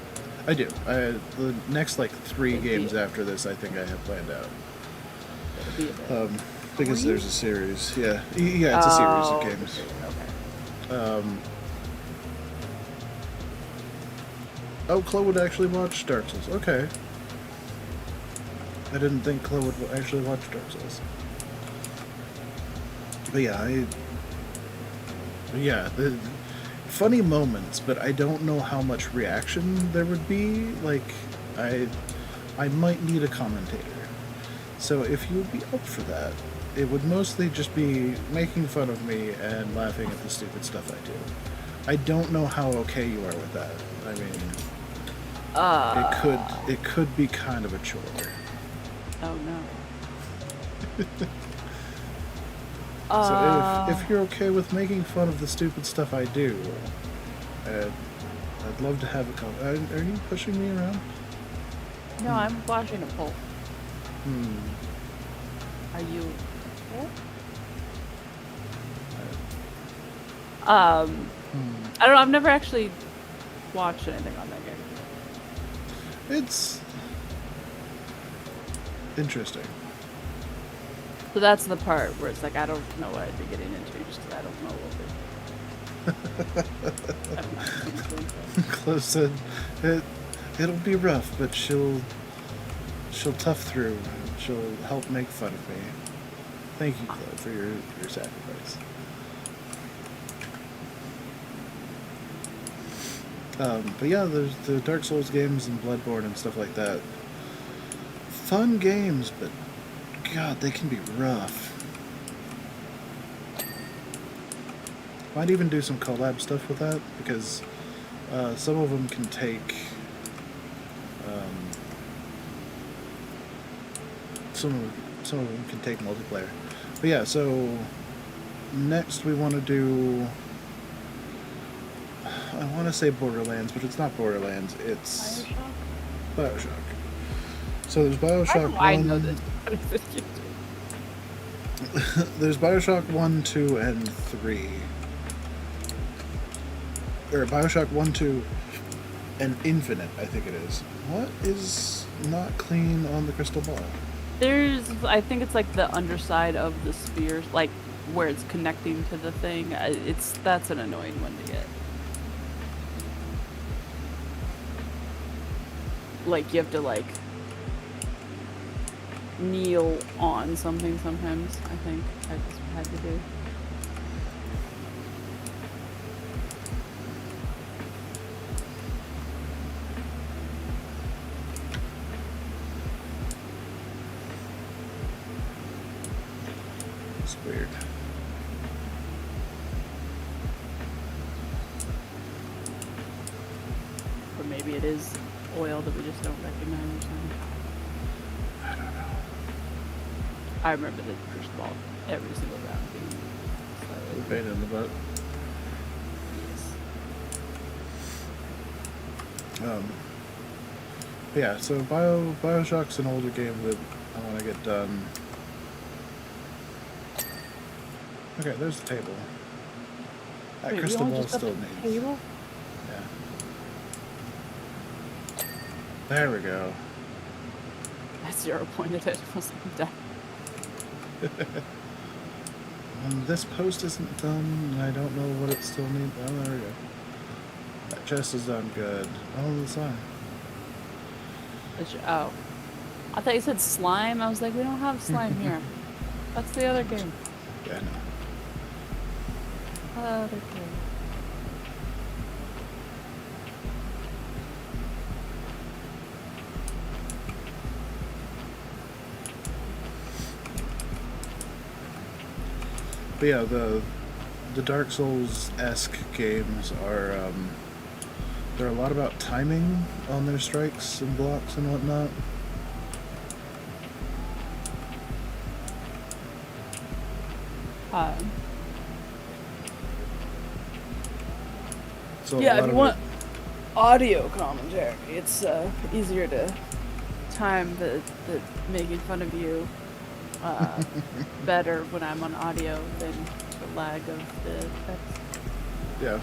I do. The next like 3 games after this, I think I have planned out.
It'll be a bit.
Because there's a series. Yeah, yeah, it's a series of games.
Okay.
Oh, Chloe would actually watch Dark Souls. Okay. I didn't think Chloe would actually watch Dark Souls. But yeah, the funny moments, but I don't know how much reaction there would be. Like, I might need a commentator. So if you would be up for that, it would mostly just be making fun of me and laughing at the stupid stuff I do. I don't know how okay you are with that. I mean, it could be kind of a chore.
Oh no.
So if you're okay with making fun of the stupid stuff I do, I'd love to have a comment. Are you pushing me around?
No, I'm flashing a pole. Are you? I don't know. I've never actually watched anything on that game.
It's interesting.
So that's the part where it's like I don't know what I'd be getting into just because I don't know what it.
Close said, it'll be rough, but she'll tough through. She'll help make fun of me. Thank you, Chloe, for your sacrifice. But yeah, there's the Dark Souls games and Bloodborne and stuff like that. Fun games, but God, they can be rough. Might even do some collab stuff with that, because some of them can take some of them can take multiplayer. But yeah, so next we want to do, I want to say Borderlands, but it's not Borderlands, it's Bioshock. So there's Bioshock 1.
I know this.
There's Bioshock 1, 2, and 3. Or Bioshock 1, 2, and Infinite, I think it is. What is not clean on the crystal ball?
I think it's like the underside of the sphere, like where it's connecting to the thing. That's an annoying one to get. Like you have to like kneel on something sometimes. I think I just had to do.
It's weird.
Or maybe it is oil that we just don't recognize or something.
I don't know.
I remember the first ball every single round being slightly
Pain in the butt.
yes.
Yeah, so Bioshock's an older game that I want to get done. Okay, there's the table. That
Wait,
crystal
we all
ball
just got
still
the
needs.
table?
Yeah. There we go.
I 0 pointed it. I was like, done.
This post isn't done, and I don't know what it still needs. Oh, there we go. That chest is done good. Oh, the sign.
Oh. I thought you said slime. I was like, we don't have slime here. That's the other game.
Yeah, I know.
Other game.
But yeah, the Dark Souls-esque games are they're a lot about timing on their strikes and blocks and whatnot. So
Yeah,
a
if
lot
you
of
want audio commentary, it's easier to time the making fun of you better when I'm on audio than the lag of the text.
Yeah.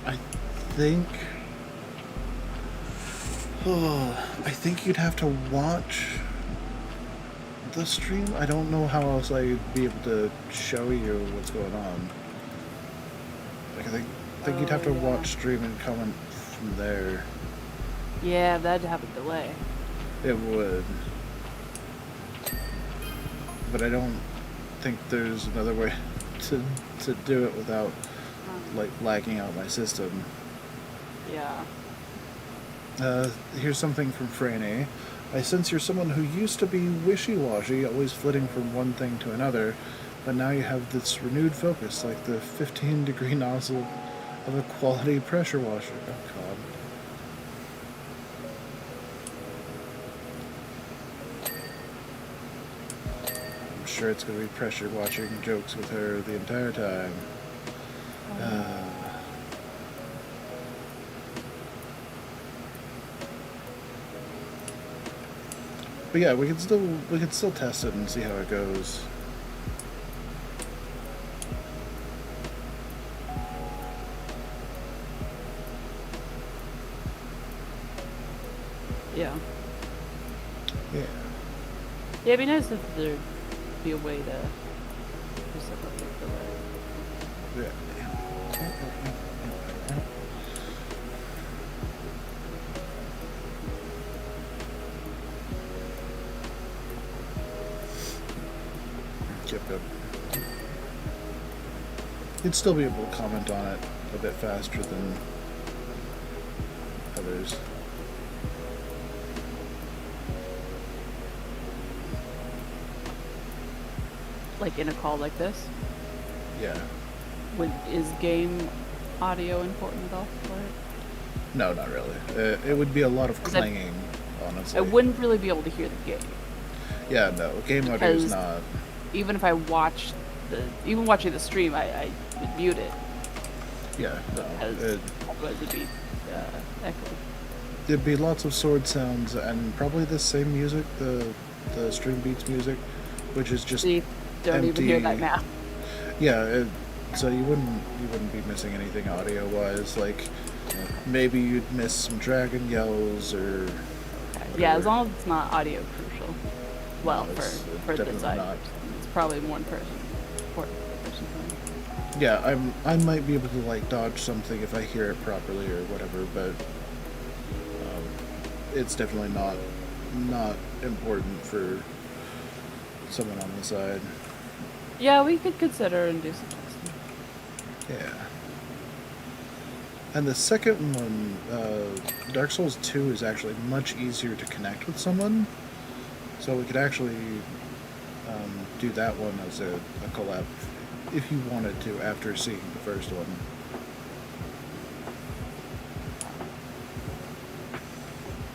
I think. I think you'd have to watch the stream. I don't know how else I'd be able to show you what's going on. Like, I think you'd have to watch stream and comment from there.
Yeah, that'd have a delay.
It would. But I don't think there's another way to do it without like lagging out my system.
Yeah.
Here's something from Franny. I sense you're someone who used to be wishy-washy, always flitting from one thing to another, but now you have this renewed focus, like the 15-degree nozzle of a quality pressure washer. Oh, God. I'm sure it's going to be pressure watching jokes with her the entire time. But yeah, we could still test it and see how it goes.
Yeah.
Yeah.
Yeah, it'd be nice if there'd be a way to do something like delay.
Yeah. you'd still be able to comment on it a bit faster than others.
Like in a call like this?
Yeah.
Is game audio important at all for it?
No, not really. It would be a lot of clanging, honestly.
I wouldn't really be able to hear the game.
Yeah, no, game audio is not.
Even if I watched even watching the stream, I would mute it.
Yeah, no.
Otherwise it'd be echoey.
There'd be lots of sword sounds and probably the same music, the stream beats music, which is just
See, don't
empty.
even hear that now.
Yeah, so you wouldn't be missing anything audio wise. Like maybe you'd miss some dragon yells or. Whatever.
Yeah, as long as it's not audio crucial. Well,
No,
for the
definitely
side
not.
person, it's probably more important for the person.
Yeah, I might be able to like dodge something if I hear it properly or whatever, but it's definitely not important for someone on the side.
Yeah, we could consider and do some testing.
Yeah. And the second one, Dark Souls 2, is actually much easier to connect with someone. So we could actually do that one as a collab if you wanted to after seeing the first one.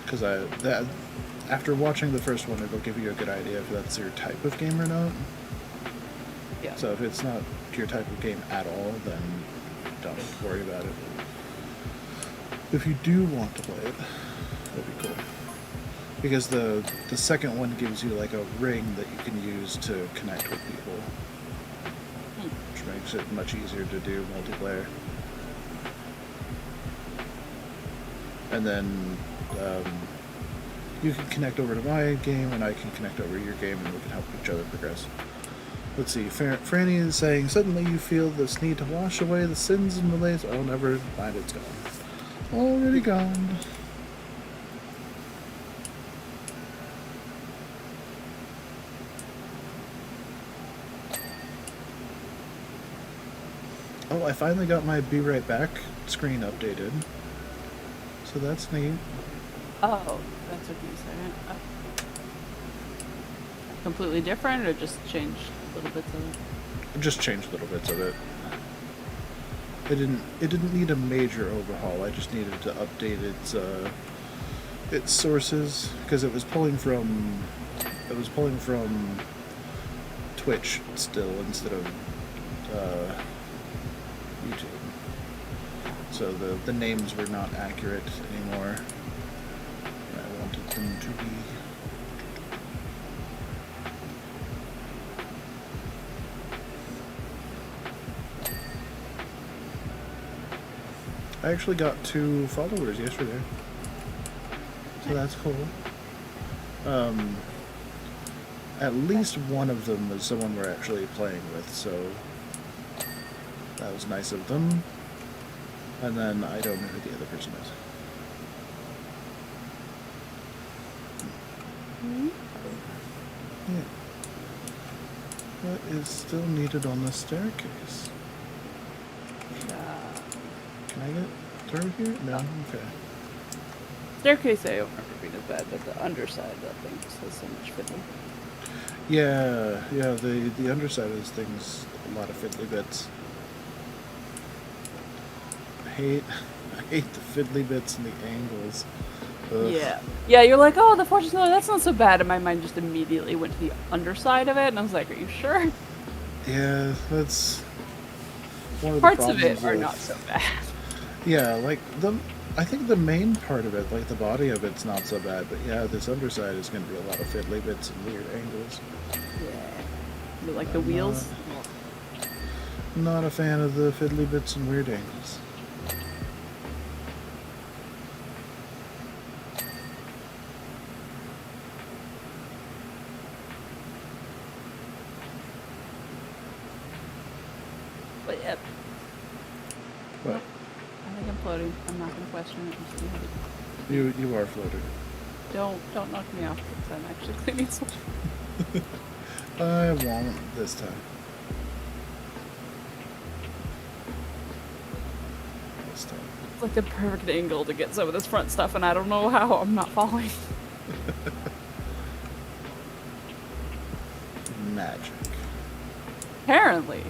Because after watching the first one, it'll give you a good idea if that's your type of game or not.
Yeah.
So if it's not your type of game at all, then don't worry about it. If you do want to play it, that'd be cool. Because the second one gives you like a ring that you can use to connect with people. Which makes it much easier to do multiplayer. And then you can connect over to my game and I can connect over to your game and we can help each other progress. Let's see, Franny is saying, suddenly you feel this need to wash away the sins and malaise. Oh, never mind, it's gone. Already gone. Oh, I finally got my Be Right Back screen updated. So that's neat.
Oh, that took me a second. Completely different, or just changed little bits of it?
Just changed little bits of it. It didn't need a major overhaul. I just needed to update its sources because it was pulling from Twitch still instead of YouTube. So the names were not accurate anymore. I wanted them to be. I actually got 2 followers yesterday, so that's cool. At least one of them was someone we're actually playing with, so that was nice of them. And then I don't know who the other person is. Yeah. What is still needed on the staircase? Can I get through here? No? Okay.
Staircase I don't remember being as bad, but the underside of that thing just has so much fiddly.
Yeah, the underside of this thing's a lot of fiddly bits. I hate the fiddly bits and the angles. Ugh.
Yeah, you're like, oh, the fortress, no, that's not so bad, and my mind just immediately went to the underside of it, and I was like, are you sure?
Yeah, that's one of the
Parts of
problems
it are
with-
not so bad.
Yeah, like I think the main part of it, like the body of it's not so bad, but yeah, this underside is going to be a lot of fiddly bits and weird angles.
Yeah. You like the wheels?
Not a fan of the fiddly bits and weird angles.
But yep.
But
I think I'm floating. I'm not going to question it. I'm just gonna have it.
you are floating.
Don't knock me off because I'm actually cleaning some.
I won't this time. this time.
It's like the perfect angle to get some of this front stuff, and I don't know how I'm not falling.
Magic.
Apparently.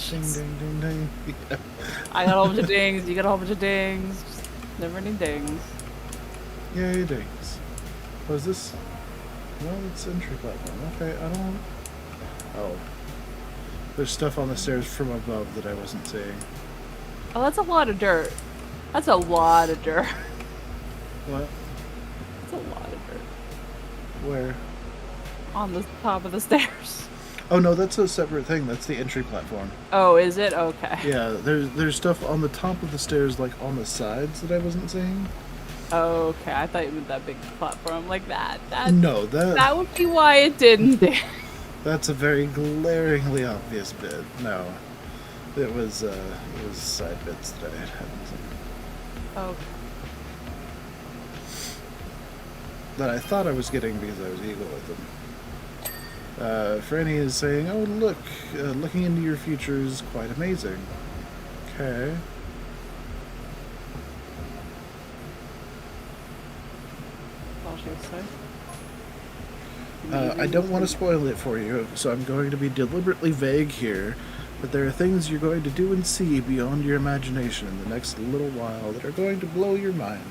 Ding, ding, ding, ding. Yeah.
I got a whole bunch of dings. You got a whole bunch of dings. Just never any dings.
Yay, dings. Was this? Well, it's entry platform. Okay, I don't. Oh. There's stuff on the stairs from above that I wasn't seeing.
Oh, that's a lot of dirt. That's a lot of dirt.
What?
That's a lot of dirt.
Where?
On the top of the stairs.
Oh no, that's a separate thing. That's the entry platform.
Oh, is it? Okay.
Yeah, there's stuff on the top of the stairs, like on the sides, that I wasn't seeing.
Okay, I thought you meant that big platform like that.
No,
that would be why it didn't.
That's a very glaringly obvious bit. No, it was side bits that I hadn't seen.
Okay.
That I thought I was getting because I was eagle with them. Franny is saying, "Oh look, looking into your future is quite amazing." Okay.
All she was saying.
I don't want to spoil it for you, so I'm going to be deliberately vague here, but there are things you're going to do and see beyond your imagination in the next little while that are going to blow your mind.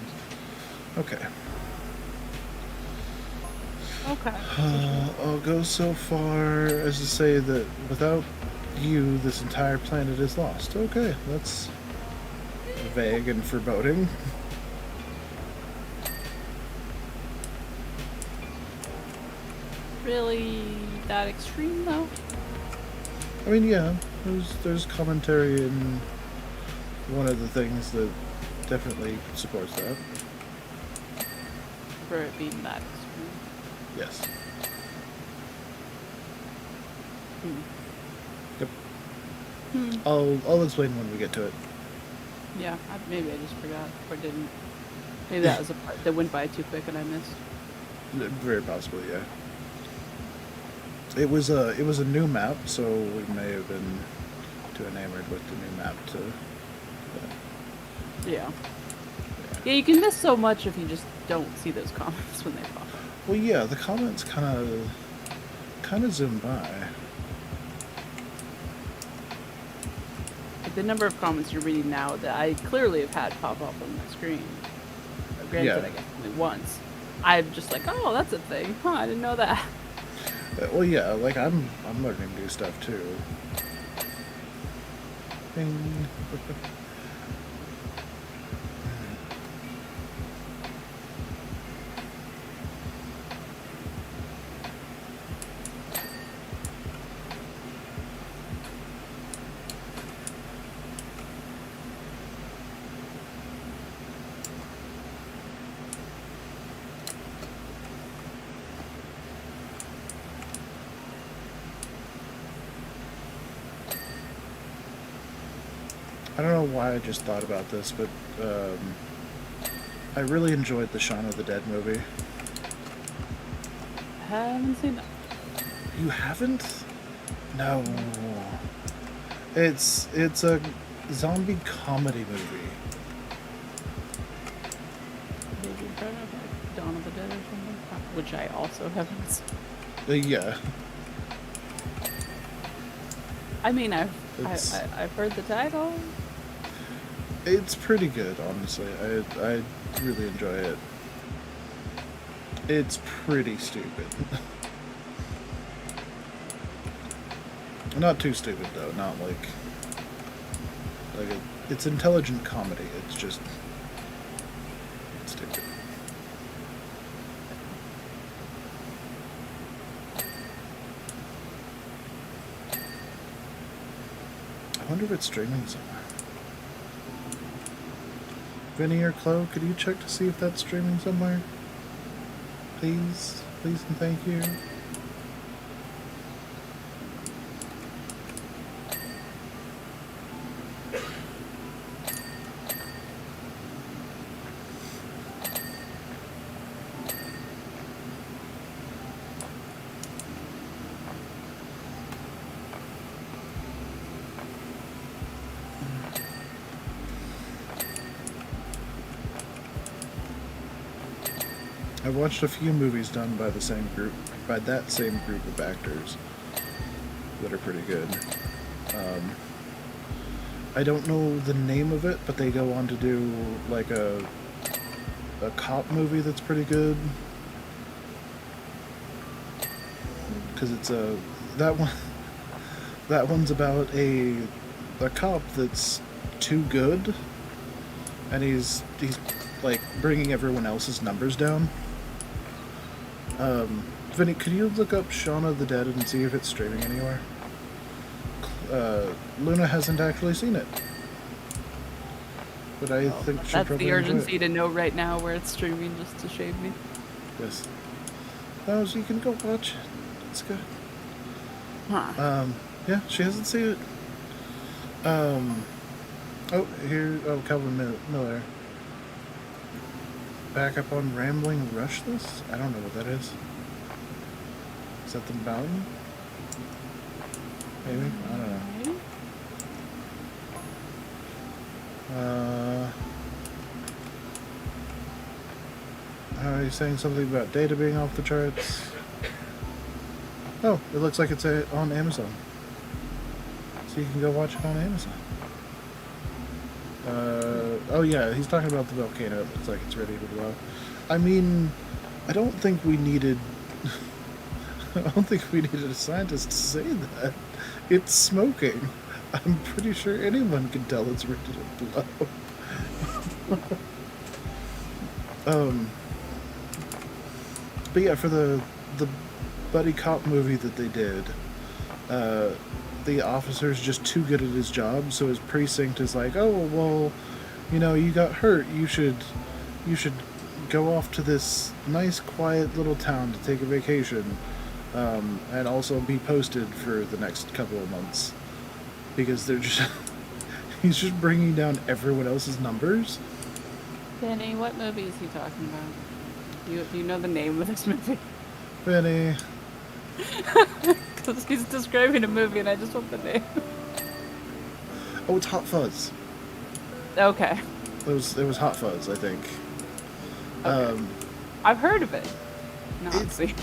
Okay.
Okay.
I'll go so far as to say that without you, this entire planet is lost. Okay, that's vague and foreboding.
Really that extreme though?
I mean, yeah, there's commentary in one of the things that definitely supports that.
For it being that extreme.
Yes.
Hmm.
Yep.
Hmm.
I'll explain when we get to it.
Yeah, maybe I just forgot or didn't. Maybe that was a part that went by too quick and I missed.
Very possibly, yeah. It was a new map, so we may have been too enamored with the new map to.
Yeah. Yeah, you can miss so much if you just don't see those comments when they pop up.
Well, yeah, the comments kind of zoom by.
Like the number of comments you're reading now that I clearly have had pop up on my screen. Granted,
Yeah.
I guess only once. I'm just like, oh, that's a thing. Huh, I didn't know that.
Well, yeah, like I'm learning new stuff too. Bing. I don't know why I just thought about this, but I really enjoyed the Shaun of the Dead movie.
Haven't seen that.
You haven't? No. It's a zombie comedy movie.
Maybe like Dawn of the Dead or something, which I also haven't seen.
Yeah.
I mean, I've
It's-
I've heard the title.
It's pretty good, honestly. I really enjoy it. It's pretty stupid. Not too stupid though. Not like it's intelligent comedy. It's just stupid. I wonder if it's streaming somewhere. Vinny or Chloe, could you check to see if that's streaming somewhere? Please? Please and thank you. I've watched a few movies done by the same group, by that same group of actors that are pretty good. I don't know the name of it, but they go on to do like a cop movie that's pretty good. Because it's that one's about a cop that's too good, and he's like bringing everyone else's numbers down. Vinny, could you look up Shaun of the Dead and see if it's streaming anywhere? Luna hasn't actually seen it, but I think she'll
that's
probably
the
enjoy
urgency
it.
to know right now where it's streaming, just to shame me.
Yes. Oh, so you can go watch it. It's good.
Huh.
Yeah, she hasn't seen it. Oh, here. Oh, Calvin Miller. Back up on Rambling Rushless? I don't know what that is. Is that the mountain? Maybe? I don't know. Are you saying something about data being off the charts? Oh, it looks like it's on Amazon. So you can go watch it on Amazon. Oh yeah, he's talking about the volcano. It looks like it's ready to blow. I mean, I don't think we needed... I don't think we needed a scientist to say that. It's smoking. I'm pretty sure anyone can tell it's ready to blow. But yeah, for the buddy cop movie that they did, the officer's just too good at his job, so his precinct is like, oh, well, you know, you got hurt, you should go off to this nice, quiet little town to take a vacation, and also be posted for the next couple of months, because they're just... he's just bringing down everyone else's numbers.
Danny, what movie is he talking about? Do you know the name of this movie?
Benny.
Because he's describing a movie and I just want the name.
Oh, it's Hot Fuzz.
Okay.
It was Hot Fuzz, I think.
Okay. I've heard of it. Nazi.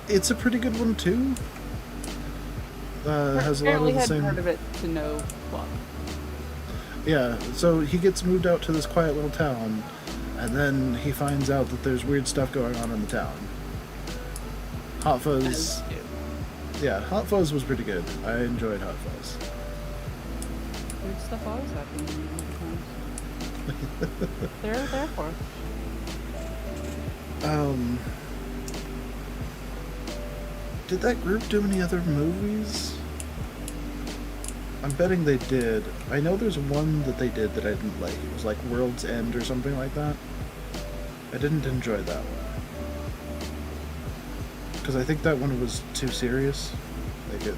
It's a pretty good one too. Has a lot of
Apparently
the
hadn't
same.
heard of it to know plot.
Yeah, so he gets moved out to this quiet little town, and then he finds out that there's weird stuff going on in the town. Hot Fuzz. Yeah, Hot Fuzz was pretty good. I enjoyed Hot Fuzz.
Weird stuff always happens in movie times. They're there for us.
Did that group do any other movies? I'm betting they did. I know there's one that they did that I didn't like. It was like World's End or something like that. I didn't enjoy that one. Because I think that one was too serious. Like it...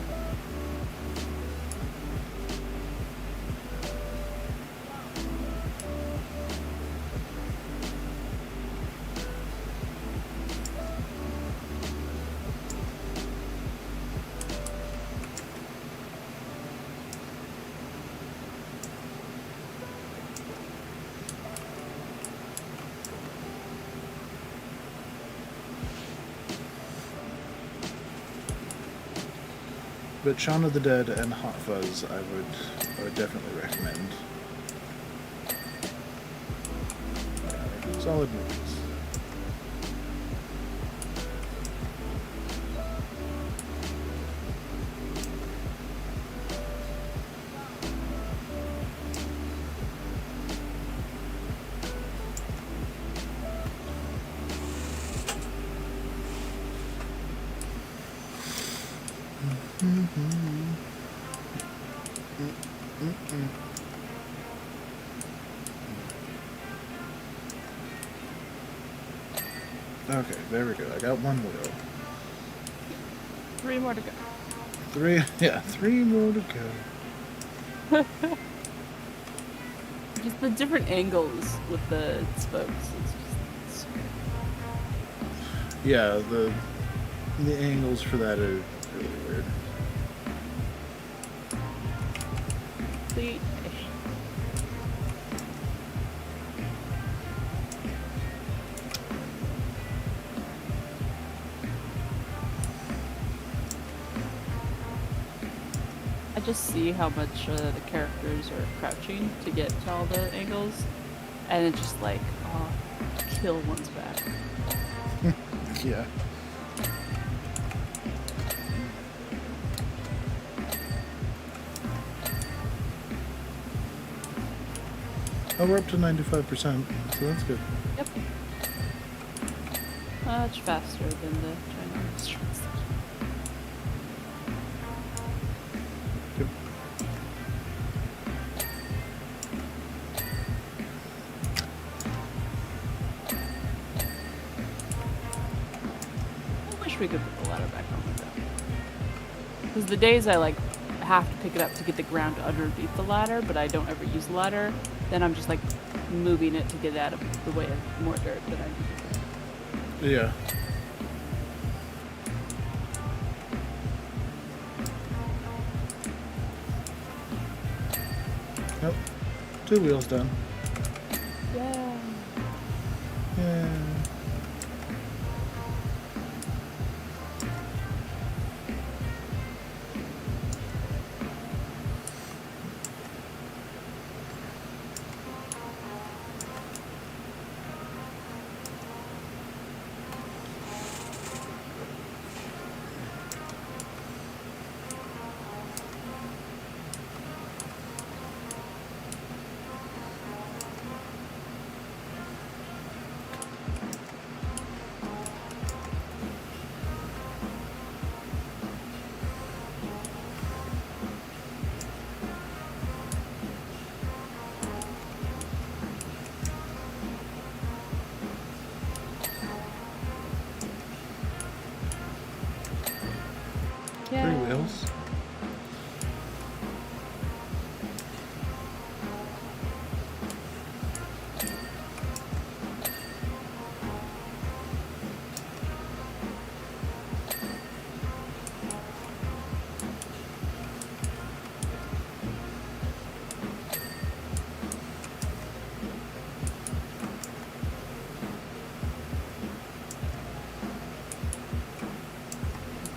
But Shaun of the Dead and Hot Fuzz, I would definitely recommend. Solid movies. Okay, there we go. I got one wheel.
3 more to go.
3, yeah, 3 more to go.
Just the different angles with the spokes. It's
Yeah, the angles for that are really weird.
the I just see how much the characters are crouching to get to all the angles, and it's just like, oh, kill one's back.
Yeah. Oh, we're up to 95%, so that's good.
Yep. Much faster than the China restaurants.
Yep.
I wish we could put the ladder back on like that. Because the days I like have to pick it up to get the ground underneath the ladder, but I don't ever use the ladder, then I'm just like moving it to get out of the way of more dirt than I need.
Yeah. Nope. 2 wheels done.
Yeah.
Yeah.
Yeah.
3 wheels.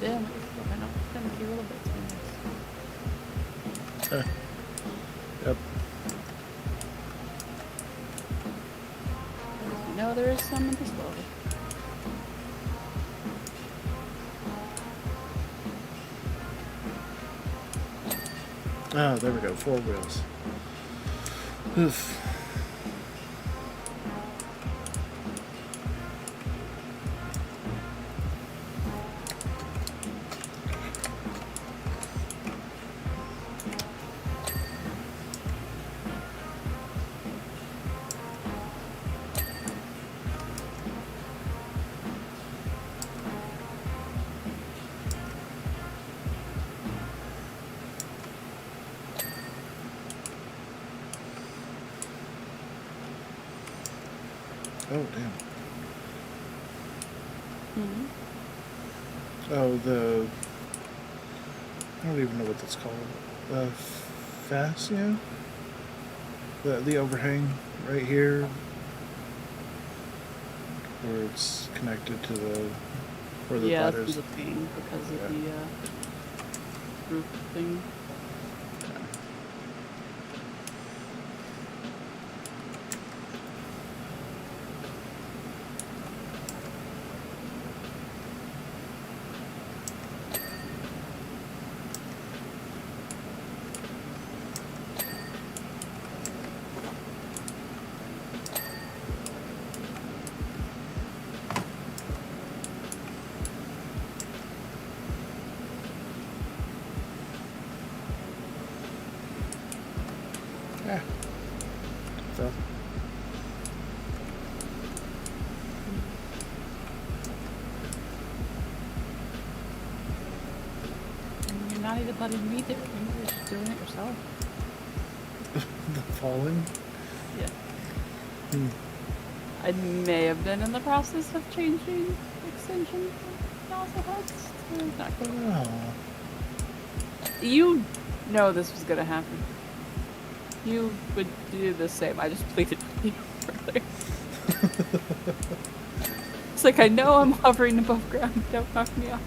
Yeah. I know. It's gonna be a little bit too
Yep.
You know there is some in this world.
Ah, there we go. 4 wheels. Oof. Oh, damn.
Mm-hmm.
Oh, the... I don't even know what that's called. Fascia? The overhang right here. Where it's connected to the... Where the
Yeah,
ladders...
that's the thing because of
Yeah.
the roof thing.
Yeah. So...
not even letting me do it. You were just doing it yourself.
The falling?
Yeah.
Hmm.
I may have been in the process of changing extension nozzle heads. Not good.
Oh.
You know this was gonna happen. You would do the same. I just pleaded with you earlier. It's like, I know I'm hovering above ground. Don't knock me off.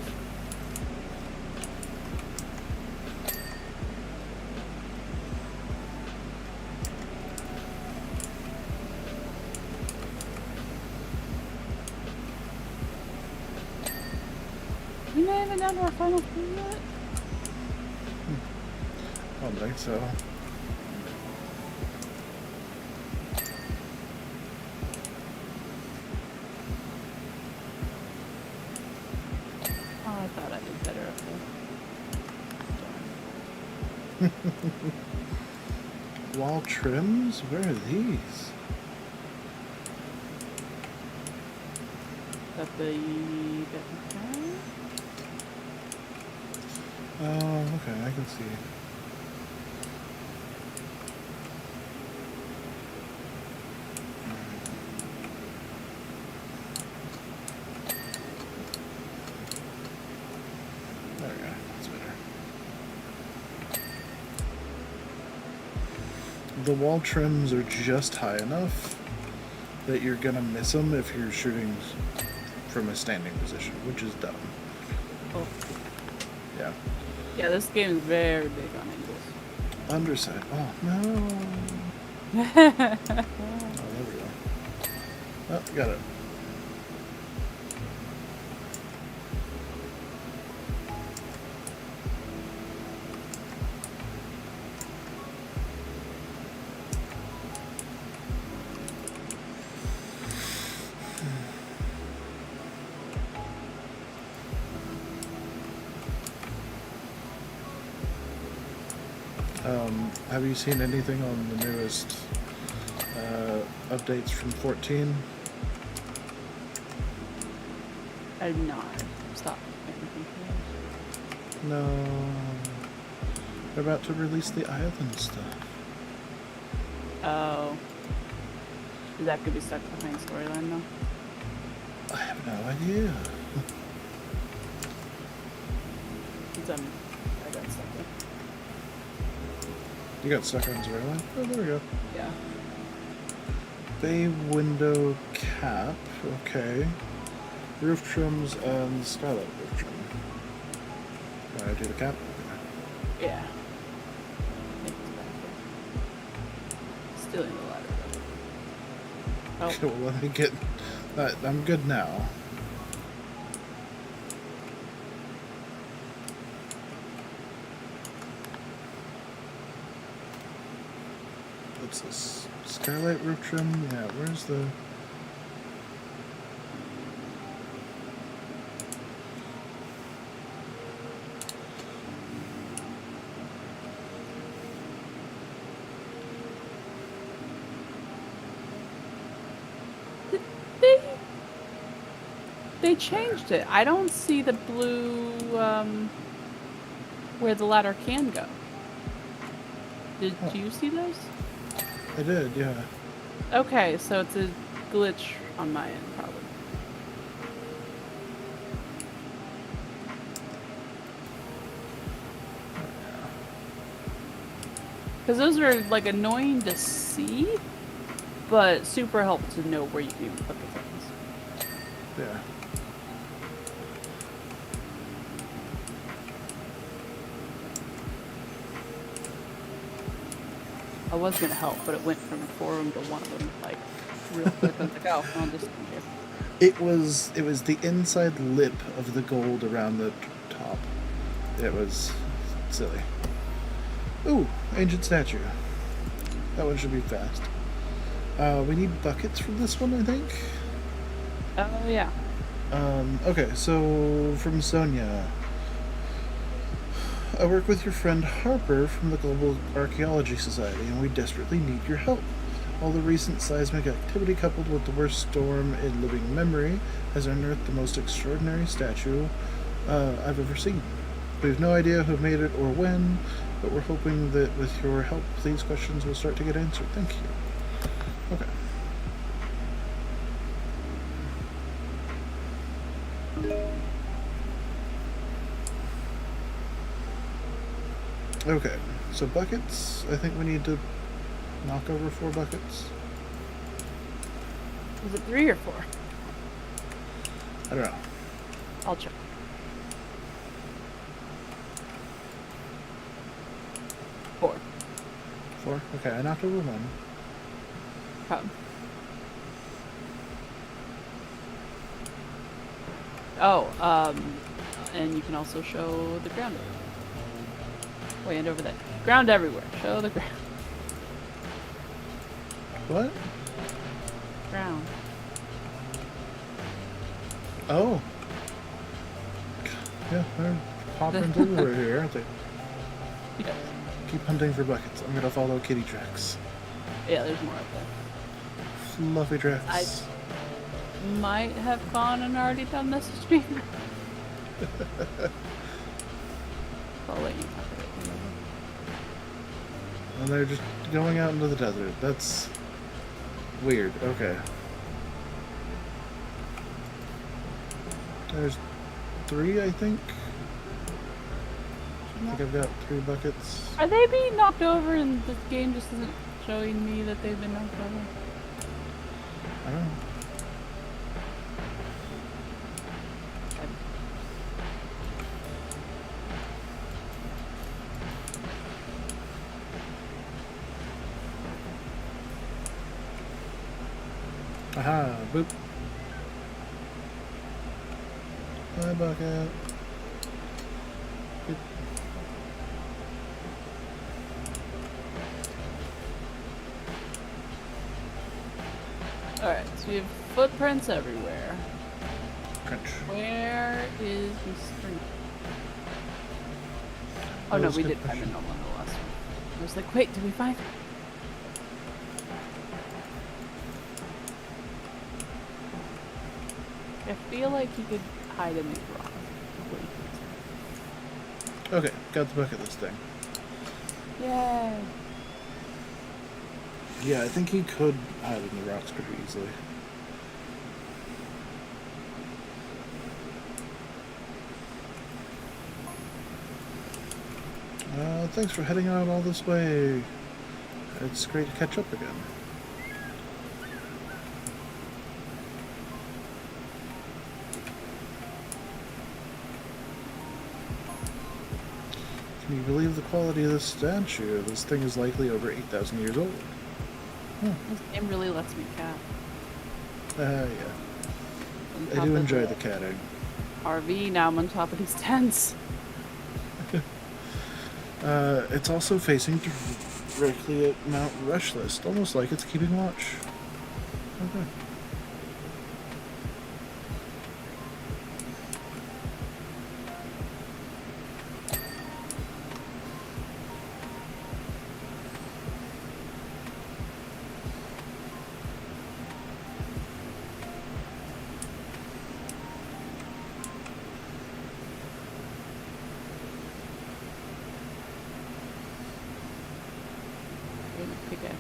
We may have been down to our final four yet.
I don't think so.
Oh, I thought I did better up there.
Wall trims? Where are these?
At the
Oh, okay, I can see. There we go. That's better. The wall trims are just high enough that you're gonna miss them if you're shooting from a standing position, which is dumb.
Oh.
Yeah.
Yeah, this game is very big on angles.
Underside. Oh, no. Oh, there we go. Oh, got it. Have you seen anything on the newest updates from 14?
I'm not. Stop.
No. They're about to release the island stuff.
Oh. Is that could be stuck behind storyline though?
I have no idea.
It's, I got stuck there.
You got stuck on storyline? Oh, there we go.
Yeah.
Bay window cap. Okay. Roof trims and skylight roof trim. Can I do the cap?
Yeah. I think it's back there. Still in the ladder though. Oh.
Okay, well, let me get that. I'm good now. What's this? Skylight roof trim? Yeah, where's the...
They changed it. I don't see the blue, where the ladder can go. Did you see those?
I did, yeah.
Okay, so it's a glitch on my end, probably. Because those are, like, annoying to see, but super helpful to know where you can even put the things.
Yeah.
I was gonna help, but it went from 4 of them to 1 of them, like, real quick. I was like, oh, I'll just come here.
It was the inside lip of the gold around the top. It was silly. Ooh, ancient statue. That one should be fast. We need buckets for this one, I think.
Oh, yeah.
Okay, so from Sonia. I work with your friend Harper from the Global Archaeology Society, and we desperately need your help. All the recent seismic activity coupled with the worst storm in living memory has unearthed the most extraordinary statue I've ever seen. We have no idea who made it or when, but we're hoping that with your help, these questions will start to get answered. Thank you. Okay. Okay, so buckets, I think we need to knock over 4 buckets.
Was it 3 or 4?
I don't know.
I'll check. 4.
4? Okay, I knocked over 1.
Come. Oh, and you can also show the ground. Way and over there. Ground everywhere. Show the ground.
What?
Ground.
Oh. Yeah, they're popping everywhere here, aren't they?
Yes.
Keep hunting for buckets. I'm gonna follow kitty tracks.
Yeah, there's more up there.
Fluffy tracks.
I might have gone and already done this stream. I'll let you talk about it.
And they're just going out into the desert. That's weird. Okay. There's 3, I think. I think I've got 3 buckets.
Are they being knocked over and this game just isn't showing me that they've been knocked over?
I don't know. Aha, boop. Bye, bucket. Boop.
Alright, so we have footprints everywhere.
Crunch.
Where is Mr. Oh
Oh,
no,
that's
we
a good
did find
question.
a normal in the last one. I was like, wait, did we find it? I feel like he could hide in these rocks.
Okay, got the bucket list thing.
Yay!
Yeah, I think he could hide in the rocks pretty easily. Thanks for heading out all this way. It's great to catch up again. Can you believe the quality of this statue? This thing is likely over 8,000 years old.
This game really lets me cat.
Yeah.
On
I
top
do
of
enjoy
the
the catting.
RV, now I'm on top of these tents.
It's also facing directly at Mount Rushlist, almost like it's keeping watch. Okay.
Pickaxe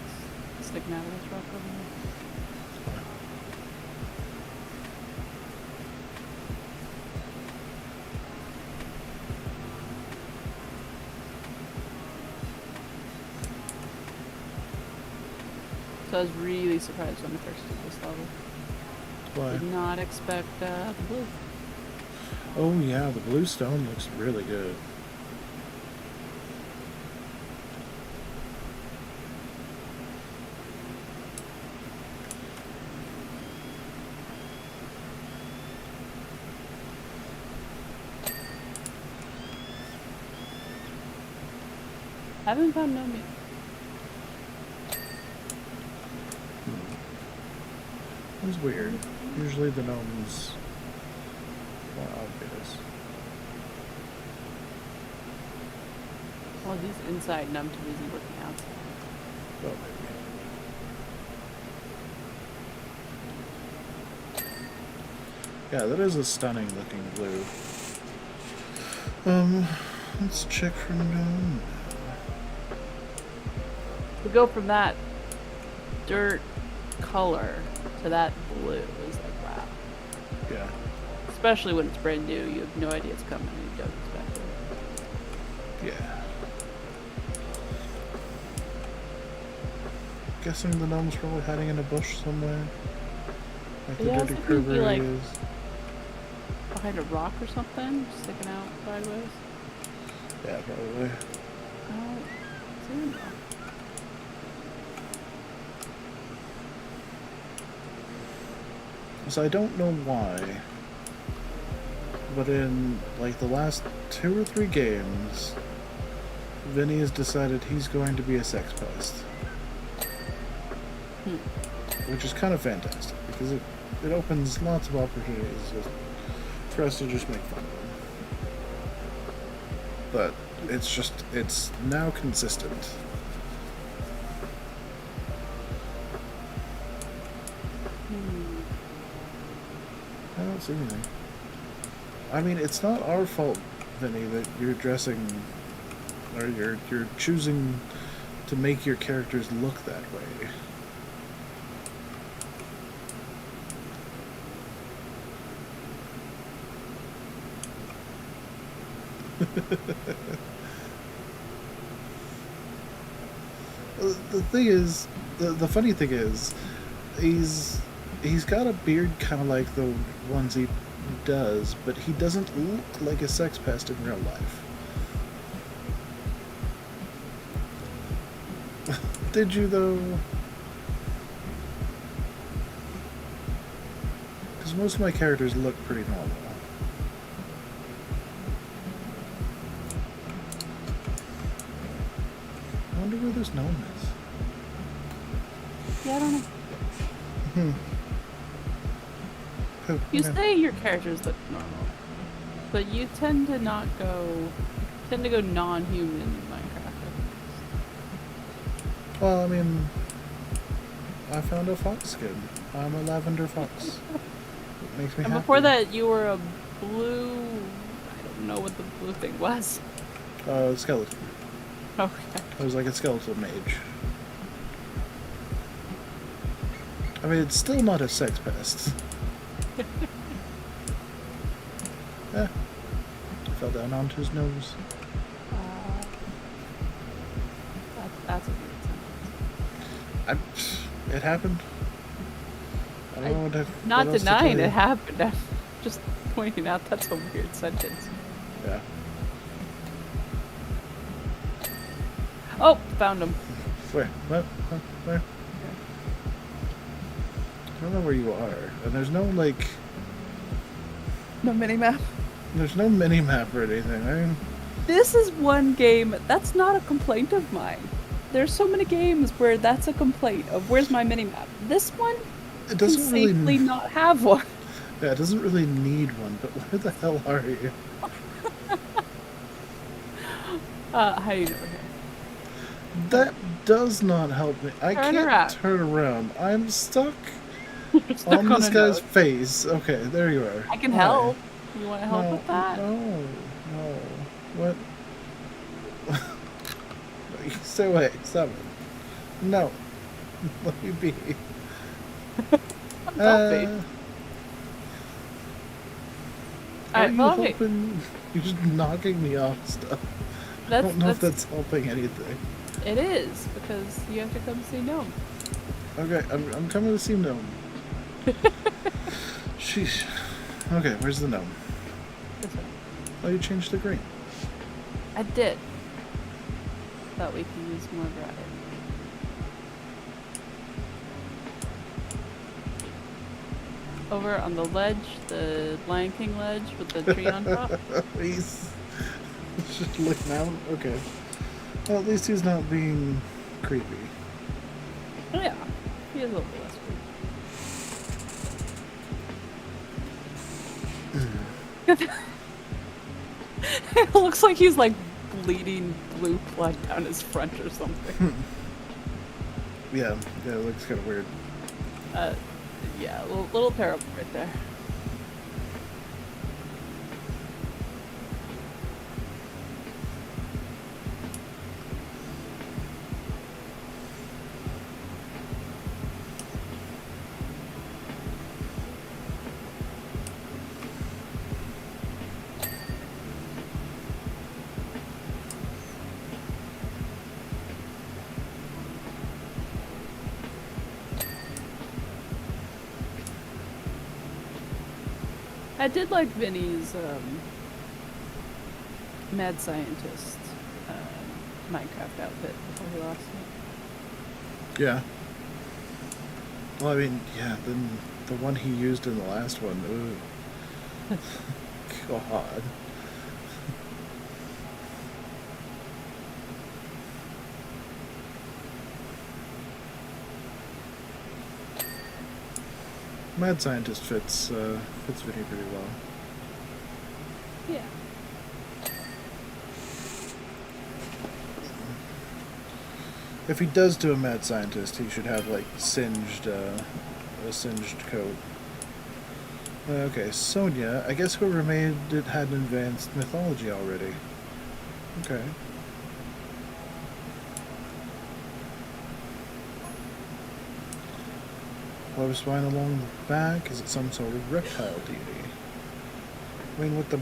sticking out of this rock over here. So I was really surprised when I first did this level.
Why?
Did not expect the blue.
Oh yeah, the blue stone looks really good.
Haven't found no meat.
It was weird. Usually the gnome's more obvious.
Well, he's inside and I'm too busy looking outside.
Well, maybe. Yeah, that is a stunning looking blue. Let's check for gnome.
To go from that dirt color to that blue is like, wow.
Yeah.
Especially when it's brand new, you have no idea it's coming and you don't expect it.
Yeah. Guessing the gnome's probably hiding in a bush somewhere. Like the
Yeah, I was
dirty
thinking
curve
he, like,
areas.
behind a rock or something, sticking out sideways.
Yeah, probably.
Oh, see him though.
So I don't know why, but in like the last 2 or 3 games, Vinny has decided he's going to be a sex pest. Which is kind of fantastic, because it opens lots of opportunities for us to just make fun of him. But it's now consistent. I don't see anything. I mean, it's not our fault, Vinny, that you're dressing, or you're choosing to make your characters look that way. The thing is, the funny thing is, he's got a beard kind of like the ones he does, but he doesn't look like a sex pest in real life. Did you though? Because most of my characters look pretty normal. I wonder where this gnome is.
Yeah, I don't know.
Oh,
You
okay.
say your characters look normal, but you tend to go non-human in Minecraft.
Well, I mean, I found a fox skin. I'm a lavender fox. It makes me
And
happy.
before that, you were a blue. I don't know what the blue thing was.
Skeleton.
Okay.
I was like a skeleton mage. I mean, it's still not a sex pest. Fell down onto his nose.
That's a weird sentence.
It happened. I don't know what
Not
what else to
denying
tell
it
you.
happened. I'm just pointing out that's a weird sentence.
Yeah.
Oh, found him.
Where? What? Huh? Where? I don't know where you are. And there's no, like...
No mini-map.
There's no mini-map or anything. I mean...
This is one game, that's not a complaint of mine. There's so many games where that's a complaint of where's my mini-map. This one
It
can
doesn't really...
safely not have one.
Yeah, it doesn't really need one, but where the hell are you?
Hiding over here.
That does not help me. I
Turn
can't
around.
turn around. I'm stuck
Stuck
on this
a
guy's
node.
face. Okay, there you are.
I can
Hi.
help. You want to help
No,
with that?
No. What? Stay away. Stop it. No. Let me be.
Don't be.
Are
Alright,
you
follow me.
helping? You're just knocking me off stuff. I don't know if that's helping anything.
It is, because you have to come see Gnome.
Okay, I'm coming to see gnome. Sheesh. Okay, where's the gnome?
This way.
Oh, you changed the green.
I did. Thought we could use more variety. Over on the ledge, the Lion King ledge with the tree on top.
He's just looking out. Okay. Well, at least he's not being creepy.
Oh yeah, he is a little bit less creepy. It looks like he's like bleeding blue blood down his front or something.
Yeah, it looks kind of weird.
Yeah, a little terrible right there. I did like Vinny's mad scientist Minecraft outfit before he lost it.
Yeah. Well, I mean, yeah, then the one he used in the last one, ooh. God. Mad Scientist fits Vinny pretty well.
Yeah.
If he does do a Mad Scientist, he should have like a singed coat. Okay, Sonia. I guess whoever made it had an advanced mythology already. Okay. Web spine along the back. Is it some sort of reptile deity? I mean, with the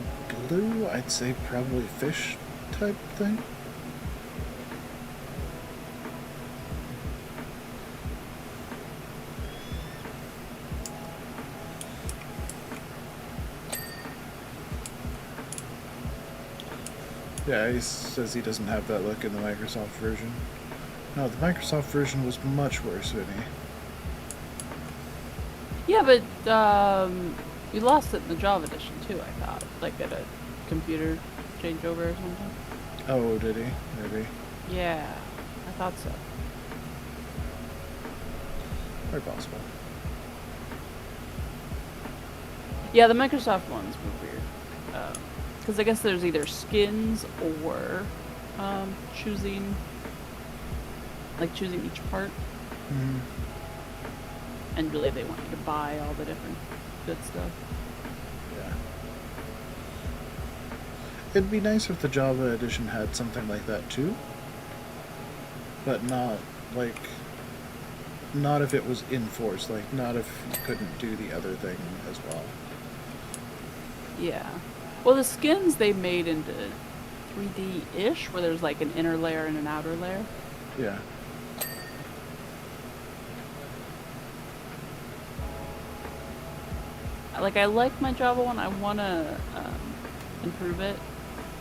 blue, I'd say probably fish type thing. Yeah, he says he doesn't have that look in the Microsoft version. No, the Microsoft version was much worse, Vinny.
Yeah, but you lost it in the Java edition too, I thought. Like at a computer changeover or something.
Oh, did he? Maybe.
Yeah, I thought so.
Very possible.
Yeah, the Microsoft ones were weird. Because I guess there's either skins or choosing each part.
Mm-hmm.
And really they want you to buy all the different good stuff.
Yeah. It'd be nice if the Java edition had something like that too. But not if it was enforced, like not if you couldn't do the other thing as well.
Yeah. Well, the skins they made into 3D-ish, where there's like an inner layer and an outer layer.
Yeah.
Like, I like my Java one. I want to improve it,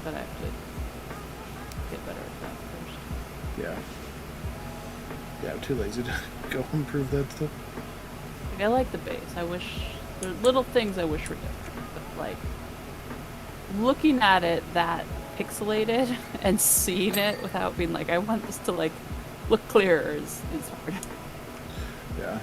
but I have to get better at that first.
Yeah. Yeah, I'm too lazy to go improve that stuff.
Like, I like the base. I wish... There are little things I wish were different, but, like, looking at it that pixelated and seeing it without being like, I want this to, like, look clearer is hard.
Yeah.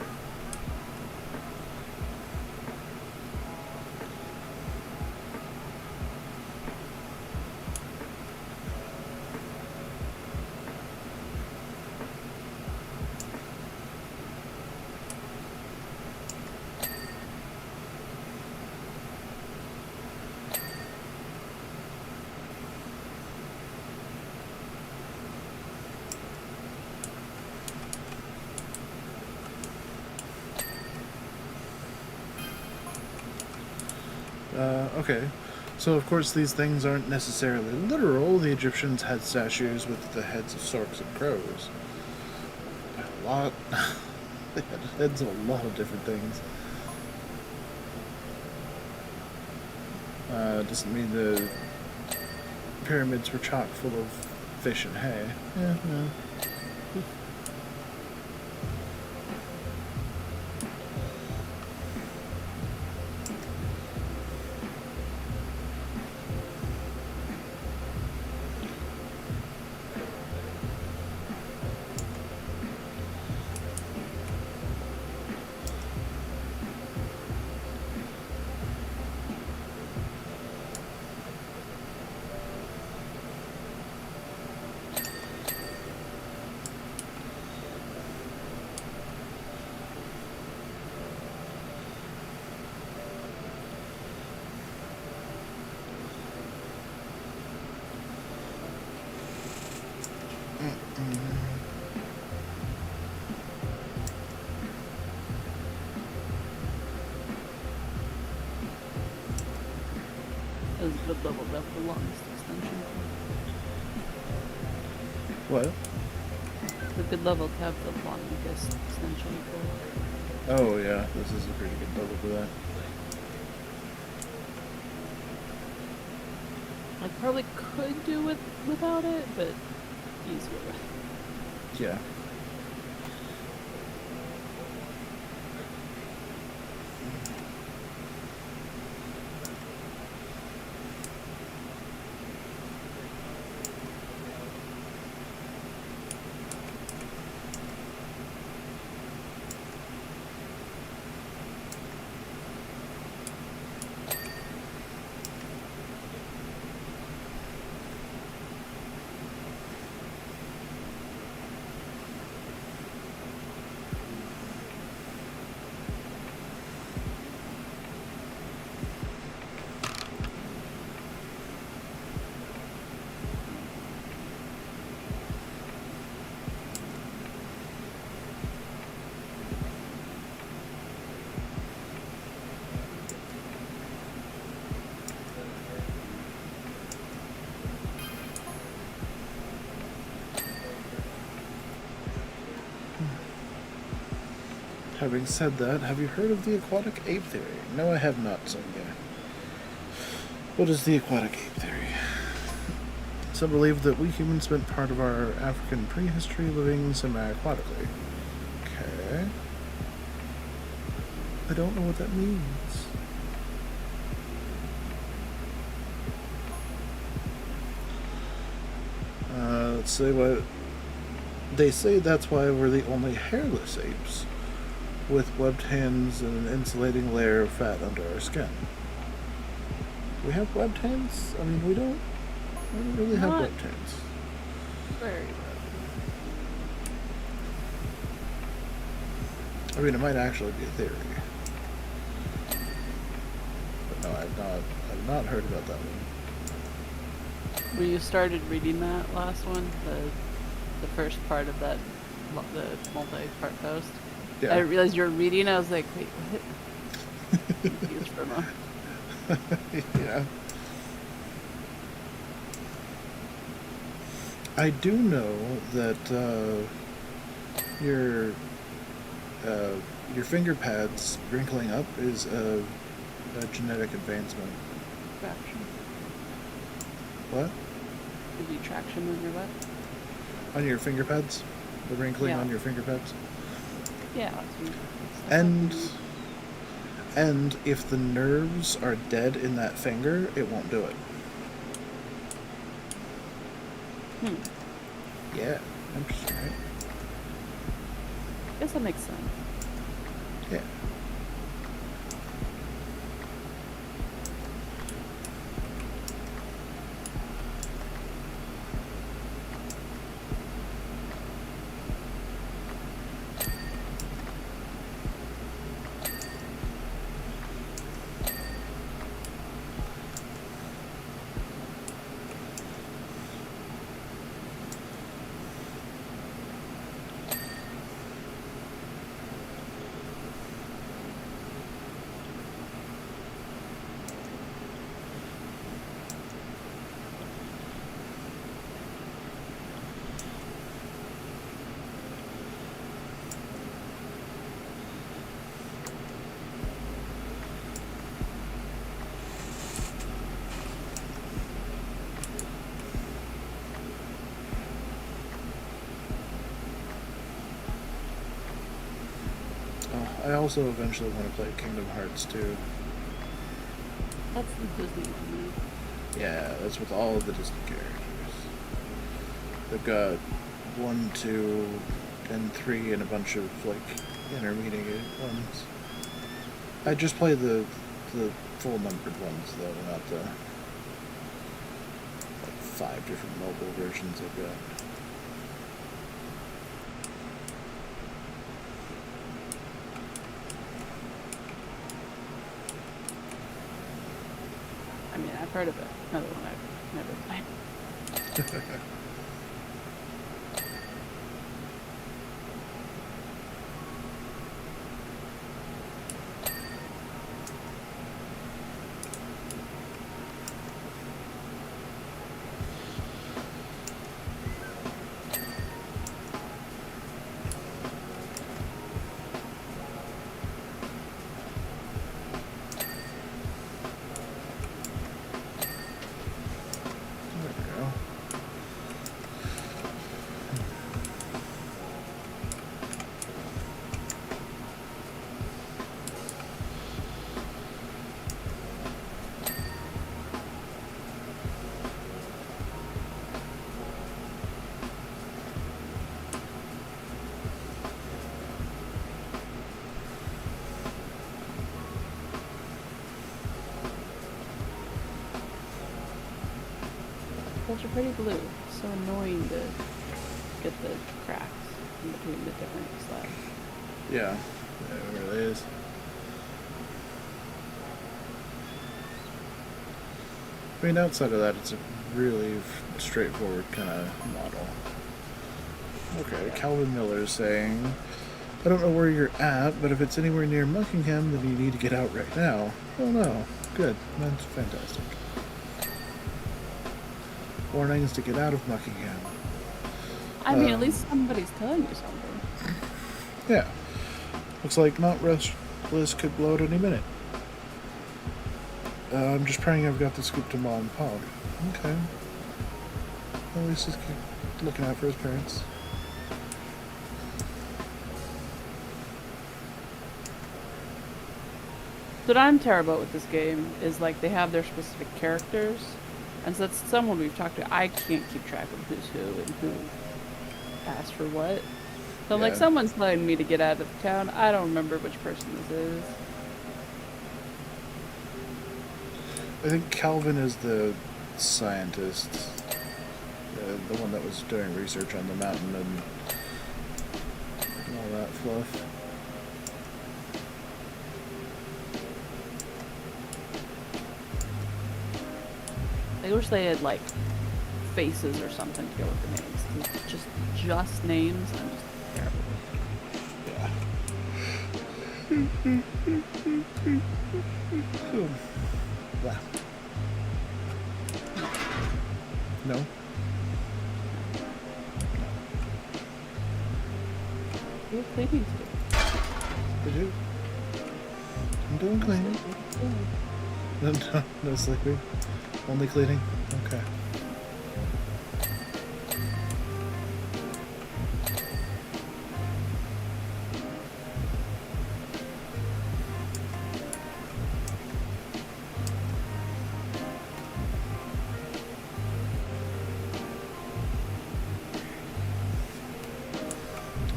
Okay. So, of course, these things aren't necessarily literal. The Egyptians had statues with the heads of storks and crows. A lot. They had heads of a lot of different things. Doesn't mean the pyramids were chock full of fish and hay. Yeah, yeah.
It was a good level to have the longest extension.
What?
It's a good level to have the longest extension for.
Oh, yeah. This is a pretty good level for that.
I probably could do without it, but easier.
Yeah. Having said that, have you heard of the Aquatic Ape Theory? No, I have not, Sonia. What is the Aquatic Ape Theory? Some believe that we humans spent part of our African prehistory living semi-aquatically. Okay. I don't know what that means. Let's see what... They say that's why we're the only hairless apes, with webbed hands and an insulating layer of fat under our skin. We have webbed hands? I mean, we don't really have
Not
webbed hands.
very well.
I mean, it might actually be a theory. But no, I've not heard about that one.
When you started reading that last one, the first part of that, the multi-part post,
Yeah.
I didn't realize you were reading. I was like, wait, what? Confused for a moment.
Yeah. I do know that your finger pads wrinkling up is a genetic advancement.
Traction.
What?
Give you traction on your butt?
On your finger pads? The wrinkling
Yeah.
on your finger pads?
Yeah.
And if the nerves are dead in that finger, it won't do it. Yeah. Interesting, right?
Guess that makes sense.
Yeah. I also eventually want to play Kingdom Hearts 2.
That's the Disney one, right?
Yeah, that's with all of the Disney characters. They've got 1, 2, and 3, and a bunch of like intermediate ones. I just play the full numbered ones though, not the like 5 different mobile versions I've got.
I mean, I've heard of it. Another one I've never played. Those are pretty blue. It's so annoying to get the cracks in between the different slabs.
Yeah, it really is. I mean, outside of that, it's a really straightforward kind of model. Okay, Calvin Miller is saying, I don't know where you're at, but if it's anywhere near Muckingham, then you need to get out right now. Oh no, good, that's fantastic. Warnings to get out of Muckingham.
I mean, at least somebody's telling you something.
Yeah. Looks like Not Restless could blow at any minute. I'm just praying I've got the scoop to Mom and Pop. Okay. At least he's looking out for his parents.
What I'm terrible with this game is like they have their specific characters, and so that's someone we've talked to. I can't keep track of who's who and who asked for what. So I'm like, someone's telling me to get out of town. I don't remember which person this is.
I think Calvin is the scientist, the one that was doing research on the mountain and all that fluff.
I wish they had like faces or something to go with the names. Just names. I'm just terrible.
Yeah. Wow. No.
You're cleaning too.
Did you? I'm doing cleaning. No sleeping. Only cleaning? Okay.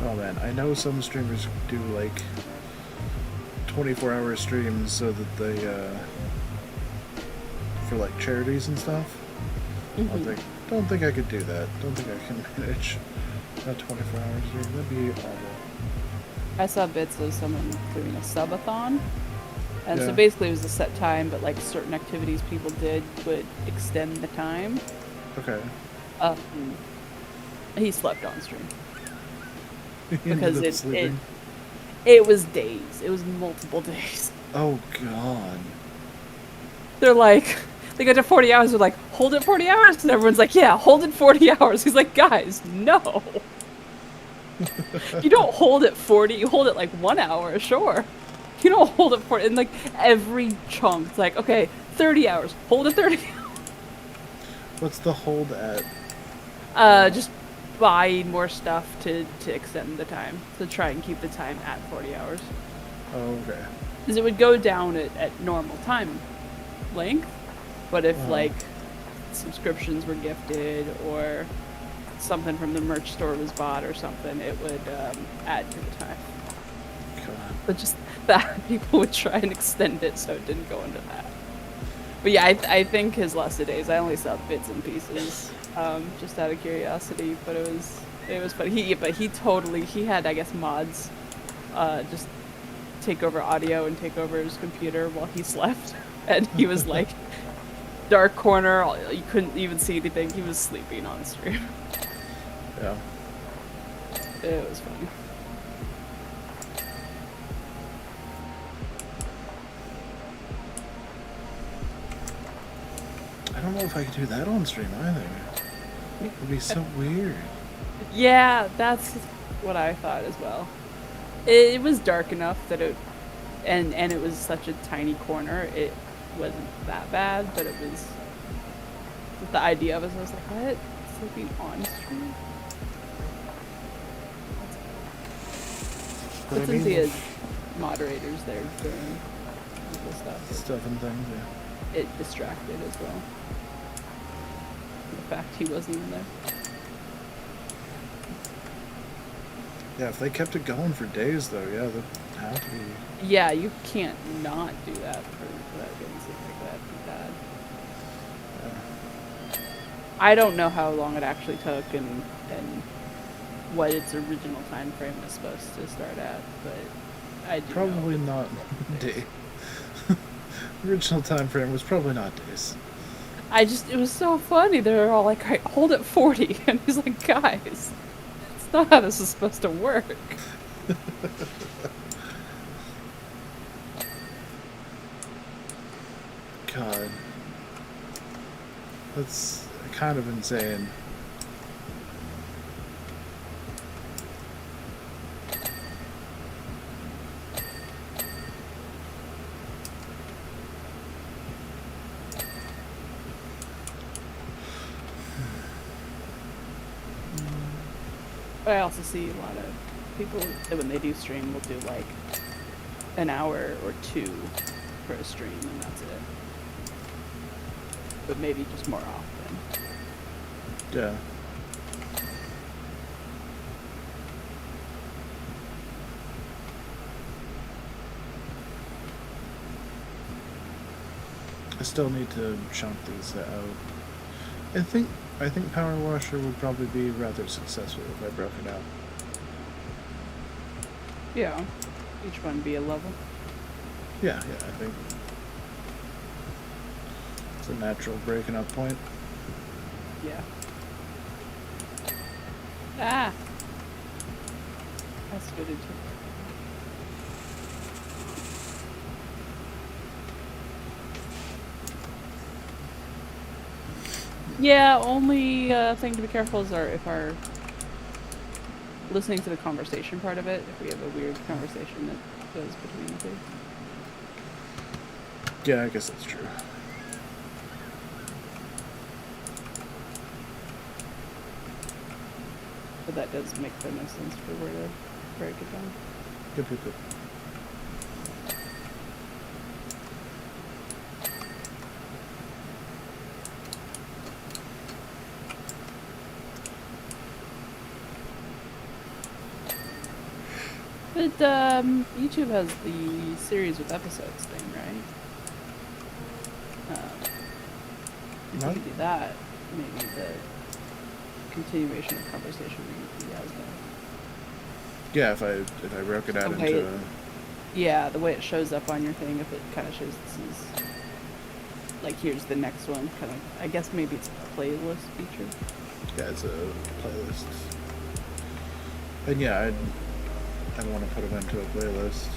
Oh man, I know some streamers do like 24-hour streams so that they for like charities and stuff.
Mm-hmm.
Don't think I could do that. Don't think I can manage a 24-hour stream. That'd be awful.
I saw bits of someone doing a subathon, and
Yeah.
so basically it was a set time, but like certain activities people did would extend the time.
Okay.
He slept on stream
He
because
ended up sleeping.
it was days. It was multiple days.
Oh god.
They're like, they got to 40 hours. They're like, hold it 40 hours, and everyone's like, yeah, hold it 40 hours. He's like, guys, no. You don't hold it 40. You hold it like 1 hour, sure. You don't hold it 40. And like every chunk, it's like, okay, 30 hours. Hold it 30 hours.
What's the hold at?
Just buy more stuff to extend the time. To try and keep the time at 40 hours.
Oh, okay.
Because it would go down at normal time length. But if like subscriptions were gifted or something from the merch store was bought or something, it would add to the time.
God.
But just that people would try and extend it so it didn't go into that. But yeah, I think his last of days, I only saw bits and pieces, just out of curiosity. But it was funny. He had, I guess, mods, just take over audio and take over his computer while he slept, and he was like dark corner. You couldn't even see anything. He was sleeping on stream.
Yeah.
It was funny.
I don't know if I could do that on stream either. It would be so weird.
Yeah, that's what I thought as well. It was dark enough that and it was such a tiny corner. It wasn't that bad, but it was the idea of it. I was like, what? Sleeping on stream?
But
But
I
since
mean,
he has moderators there doing people
stuff and things, yeah.
it distracted as well. The fact he wasn't even there.
Yeah, if they kept it going for days, though, yeah, they'd have to be.
Yeah, you can't not do that for that getting sick like that. Be bad.
Yeah.
I don't know how long it actually took and what its original time frame was supposed to start at, but I do
Probably
know
not day. Original time frame was probably not days.
it was so funny. They were all like, "All right, hold at 40," and he's like, "Guys, that's not how this is supposed to work."
God. That's kind of insane.
But I also see a lot of people that when they do stream will do like an hour or two for a stream and that's it. But maybe just more often.
Yeah. I still need to chunk these out. I think Power Washer would probably be rather successful if I broke it out.
Yeah. Each one be a level.
Yeah, I think it's a natural breaking up point.
Yeah. Ah! That's good too. Yeah, only thing to be careful is if our listening to the conversation part of it, if we have a weird conversation that goes between the two.
Yeah, I guess that's true.
But that does make the most sense for where to break it down.
Good.
But YouTube has the series with episodes thing, right? If you do that, maybe the continuation of conversation would be as good.
Yeah, if I broke it out into
yeah, the way it shows up on your thing, if it kind of shows this is like here's the next one, kind of. I guess maybe it's a playlist feature.
yeah, it's a playlist. And yeah, I'd want to put them into a playlist.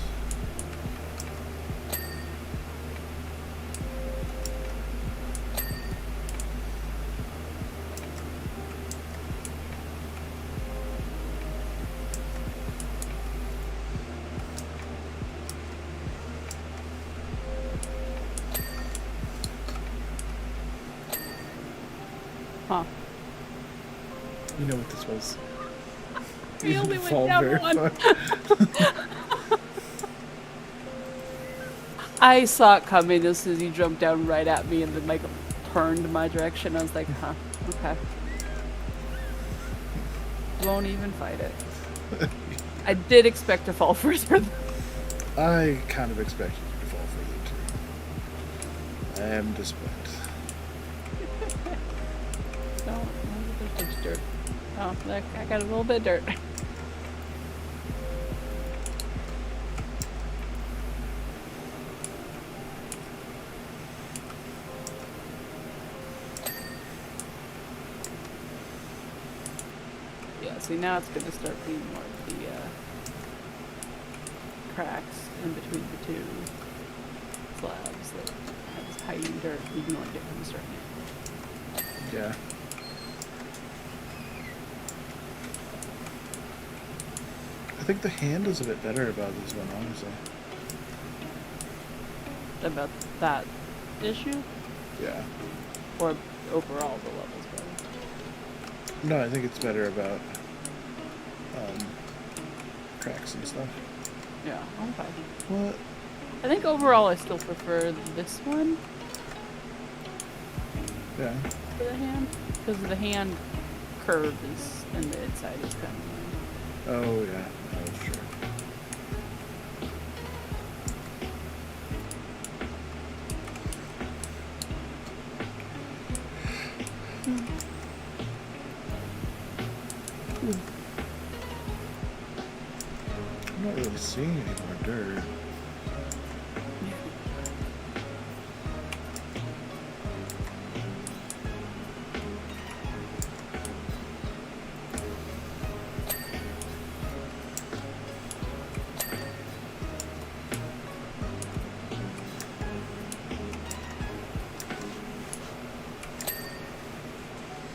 Huh.
You know what this was?
We only went down one. I saw it coming as soon as he jumped down right at me and then like turned my direction. I was like, huh, okay. Won't even fight it. I did expect to fall further.
I kind of expected you to fall further too. I am disappointed.
No, there's dirt. Oh, look, I got a little bit of dirt. Yeah, see now it's going to start being more of the cracks in between the two slabs that has hiding dirt. You can only get from a certain angle.
Yeah. I think the hand is a bit better about this one, honestly.
About that issue?
Yeah.
Or overall the levels better?
No, I think it's better about cracks and stuff.
Yeah, okay.
What?
I think overall I still prefer this one
Yeah.
for the hand. Because the hand curve is, and the inside is kind of
Oh, yeah. That's true. I'm not really seeing any more dirt.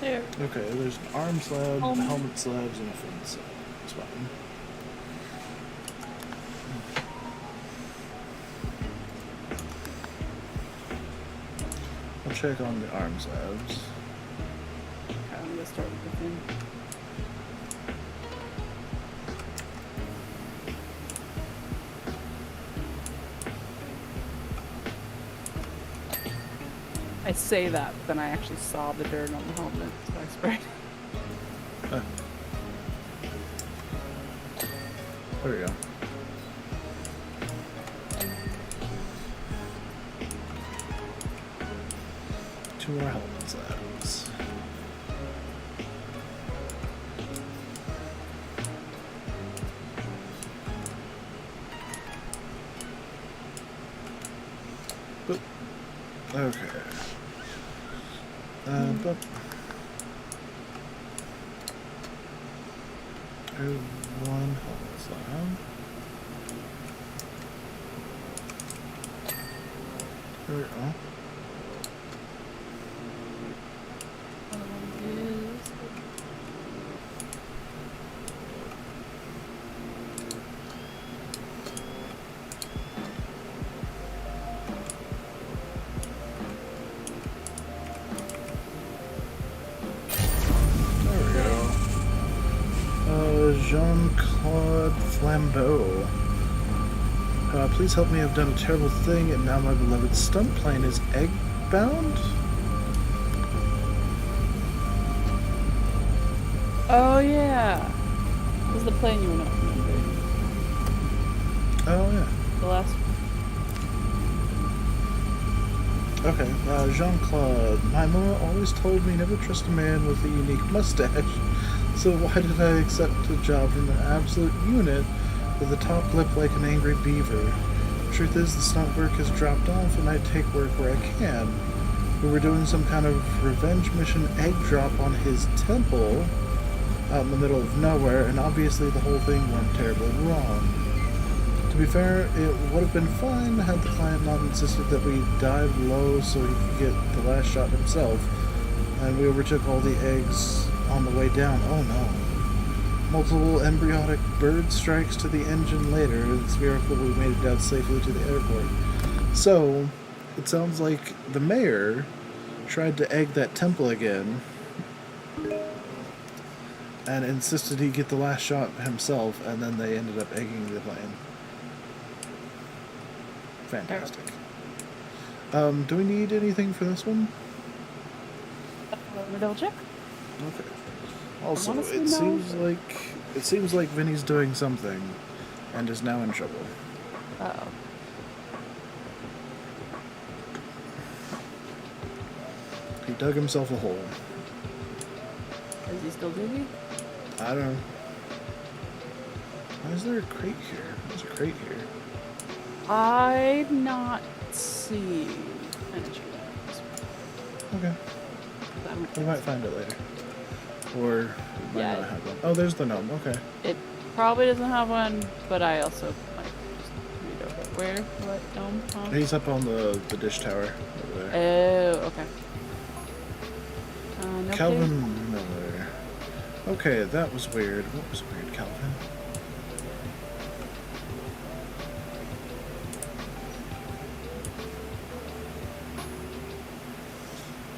There.
Okay, there's an arm slab, helmet slabs, and a fin slab. That's fine. I'll check on the arm slabs.
Okay, I'm gonna start with the fin. I say that, but then I actually saw the dirt on the helmet, so I sprayed.
There we go. Two more helmet slabs. Boop. Okay. But there's one helmet slab. There we go. Jean-Claude Flambeau. Please help me. I've done a terrible thing, and now my beloved stunt plane is egg-bound?
Oh, yeah. This is the plane you were not remembering.
Oh, yeah.
The last one.
Okay, Jean-Claude. My mama always told me never trust a man with a unique mustache. So why did I accept a job from an absolute unit with a top lip like an angry beaver? Truth is, the stunt work has dropped off and I take work where I can. We were doing some kind of revenge mission egg drop on his temple out in the middle of nowhere, and obviously the whole thing went terribly wrong. To be fair, it would have been fine had the client not insisted that we dive low so he could get the last shot himself, and we overtook all the eggs on the way down. Oh no. Multiple embryonic bird strikes to the engine later. It's a miracle we made it down safely to the airport. So, it sounds like the mayor tried to egg that temple again and insisted he get the last shot himself, and then they ended up egging the plane. Fantastic. Do we need anything for this one?
Let me double check.
Okay. Also,
Honestly,
it
no.
seems like Vinny's doing something and is now in trouble.
Uh-oh.
He dug himself a hole.
Is he still digging?
I don't know. Why is there a crate here? There's a crate here.
I'm not seeing energy items.
Okay. We might find it later. Or we might
Yeah.
not have one. Oh, there's the gnome. Okay.
It probably doesn't have one, but I also might just read over it. Where? What? Dome? Huh?
He's up on the dish tower over there.
Oh, okay. No
Calvin Miller. Okay, that was weird. What was weird, Calvin?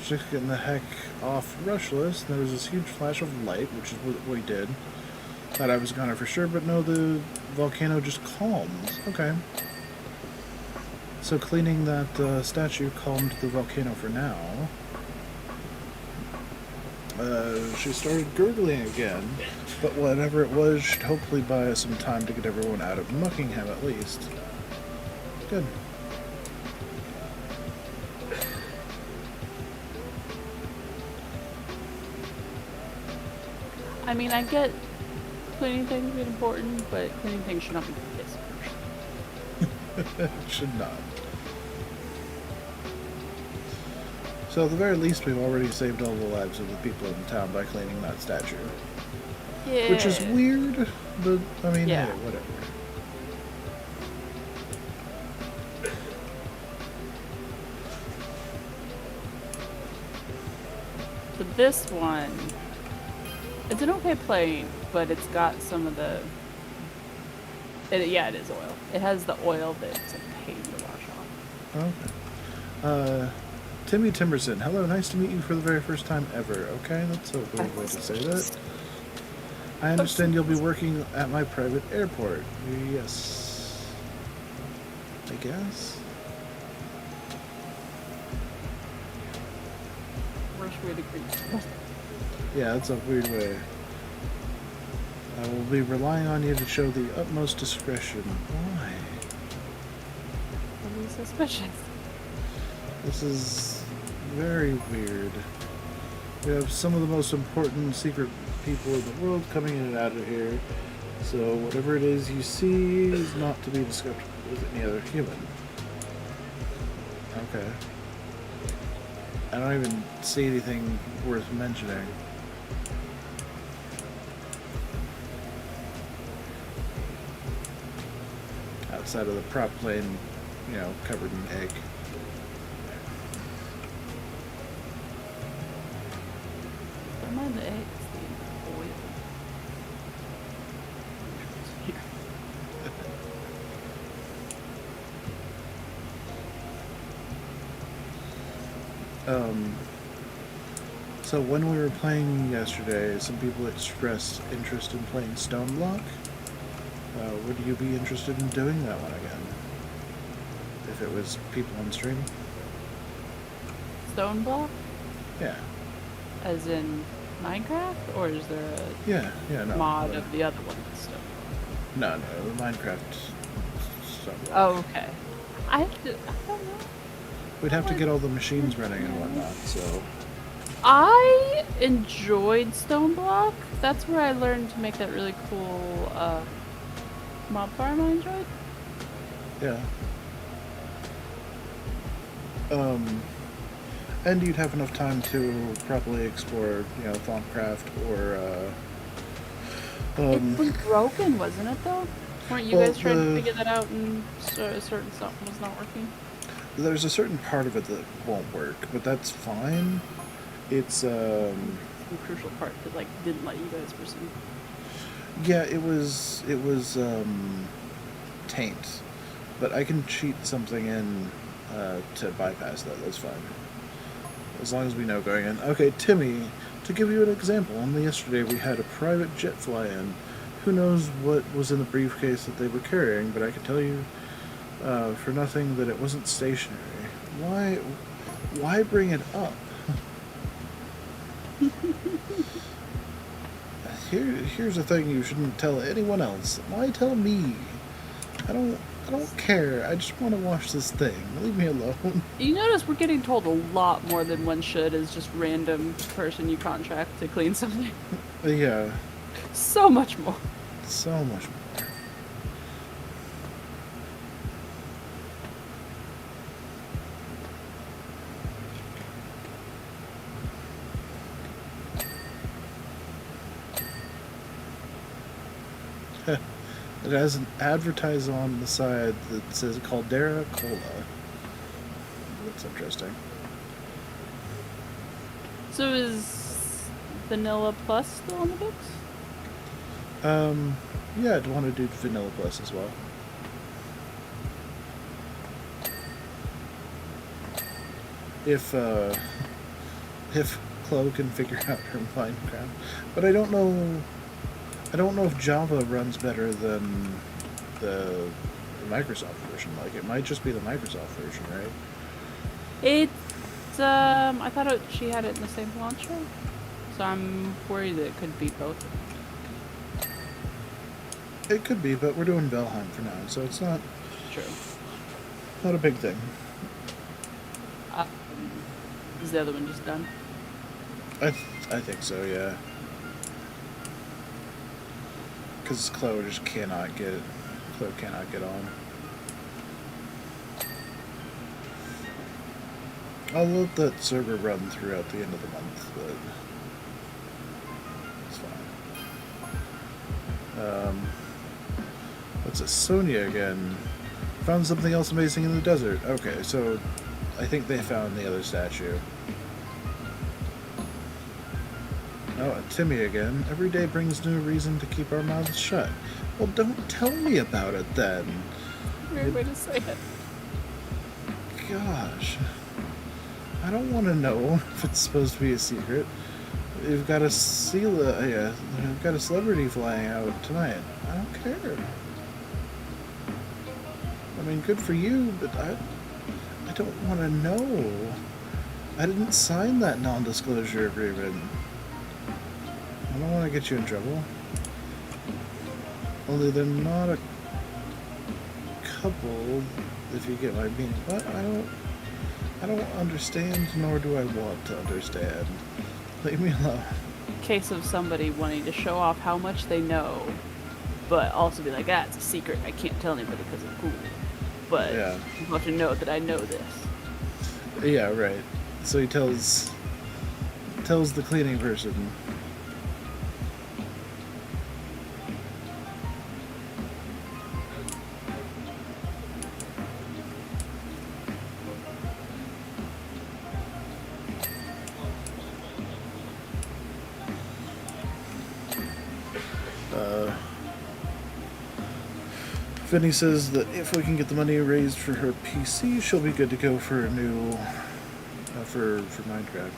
Just getting the heck off Rushless. There was this huge flash of light, which is what we did. Thought I was gonna for sure, but no, the volcano just calmed. Okay. So cleaning that statue calmed the volcano for now. She started gurgling again, but whatever it was should hopefully buy us some time to get everyone out of Muckingham at least. Good.
I mean, I get cleaning things being important, but cleaning things should not be this first.
It should not. So at the very least, we've already saved all the lives of the people in town by cleaning that statue.
Yeah.
Which is weird, but I mean,
Yeah.
hey, whatever.
So this one, it's an okay plane, but it's got some of the. Yeah, it is oil. It has the oil that's a pain to wash off.
Okay. Timmy Timerson, hello, nice to meet you for the very first time ever. Okay, that's a weird way to say that. I understand you'll be working at my private airport. Yes. I guess.
Worst way to greet.
Yeah, that's a weird way. I will be relying on you to show the utmost discretion. Why?
Really suspicious.
This is very weird. We have some of the most important secret people in the world coming in and out of here. So whatever it is you see is not to be discussed with any other human. Okay. I don't even see anything worth mentioning. Outside of the prop plane, you know, covered in egg.
Don't mind the eggs, the oil.
So when we were playing yesterday, some people expressed interest in playing Stone Block. Would you be interested in doing that one again? If it was people on stream?
Stone block?
Yeah.
As in Minecraft? Or is there a
No.
mod of the other one that's Stone Block?
No, the Minecraft Stone Block.
Oh, okay. I don't know.
We'd have to get all the machines running and whatnot, so...
I enjoyed Stone Block. That's where I learned to make that really cool mob farm I enjoyed.
Yeah. And you'd have enough time to properly explore, you know, Thaumcraft or,
It was broken, wasn't it, though? Weren't you
Well,
guys trying to figure that out and certain stuff was not working?
there's a certain part of it that won't work, but that's fine. It's,
The crucial part that, like, didn't let you guys proceed.
yeah, it was, taint. But I can cheat something in, to bypass that, that's fine. As long as we know going in. Okay, Timmy, to give you an example, only yesterday we had a private jet fly in. Who knows what was in the briefcase that they were carrying, but I can tell you, for nothing, that it wasn't stationary. Why bring it up? Here's the thing you shouldn't tell anyone else. Why tell me? I don't care. I just want to watch this thing. Leave me alone.
You notice we're getting told a lot more than one should as just random person you contract to clean something.
Yeah.
So much more.
So much more. It has an advertise on the side that says Caldera Cola. That's interesting.
So is Vanilla Plus still on the books?
Yeah, I'd want to do Vanilla Plus as well. If Chloe can figure out her Minecraft. But I don't know if Java runs better than the Microsoft version. Like, it might just be the Microsoft version, right?
It's, I thought she had it in the same launcher, so I'm worried that it could be both.
It could be, but we're doing Valheim for now, so it's not a big thing.
Is the other one just done?
I think so, yeah. because Chloe just cannot get on. I'll let that server run throughout the end of the month, but it's fine. What's it? Sonia again. Found something else amazing in the desert. Okay, so I think they found the other statue. Oh, and Timmy again. Every day brings new reason to keep our mouths shut. Well, don't tell me about it then.
Weird way to say it.
Gosh. I don't want to know if it's supposed to be a secret. We've got a we've got a celebrity flying out tonight. I don't care. I mean, good for you, but I don't want to know. I didn't sign that non-disclosure agreement. I don't want to get you in trouble. Only they're not a couple, if you get my meaning. What? I don't understand, nor do I want to understand. Leave me alone.
Case of somebody wanting to show off how much they know, but also be like, it's a secret. I can't tell anybody because it's cool. But
yeah.
You want to know that I know this.
Yeah, right. So he tells the cleaning person. Vinny says that if we can get the money raised for her PC, she'll be good to go for a new for Minecraft.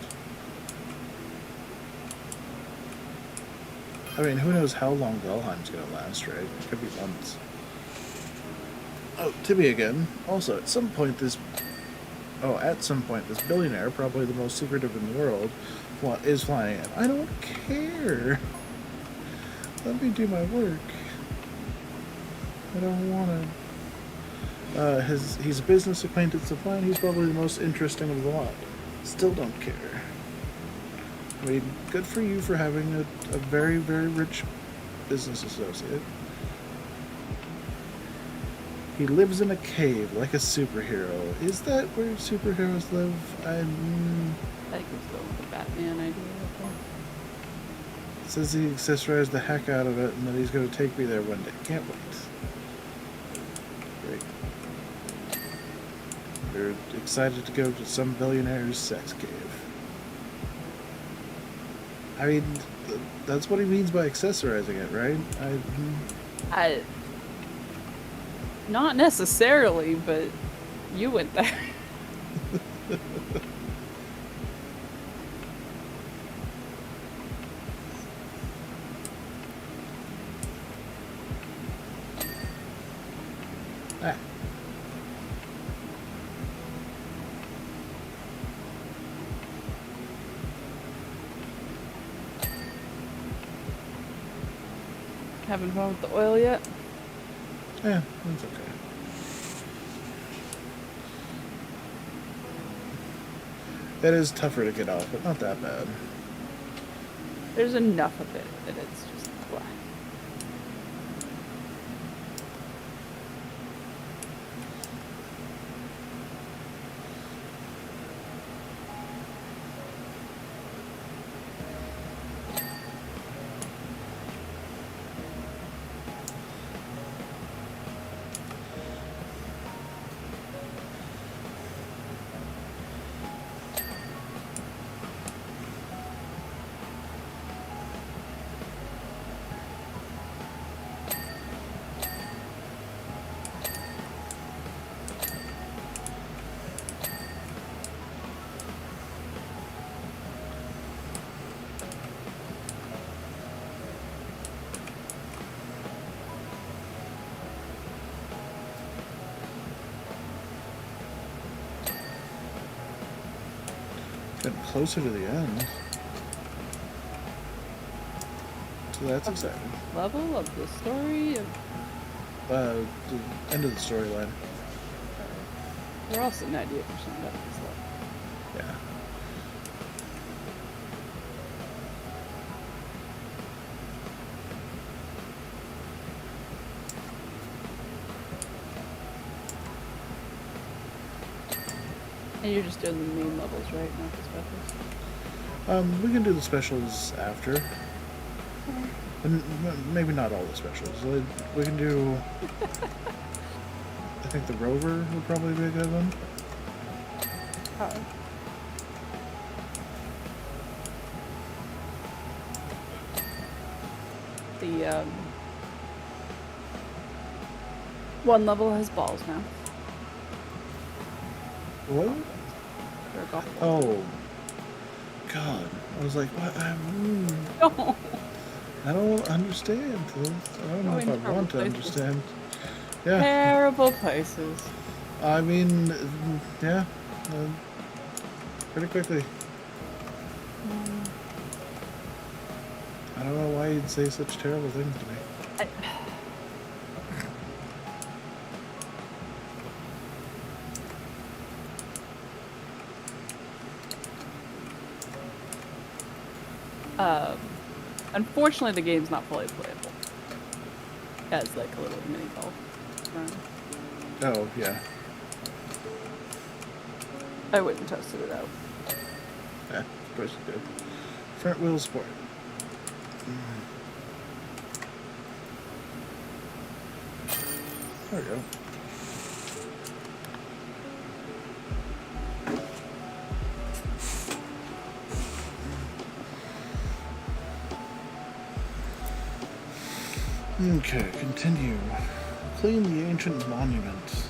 I mean, who knows how long Valheim's gonna last, right? It could be months. Oh, Tibby again. Also, at some point this billionaire, probably the most secretive in the world, is flying in. I don't care. Let me do my work. I don't want to. He's a business acquaintance of mine. He's probably the most interesting of the lot. Still don't care. I mean, good for you for having a very, very rich business associate. He lives in a cave like a superhero. Is that where superheroes live?
I think it's going with the Batman idea.
Says he accessorized the heck out of it and that he's going to take me there one day. Can't wait. Great. They're excited to go to some billionaire's sex cave. I mean, that's what he means by accessorizing it, right?
Not necessarily, but you went there. Having fun with the oil yet?
Yeah, that's okay. It is tougher to get off, but not that bad.
There's enough of it that it's just blah.
Getting closer to the end. So that's exciting.
Level of the story of...
The end of the storyline.
We're also 98% of this level.
Yeah.
And you're just doing the main levels, right? Not the specials.
We can do the specials after. And maybe not all the specials. We can do... I think the Rover would probably be a good one.
The one level has balls now.
What?
For a golf ball.
Oh. God. I was like, what?
No.
I don't understand. I don't know if I want to understand. Yeah.
Terrible places.
I mean, yeah. Pretty quickly. I don't know why you'd say such terrible things to me.
Unfortunately, the game's not fully playable. As like a little mini golf.
Oh, yeah.
I wouldn't have tested it out.
Yeah, of course you did. Front wheel sport. There we go. Okay, continue. Clean the ancient monument.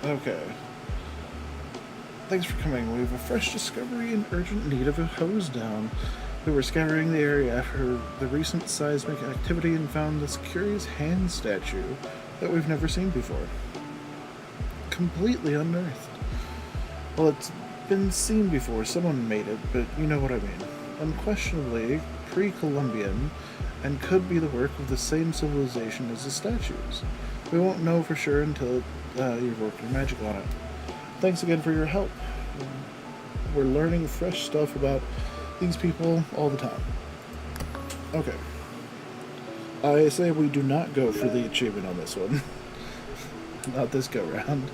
Okay. Thanks for coming. We have a fresh discovery in urgent need of a hose down. We were scouring the area after the recent seismic activity and found this curious hand statue that we've never seen before. Completely unearthed. Well, it's been seen before. Someone made it, but you know what I mean. Unquestionably pre-Columbian, and could be the work of the same civilization as the statues. We won't know for sure until you've worked your magic on it. Thanks again for your help. We're learning fresh stuff about these people all the time. Okay. I say we do not go for the achievement on this one. Not this go round.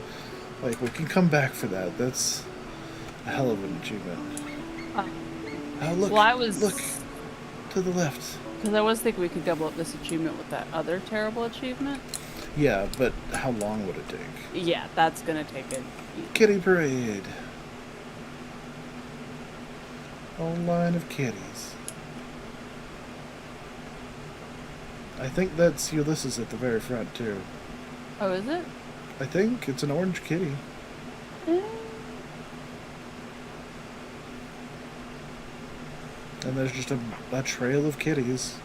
Like, we can come back for that. That's a hell of an achievement. Look,
well,
look to the left.
Because I was thinking we could double up this achievement with that other terrible achievement.
Yeah, but how long would it take?
Yeah, that's gonna take it.
Kitty parade. Whole line of kitties. I think that's Ulysses at the very front too.
Oh, is it?
I think it's an orange kitty. And there's just a trail of kitties.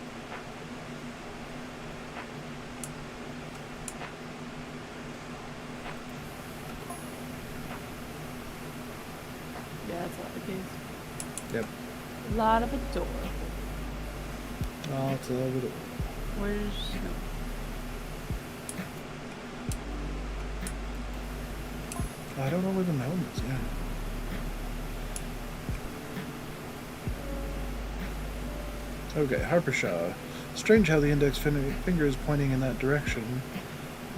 Yeah, that's a lot of kitties.
Yep.
A lot of adore.
Oh, it's a little bit.
Where's no?
I don't know where the gnome is, yeah. Okay, Harpershaw. Strange how the index finger is pointing in that direction.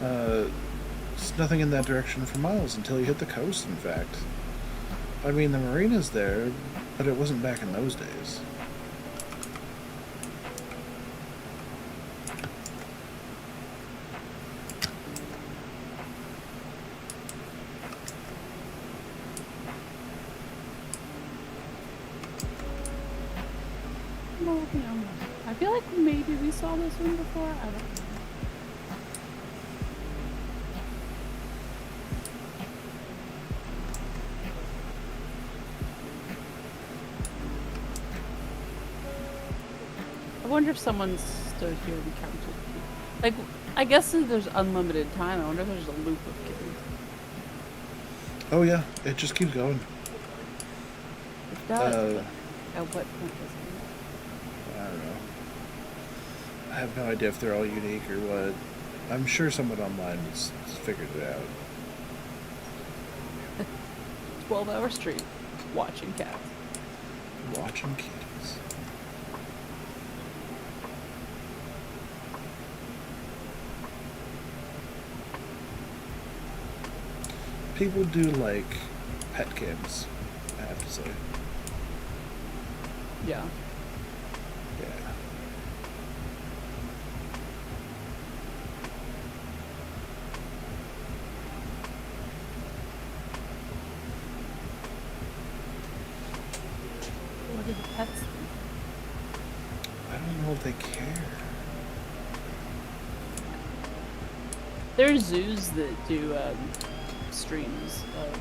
It's nothing in that direction for miles until you hit the coast, in fact. I mean, the marina's there, but it wasn't back in those days.
I feel like maybe we saw this one before. I don't know. I wonder if someone stood here and counted. Like, I guess since there's unlimited time, I wonder if there's a loop of kitties.
Oh yeah, it just keeps going.
It does, but at what point does it?
I don't know. I have no idea if they're all unique or what. I'm sure someone online has figured it out.
12-hour stream, watching cats.
Watching kitties. People do like pet cams, I have to say.
Yeah.
Yeah.
What do the pets think?
I don't know if they care.
There are zoos that do streams of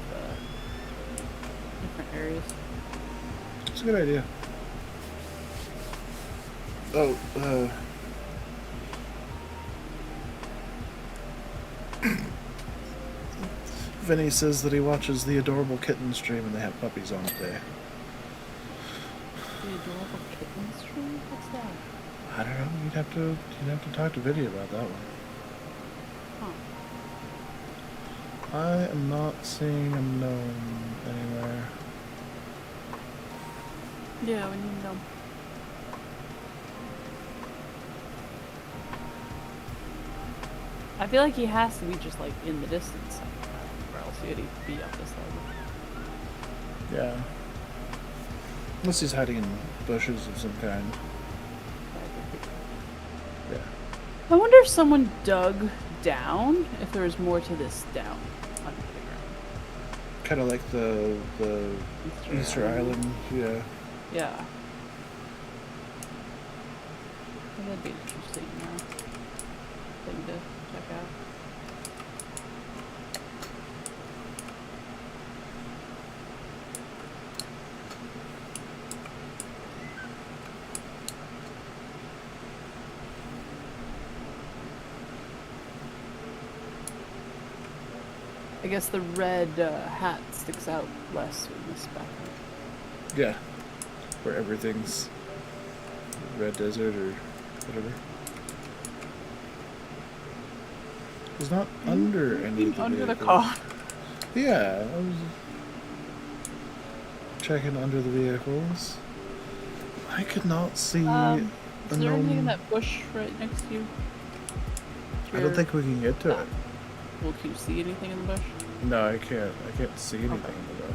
different areas.
It's a good idea. Oh, Vinny says that he watches the Adorable Kitten stream and they have puppies on today.
The Adorable Kitten stream? What's that?
I don't know. You'd have to talk to Vinny about that one.
Huh.
I am not seeing a gnome anywhere.
Yeah, we need to know. I feel like he has to be just like in the distance somewhere, or else he'd be up this level.
Yeah. Unless he's hiding in bushes of some kind. Yeah.
I wonder if someone dug down, if there was more to this down under the ground.
Kind of like the Easter Island. Yeah.
Yeah. Well, that'd be an interesting thing to check out. I guess the red hat sticks out less in this background.
Yeah. Where everything's red desert or whatever. He's not under any of the
Under the
vehicles.
car.
Yeah, I was checking under the vehicles. I could not see a
Is there anything in
gnome.
that bush right next to you?
I don't think we can get to it.
Well, can you see anything in the bush?
No, I can't. I can't see anything
Okay.
in the dark.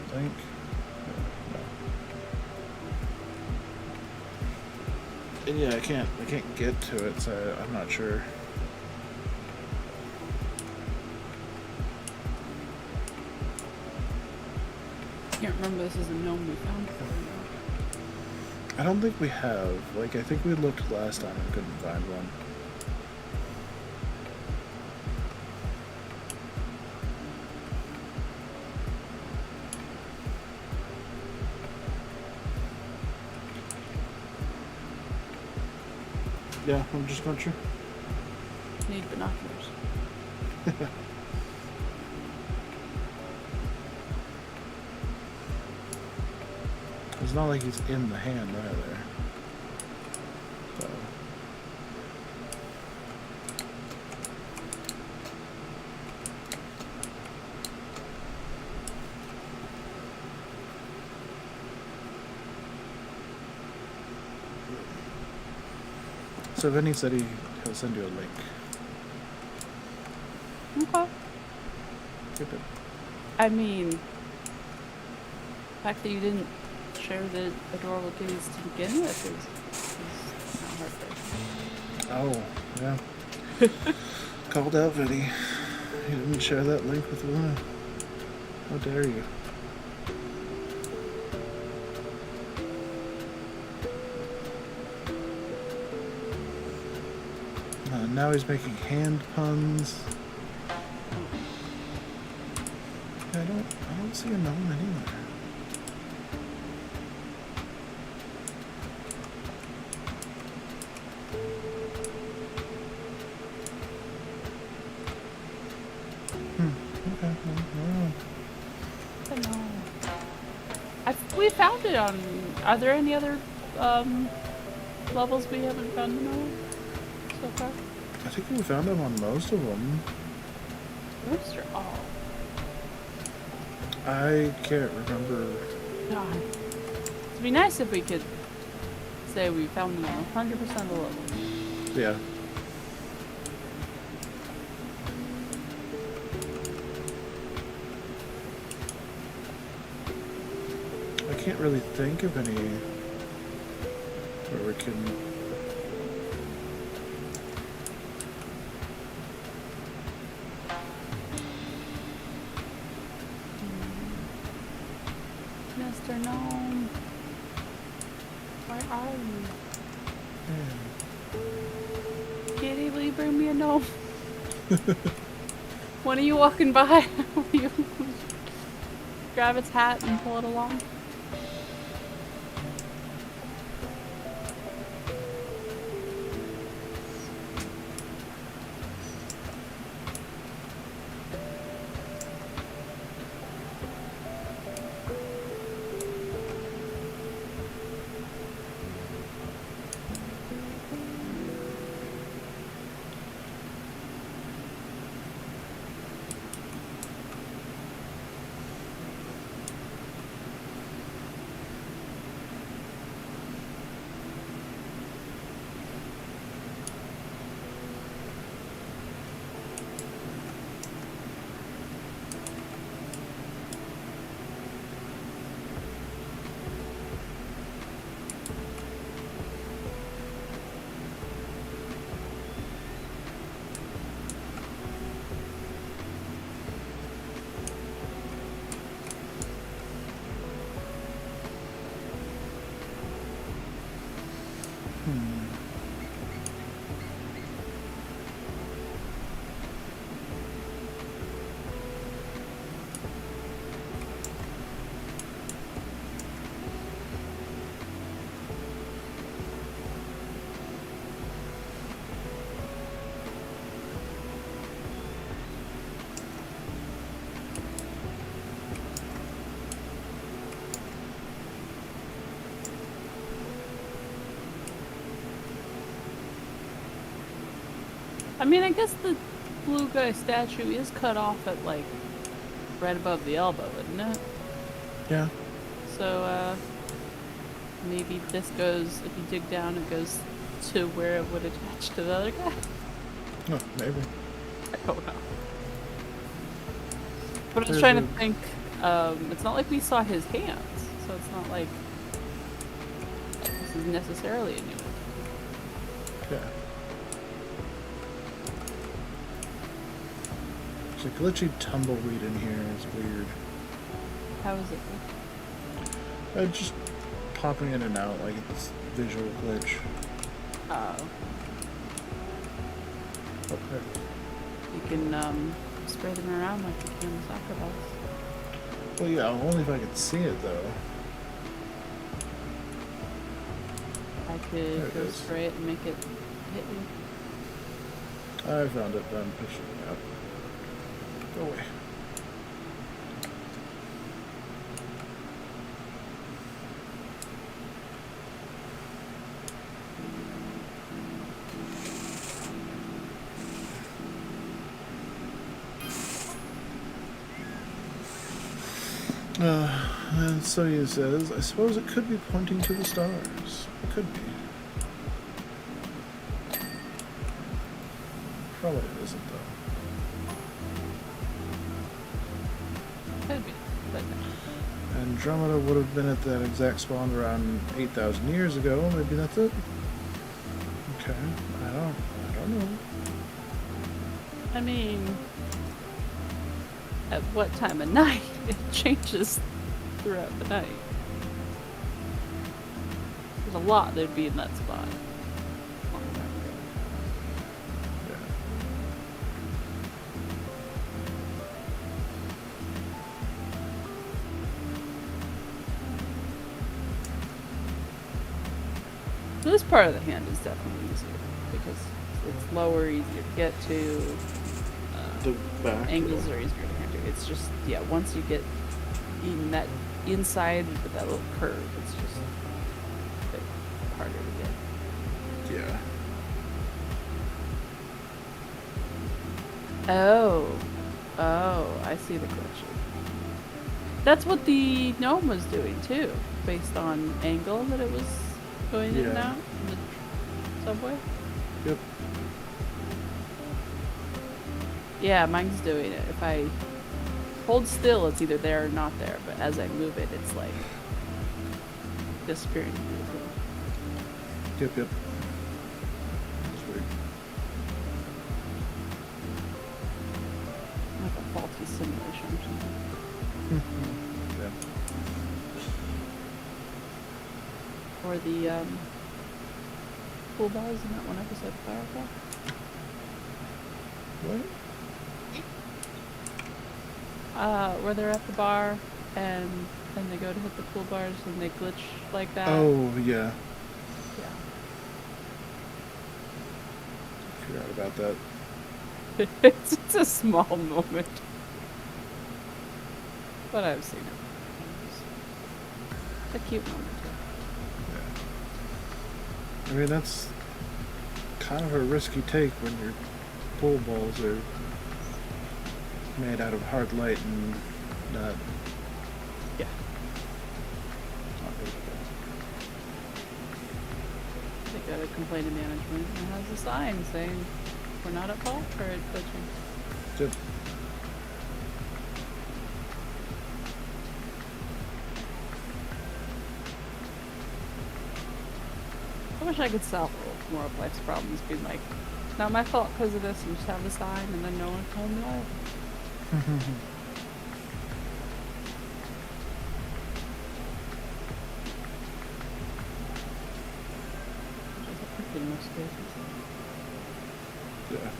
I think. No. And yeah, I can't get to it, so I'm not sure.
I can't remember this is a gnome we found before.
I don't think we have. Like, I think we looked last time and couldn't find one. Yeah, I'm just going through.
Need binoculars.
It's not like he's in the hand either. So. So Vinny said he'll send you a link.
Okay.
Good.
I mean, the fact that you didn't share the adorable kitties to begin with is not heartbreaking.
Oh, yeah. Called out Vinny. He didn't share that link with Luna. How dare you? Now he's making hand puns. I don't see a gnome anywhere. Okay. Well,
I don't know. We found it on. Are there any other levels we haven't found them on so far?
I think we found him on most of them.
Most are all.
I can't remember.
God. It'd be nice if we could say we found them on 100% of the levels.
Yeah. can't really think of any where we can.
Mr. Gnome, where are you? Kitty, will you bring me a gnome? When are you walking by? Will you grab its hat and pull it along? I mean, I guess the blue guy statue is cut off at, like, right above the elbow, isn't it?
Yeah.
So, maybe this goes, if you dig down, it goes to where it would attach to the other guy?
Oh, maybe.
I don't know. But I was
There's
trying to
a-
think, it's not like we saw his hands, so it's not like this is necessarily a new one.
Yeah. There's a glitchy tumbleweed in here. It's weird.
How is it?
Just popping in and out like it's visual glitch.
Oh.
Okay.
You can, spray them around like you can with soccer balls.
Well, yeah, only if I could see it though.
I
There
could
it
go
is.
spray it and make it hit you.
I found it. I'm pushing it out. Go away. And Soya says, I suppose it could be pointing to the stars. It could be. Probably it isn't, though.
Could be, but no.
Andromeda would have been at that exact spawn around 8,000 years ago. Maybe that's it. Okay. I don't know.
I mean, at what time of night? It changes throughout the night. There's a lot that'd be in that spot. Long time ago.
Yeah.
So this part of the hand is definitely easier because it's lower, easier to get to.
The back.
Angles are easier to handle. It's just, yeah, once you get in that inside with that little curve, it's just a bit harder to get.
Yeah.
Oh, I see the glitch. That's what the gnome was doing too, based on angle that it was going in and
Yeah.
out in the subway.
Yep.
Yeah, mine's doing it. If I hold still, it's either there or not there, but as I move it, it's like disappearing really cool.
Yep, yep. That's weird.
Like a faulty simulation or something.
Yeah.
Or the pool balls in that one episode of Firefly.
What?
Where they're at the bar and then they go to hit the pool bars and they glitch like that.
Oh, yeah.
Yeah.
Forgot about that.
It's a small moment. But I've seen it. It's a cute moment too.
Yeah. I mean, that's kind of a risky take when your pool balls are made out of hard light and not.
Yeah.
Not visible.
They gotta complain to management and it has a sign saying we're not at fault for it glitching.
Good.
I wish I could solve more of life's problems, being like, it's not my fault because of this, and just have the sign, and then no one can hold me liable. Which is a in most cases.
Yeah.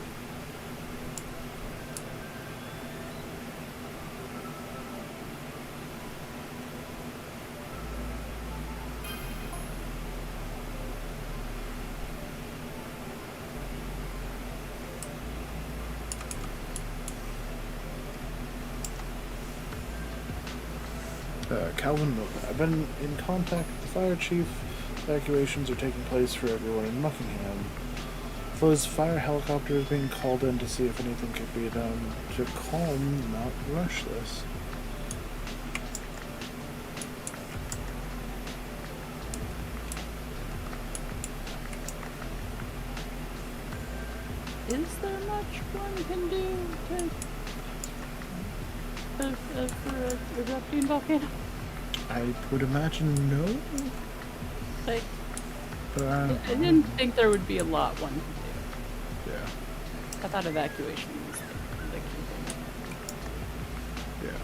Calvin Milton. I've been in contact with the fire chief. Evacuations are taking place for everyone in Muckingham. Flo's fire helicopter is being called in to see if anything can be done to calm, not rush this.
Is there much one can do for a erupting volcano?
I would imagine no,
Like,
but
I didn't think there would be a lot one could do.
yeah,
I thought evacuation was the key thing.
yeah.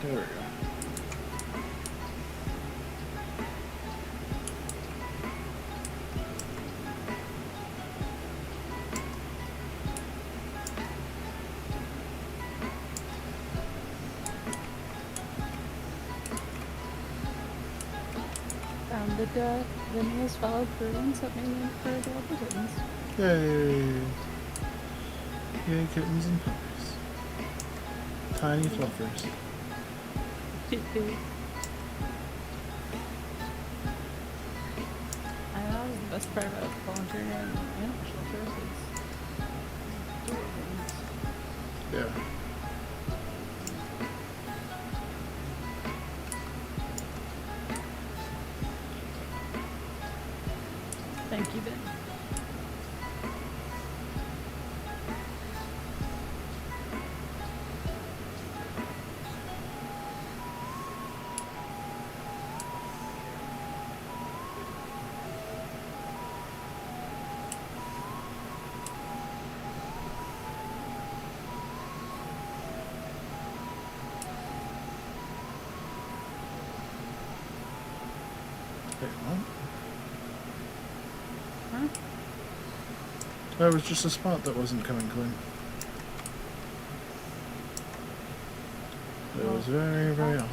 There we go.
Found the most valid ruins that made me for adorable kittens.
Yay! Yay, kittens and puppies. Tiny fluffers.
I know that was the best part about volunteering in animal shelters is doing things.
Yeah.
Thank you, Ben.
Wait, what?
Huh?
There was just a spot that wasn't coming clean. It was very, very odd.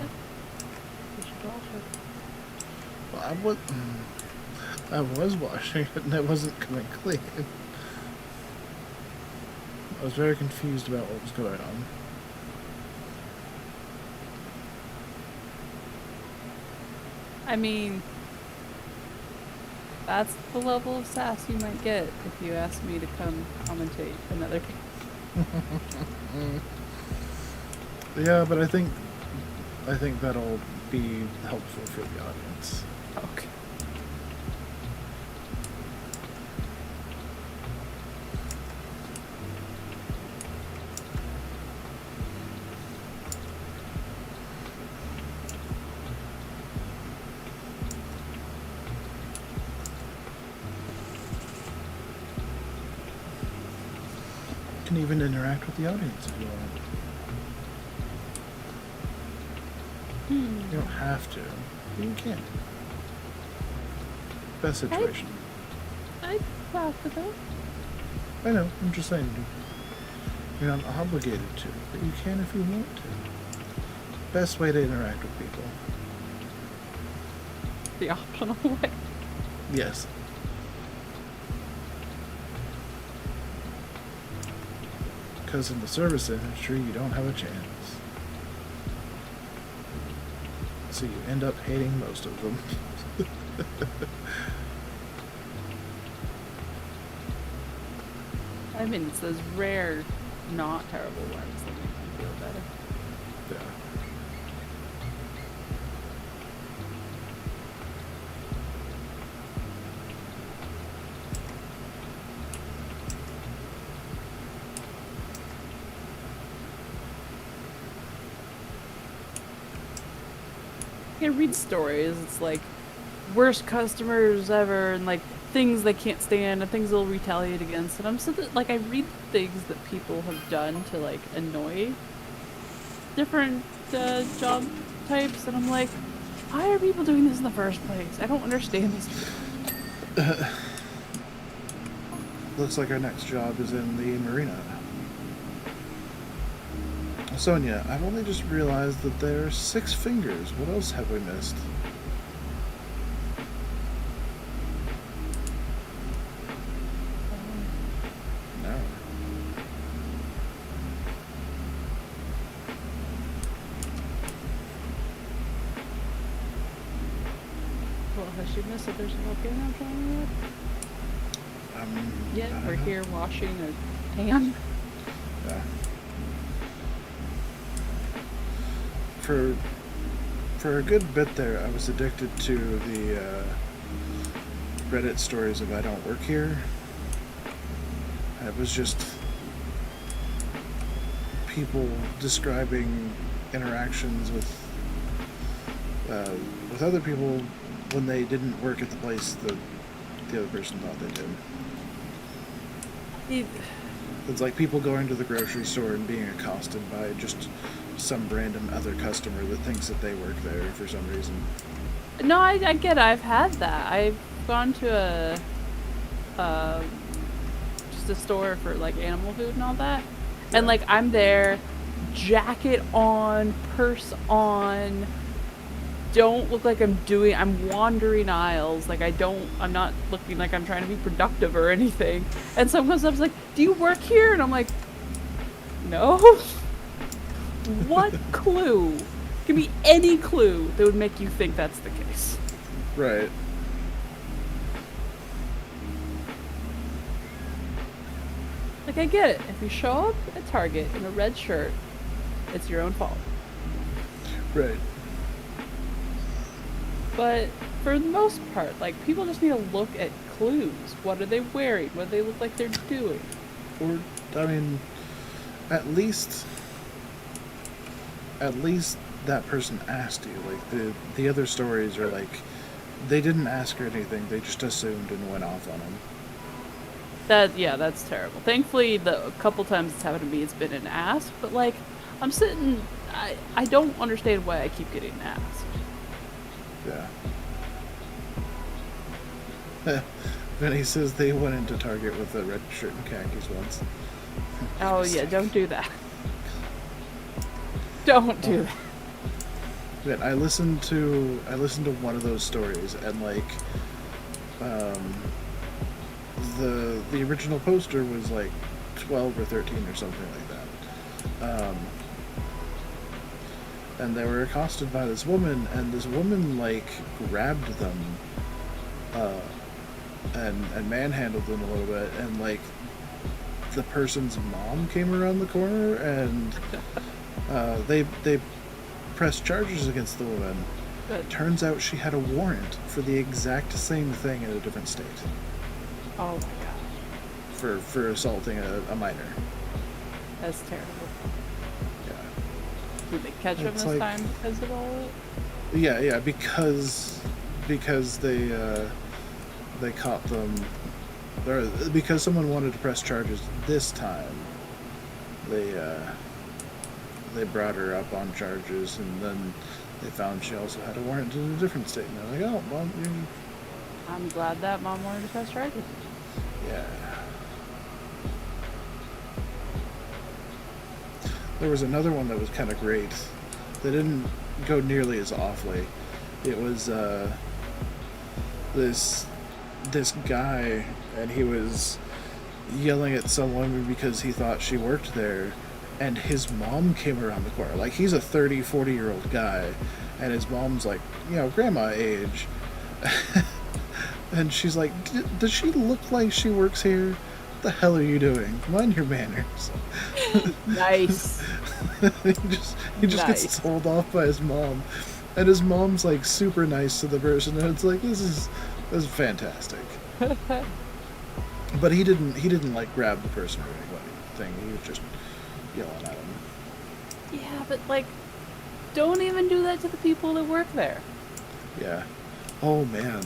You should wash it.
Well, I was washing it and it wasn't coming clean. I was very confused about what was going on.
I mean, that's the level of sass you might get if you ask me to come commentate another game.
Yeah, but I think that'll be helpful for the audience.
Okay.
You can even interact with the audience if you want. You don't have to, but you can. Best situation.
I laugh at that.
I know, I'm just saying. You're not obligated to, but you can if you want to. Best way to interact with people.
The optional way.
Yes. Because in the service industry, you don't have a chance. So you end up hating most of them.
I mean, it's those rare, not terrible ones that make me feel better.
Yeah.
You read stories, it's like worst customers ever, and like things they can't stand and things they'll retaliate against. And I'm so like I read things that people have done to like annoy different job types, and I'm like, why are people doing this in the first place? I don't understand these people.
Looks like our next job is in the marina. Sonia, I've only just realized that there are 6 fingers. What else have we missed? No.
Well, has she missed that there's a volcano coming up? Yeah, we're here washing a pan.
Yeah. For a good bit there, I was addicted to the Reddit stories of I don't work here. It was just people describing interactions with other people when they didn't work at the place that the other person thought they did. It's like people going to the grocery store and being accosted by just some random other customer that thinks that they work there for some reason.
No, I get it. I've had that. I've gone to just a store for like animal food and all that. Yeah. And like I'm there, jacket on, purse on, don't look like I'm wandering aisles. Like I'm not looking like I'm trying to be productive or anything. And someone comes up and is like, do you work here? And I'm like, no. What clue? Give me any clue that would make you think that's the case.
Right.
Like, I get it. If you show up at Target in a red shirt, it's your own fault.
Right.
But for the most part, like, people just need to look at clues. What are they wearing? What do they look like they're doing?
Or, I mean, at least that person asked you. Like, the other stories are like, they didn't ask her anything. They just assumed and went off on them.
That's terrible. Thankfully, a couple times it's happened to me, it's been an ask. But, like, I'm sitting... I don't understand why I keep getting asked.
Yeah. Vinny says they went into Target with a red shirt and khakis once.
Oh yeah, don't do that. Don't do that.
But I listened to one of those stories, and like, the original poster was like 12 or 13 or something like that. And they were accosted by this woman, and this woman like grabbed them and manhandled them a little bit, and like the person's mom came around the corner, and they pressed charges against the woman.
Good.
Turns out she had a warrant for the exact same thing in a different state.
Oh my gosh.
For assaulting a minor.
That's terrible.
Yeah.
Did they catch him
It's
this
like-
time because of all of it?
Yeah, because they caught them, or because someone wanted to press charges this time. They brought her up on charges, and then they found she also had a warrant in a different state. And they're like, "Oh, well,
I'm glad that mom wanted to press charges.
yeah." There was another one that was kind of great. They didn't go nearly as awfully. It was this guy, and he was yelling at someone because he thought she worked there, and his mom came around the corner. Like, he's a 30, 40-year-old guy, and his mom's like, grandma age. And she's like, does she look like she works here? What the hell are you doing? Mind your manners.
Nice.
he just
Nice.
gets told off by his mom, and his mom's like super nice to the person, and it's like, this is fantastic. But he didn't like grab the person or anything. He was just yelling at him.
Yeah, but like, don't even do that to the people that work there.
Yeah. Oh man.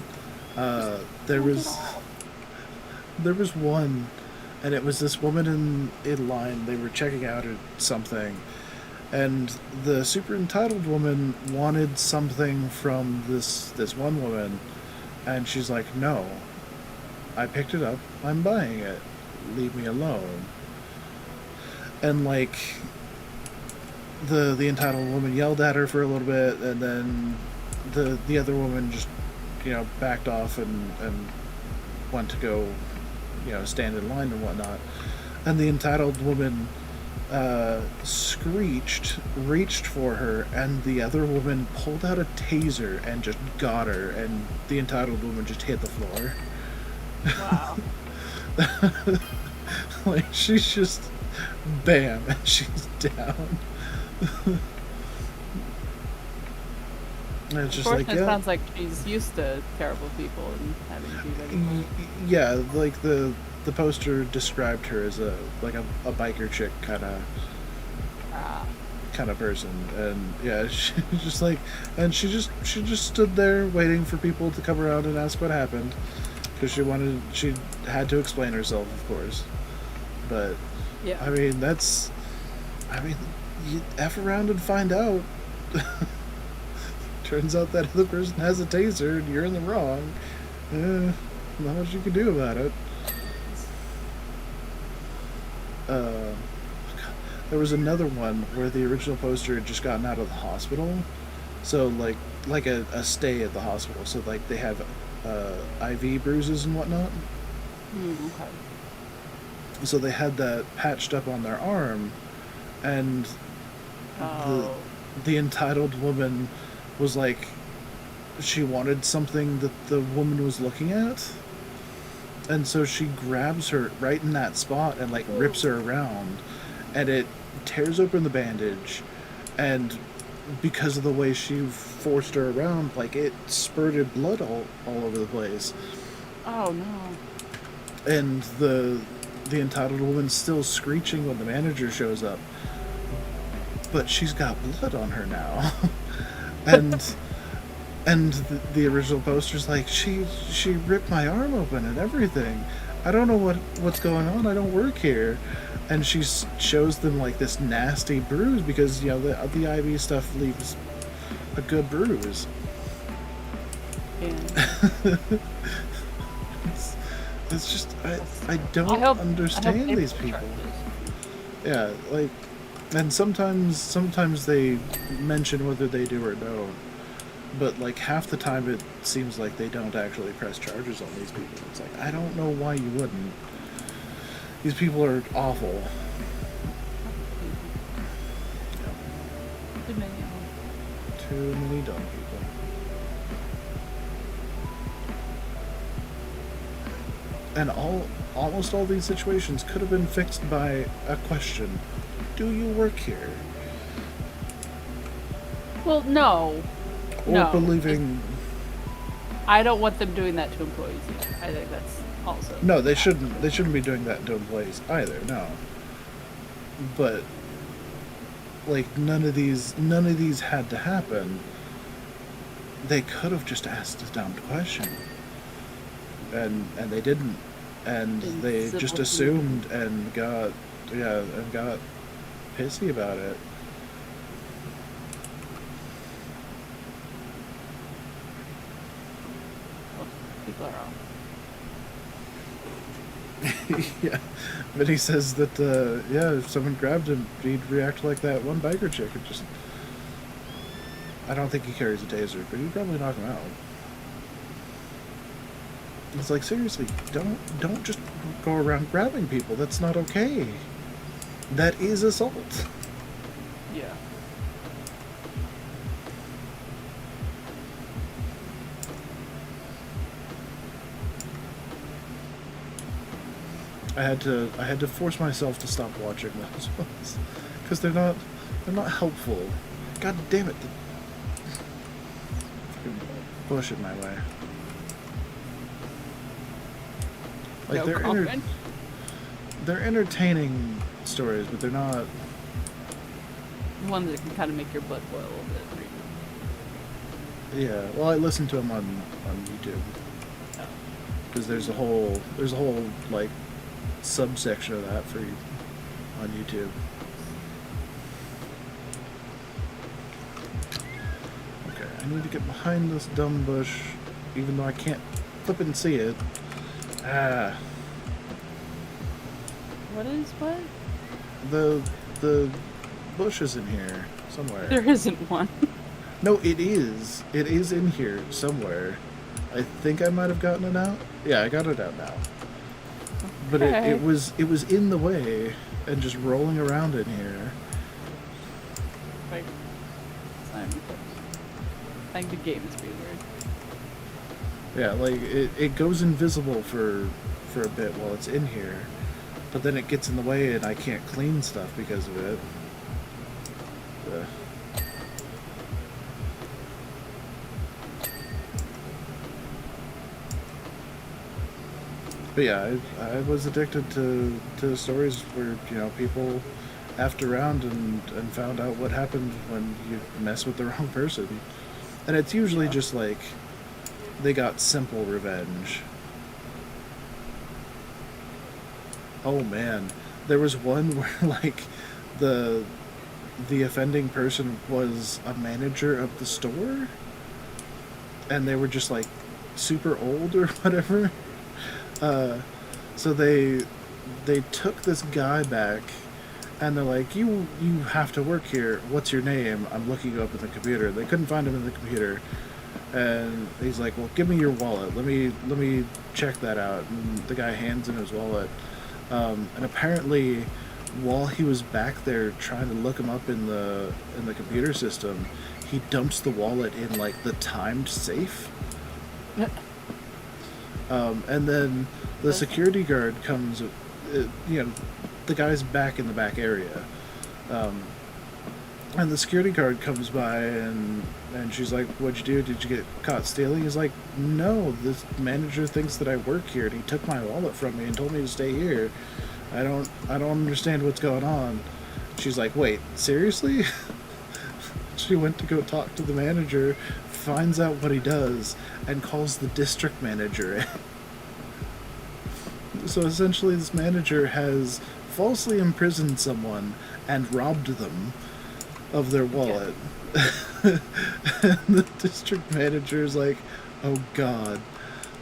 There
Not at
was
all.
one, and it was this woman in line. They were checking out or something, and the super entitled woman wanted something from this one woman, and she's like, "No, I picked it up. I'm buying it. Leave me alone." And like the entitled woman yelled at her for a little bit, and then the other woman just backed off and went to go stand in line and whatnot. And the entitled woman screeched, reached for her, and the other woman pulled out a taser and just got her, and the entitled woman just hit the floor.
Wow.
Like, she's just bam, and she's down. And it's just like,
Unfortunately, it
yeah,
sounds like she's used to terrible people and having to do that. anymore.
yeah, like the poster described her as a biker chick kind of person, and yeah, she's just like, and she just stood there waiting for people to come around and ask what happened, because she had to explain herself, of course. But
Yeah.
I mean, you F around and find out. Turns out that other person has a taser and you're in the wrong. Not much you can do about it. There was another one where the original poster had just gotten out of the hospital. So like a stay at the hospital. So like they have IV bruises and whatnot.
Okay.
So they had that patched up on their arm, and
Oh.
the entitled woman was like, she wanted something that the woman was looking at, and so she grabs her right in that spot and like rips her around, and it tears open the bandage, and because of the way she forced her around, like, it spurted blood all over the place.
Oh no.
And the entitled woman's still screeching when the manager shows up, but she's got blood on her now. and the original poster's like, she ripped my arm open and everything. I don't know what's going on. I don't work here. And she shows them like this nasty bruise, because the IV stuff leaves a good bruise.
Yeah.
It's just, I don't
I hope
understand
they
these
press
people.
charges.
Yeah, like, and sometimes they mention whether they do or don't, but like half the time it seems like they don't actually press charges on these people. It's like, I don't know why you wouldn't. These people are awful.
Too many of them.
Too many dumb people. And almost all these situations could have been fixed by a question. Do you work here?
Well, no.
Or
No.
believing...
I don't want them doing that to employees either. I think that's also...
No, they shouldn't be doing that to employees either, no. But like none of these had to happen. They could have just asked a dumb question. And they didn't. And they just assumed and got pissy about it.
People are all...
Yeah, but he says that if someone grabbed him, he'd react like that one biker chick. It just, I don't think he carries a taser, but he'd probably knock him out. It's like, seriously, don't just go around grabbing people. That's not okay. That is assault.
Yeah.
I had to force myself to stop watching those ones because they're not helpful. God damn it! Push it my way. Like
No
they're entertaining stories, but they're not.
Ones that can kind of make your blood boil a little bit.
Yeah. Well, I listen to them on YouTube because there's a whole like subsection of that for you on YouTube. Okay, I need to get behind this dumb bush, even though I can't flip and see it. Ah.
What is what?
The bush is in here somewhere.
There isn't one.
No, it is. It is in here somewhere. I think I might have gotten it out. Yeah, I got it out now. But
Okay.
it was in the way and just rolling around in here.
Like, like the game is being weird.
Yeah, like it goes invisible for a bit while it's in here, but then it gets in the way and I can't clean stuff because of it. But yeah, I was addicted to stories where, you know, people effed around and found out what happened when you mess with the wrong person. And it's usually just like they got simple revenge. Oh man, there was one where like the offending person was a manager of the store and they were just like super old or whatever. So they took this guy back, and they're like, you have to work here. What's your name? I'm looking you up in the computer. They couldn't find him in the computer, and he's like, well, give me your wallet. Let me check that out. And the guy hands him his wallet, and apparently, while he was back there trying to look him up in the computer system, he dumps the wallet in like the timed safe. And then the security guard comes, you know, the guy's back in the back area. And the security guard comes by and she's like, what'd you do? Did you get caught stealing? He's like, no, this manager thinks that I work here and he took my wallet from me and told me to stay here. I don't understand what's going on. She's like, wait, seriously? She went to go talk to the manager, finds out what he does, and calls the district manager in. So essentially this manager has falsely imprisoned someone and robbed them of their wallet. Yeah. And the district manager is like, oh god.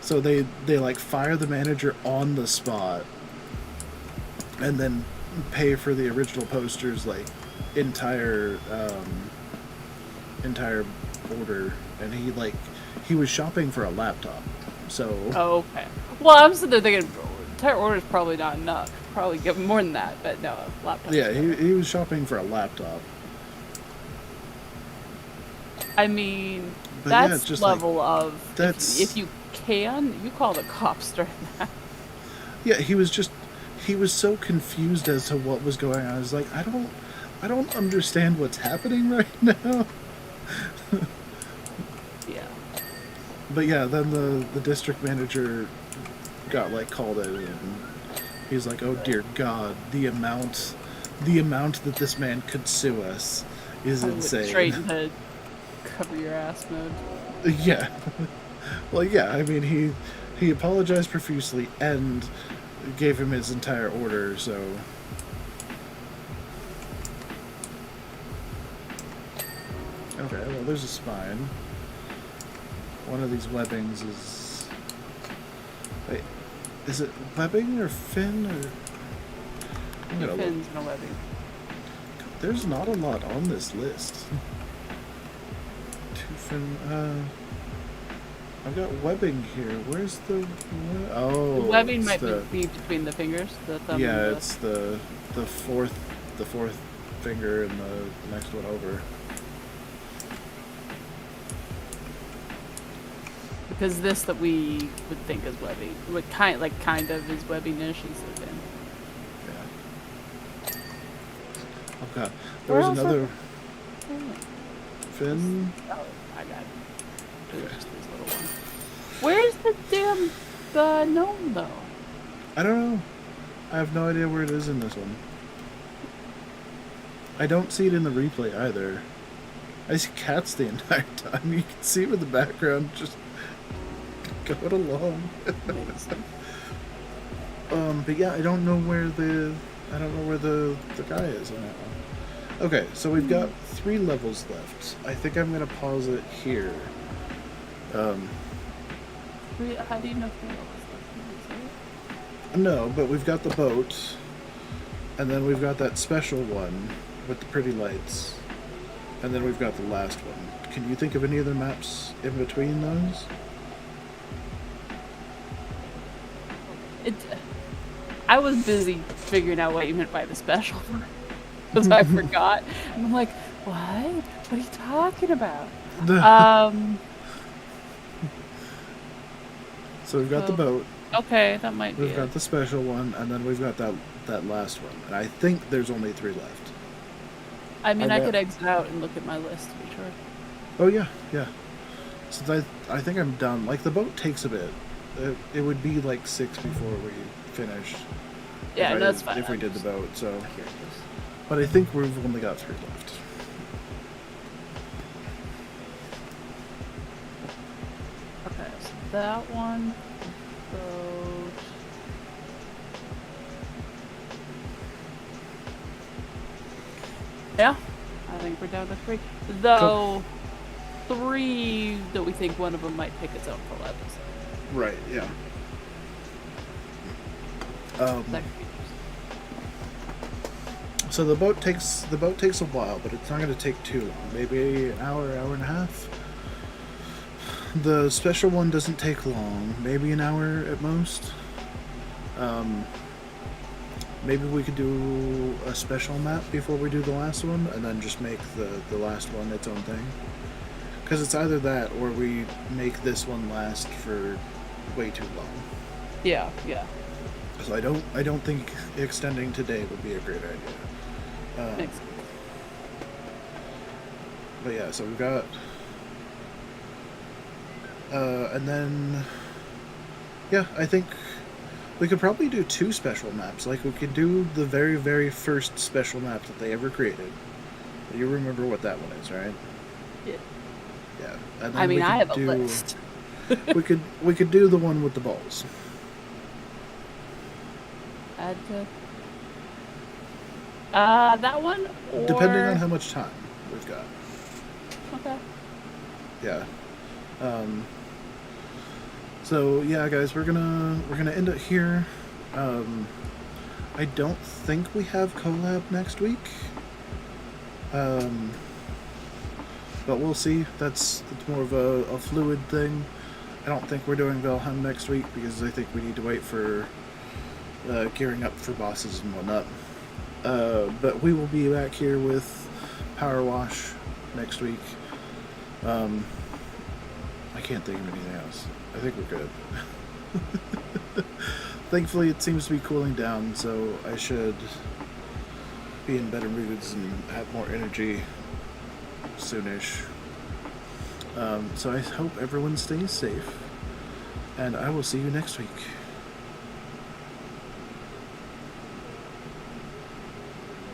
So they like fire the manager on the spot and then pay for the original poster's like entire order, and he was shopping for a laptop. So
Oh, okay. Well, I'm sitting there thinking, entire order is probably not enough. probably give him more than that, but no, a laptop.
Yeah, he was shopping for a laptop.
I mean,
But yeah,
that's
it's just
level
like,
of
that's
if you can, you call the cops during that.
yeah. He was so confused as to what was going on. I was like, I don't understand what's happening right now.
Yeah.
But yeah, then the district manager got like called in, and he's like, "Oh dear God, the amount that this man could sue us is
I went
insane."
straight into cover your ass mode.
Yeah. Well, yeah. I mean, he apologized profusely and gave him his entire order. So. Okay. Well, there's a spine. One of these webbings is. Wait, is it webbing or fin or? I'm gonna look.
Fins and a webbing.
There's not a lot on this list. Two fin. I've got webbing here. Where's the? Oh,
The webbing
it's
might be between the fingers, the thumb.
Yeah,
and the...
it's the fourth finger and the next one over.
Because this that we would think is webbing, what kind of is webbing-ish is the fin.
Yeah. Oh god, there
Where
was
else
another
Oh,
fin.
I got it.
Okay.
Just this little one. Where's the damn gnome though?
I don't know. I have no idea where it is in this one. I don't see it in the replay either. I see cats the entire time. You can see him in the background just going along. But yeah, I don't know where the guy is on that one. Okay, so we've got 3 levels left. I think I'm gonna pause it here.
How do you know if left?
No, but we've got the boat, and then we've got that special one with the pretty lights, and then we've got the last one. Can you think of any other maps in between those?
I was busy figuring out what you meant by the special one. Because I forgot. And I'm like, what? What are you talking about?
So we've got the boat.
Okay, that might be
We've got the special one, and then we've got that last one. And I think there's only 3 left.
I mean, I
bet.
could exit out and look at my list to be sure.
Oh yeah, yeah. Since I think I'm done. Like the boat takes a bit. It would be like 6 before we finish.
Yeah, that's fine.
If we did the boat, so.
Here it is.
But I think we've only got 3 left.
Okay, so that one, boat. Yeah, I think we're down to 3. Though, 3 that we think one of them might pick its own full episode.
Right. Yeah.
That could be
So the boat takes a while, but it's not going to take too long. Maybe an hour and a half. The special one doesn't take long. Maybe an hour at most. Maybe we could do a special map before we do the last one, and then just make the last one its own thing. Because it's either that, or we make this one last for way too long.
Yeah, yeah.
So I don't think extending today would be a great idea.
Makes sense.
But yeah, so we've got, and then, yeah, I think we could probably do 2 special maps. Like we could do the very, very first special map that they ever created. You remember what that one is, right?
Yeah.
Yeah. And then
I mean,
we
I
could
have a list.
we could do the one with the balls.
Add to... that one, or...
Depending on how much time we've got.
Okay.
Yeah. So yeah, guys, we're gonna end it here. I don't think we have collab next week. But we'll see. That's more of a fluid thing. I don't think we're doing Valheim next week because I think we need to wait for gearing up for bosses and whatnot. But we will be back here with Power Wash next week. I can't think of anything else. I think we're good. Thankfully, it seems to be cooling down, so I should be in better moods and have more energy soonish. So I hope everyone stays safe, and I will see you next week.